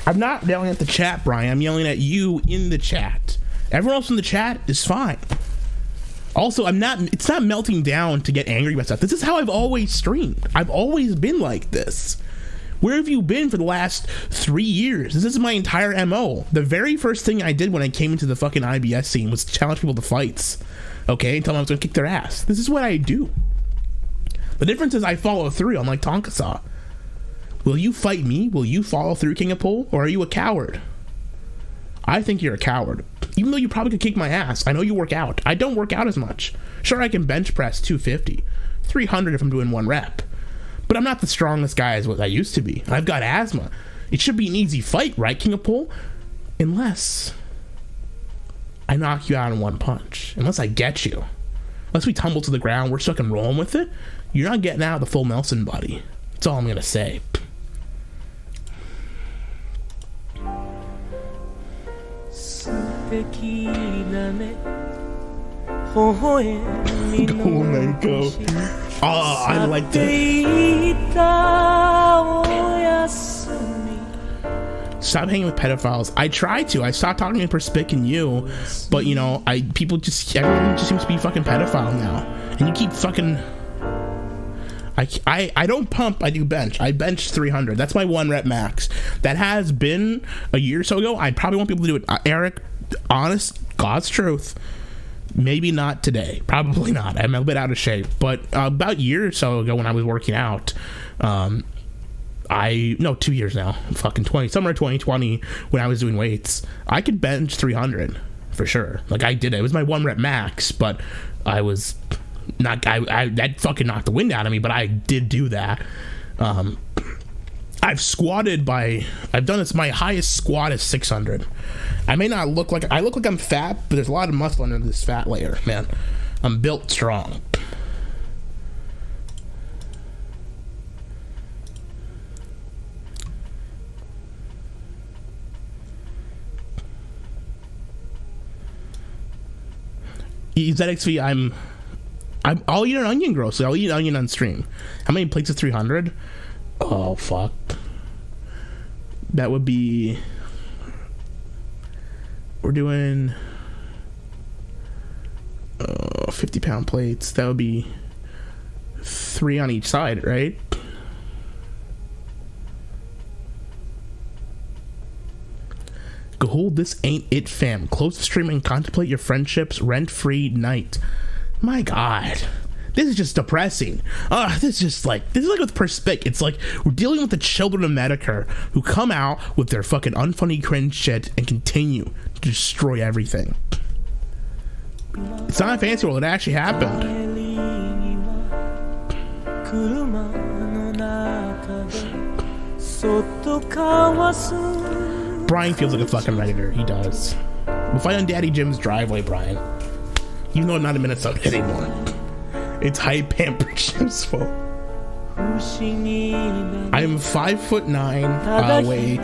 I'm not yelling at the chat, Brian. I'm yelling at you in the chat. Everyone else in the chat is fine. Also, it's not melting down to get angry about stuff. This is how I've always streamed. I've always been like this. Where have you been for the last 3 years? This is my entire MO. The very first thing I did when I came into the fucking IBS scene was challenge people to fights. Okay? And tell them I was gonna kick their ass. This is what I do. The difference is I follow through. I'm like Tonkasaw. Will you fight me? Will you follow through, King of Pool? Or are you a coward? I think you're a coward. Even though you probably could kick my ass. I know you work out. I don't work out as much. Sure, I can bench press 250. 300 if I'm doing 1 rep. But I'm not the strongest guy as what I used to be. I've got asthma. It should be an easy fight, right, King of Pool? Unless I knock you out in 1 punch. Unless I get you. Unless we tumble to the ground, we're stuck and rolling with it. You're not getting out of the full Nelson buddy. That's all I'm gonna say. Cool, man, go. Oh, I like that. Stop hanging with pedophiles. I try to. I stopped talking to Perspic and you, but you know, everyone just seems to be fucking pedophile now, and you keep fucking. I don't pump. I do bench. I bench 300. That's my 1 rep max. That has been a year or so ago. I probably won't be able to do it. Eric, honest, God's truth. Maybe not today. Probably not. I'm a bit out of shape. But about a year or so ago when I was working out, 2 years now. Fucking summer of 2020 when I was doing weights, I could bench 300 for sure. Like I did it. It was my 1 rep max, but I was not. That fucking knocked the wind out of me. But I did do that. I've squatted I've done this. My highest squat is 600. I may not look like I'm fat, but there's a lot of muscle under this fat layer, man. I'm built strong. ZXV, I'll eat an onion grossly. I'll eat an onion on stream. How many plates of 300? Oh fuck. That would be. We're doing 50-pound plates. That would be 3 on each side, right? Gahoole, this ain't it, fam. Close the stream and contemplate your friendships rent-free night. My God. This is just depressing. This is like with Perspic. It's like we're dealing with the children of Medicare who come out with their fucking unfunny cringe shit and continue to destroy everything. It's not a fancy world. It actually happened. Brian feels like a fucking Redditor. He does. We'll fight on Daddy Jim's driveway, Brian. You know, not a Minnesota anymore. It's hype pampered Jim's fault. I'm 5'9", weigh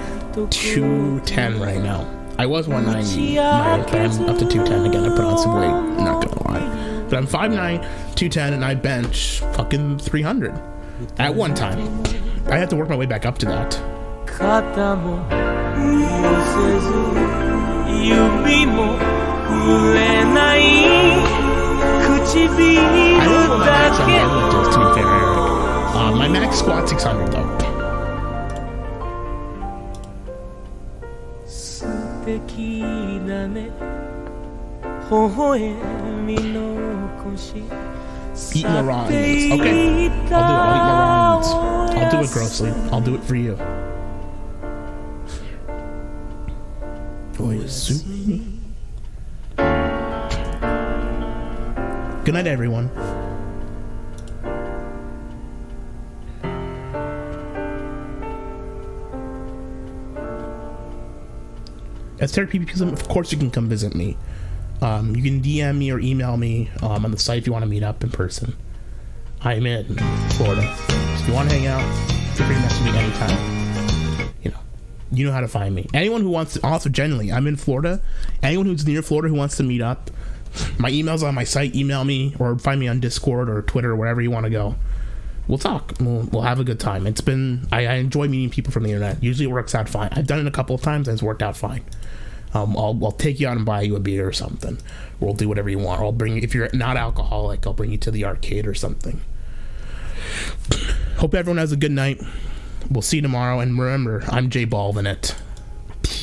210 right now. I was 190, but I'm up to 210 again. I put on some weight, I'm not gonna lie. But I'm 5'9", 210, and I bench fucking 300 at one time. I have to work my way back up to that. I don't know my max on deadlift is, to be fair, Eric. My max squat 600 though. Eat more raw onions. Okay, I'll eat more raw onions. I'll do it grossly. I'll do it for you. Good night, everyone. As therapy, because of course you can come visit me. You can DM me or email me on the site if you want to meet up in person. I'm in Florida. So if you want to hang out, feel free to message me anytime. You know how to find me. Anyone who wants to, also genuinely, I'm in Florida. Anyone who's near Florida who wants to meet up, my email's on my site. Email me or find me on Discord or Twitter or wherever you want to go. we'll talk. We'll have a good time. It's been I enjoy meeting people from the internet. Usually it works out fine. I've done it a couple of times and it's worked out fine. I'll take you out and buy you a beer or something. We'll do whatever you want. Or I'll bring you, if you're not alcoholic, I'll bring you to the arcade or something. Hope everyone has a good night. We'll see you tomorrow. And remember, I'm Jay Balvinet.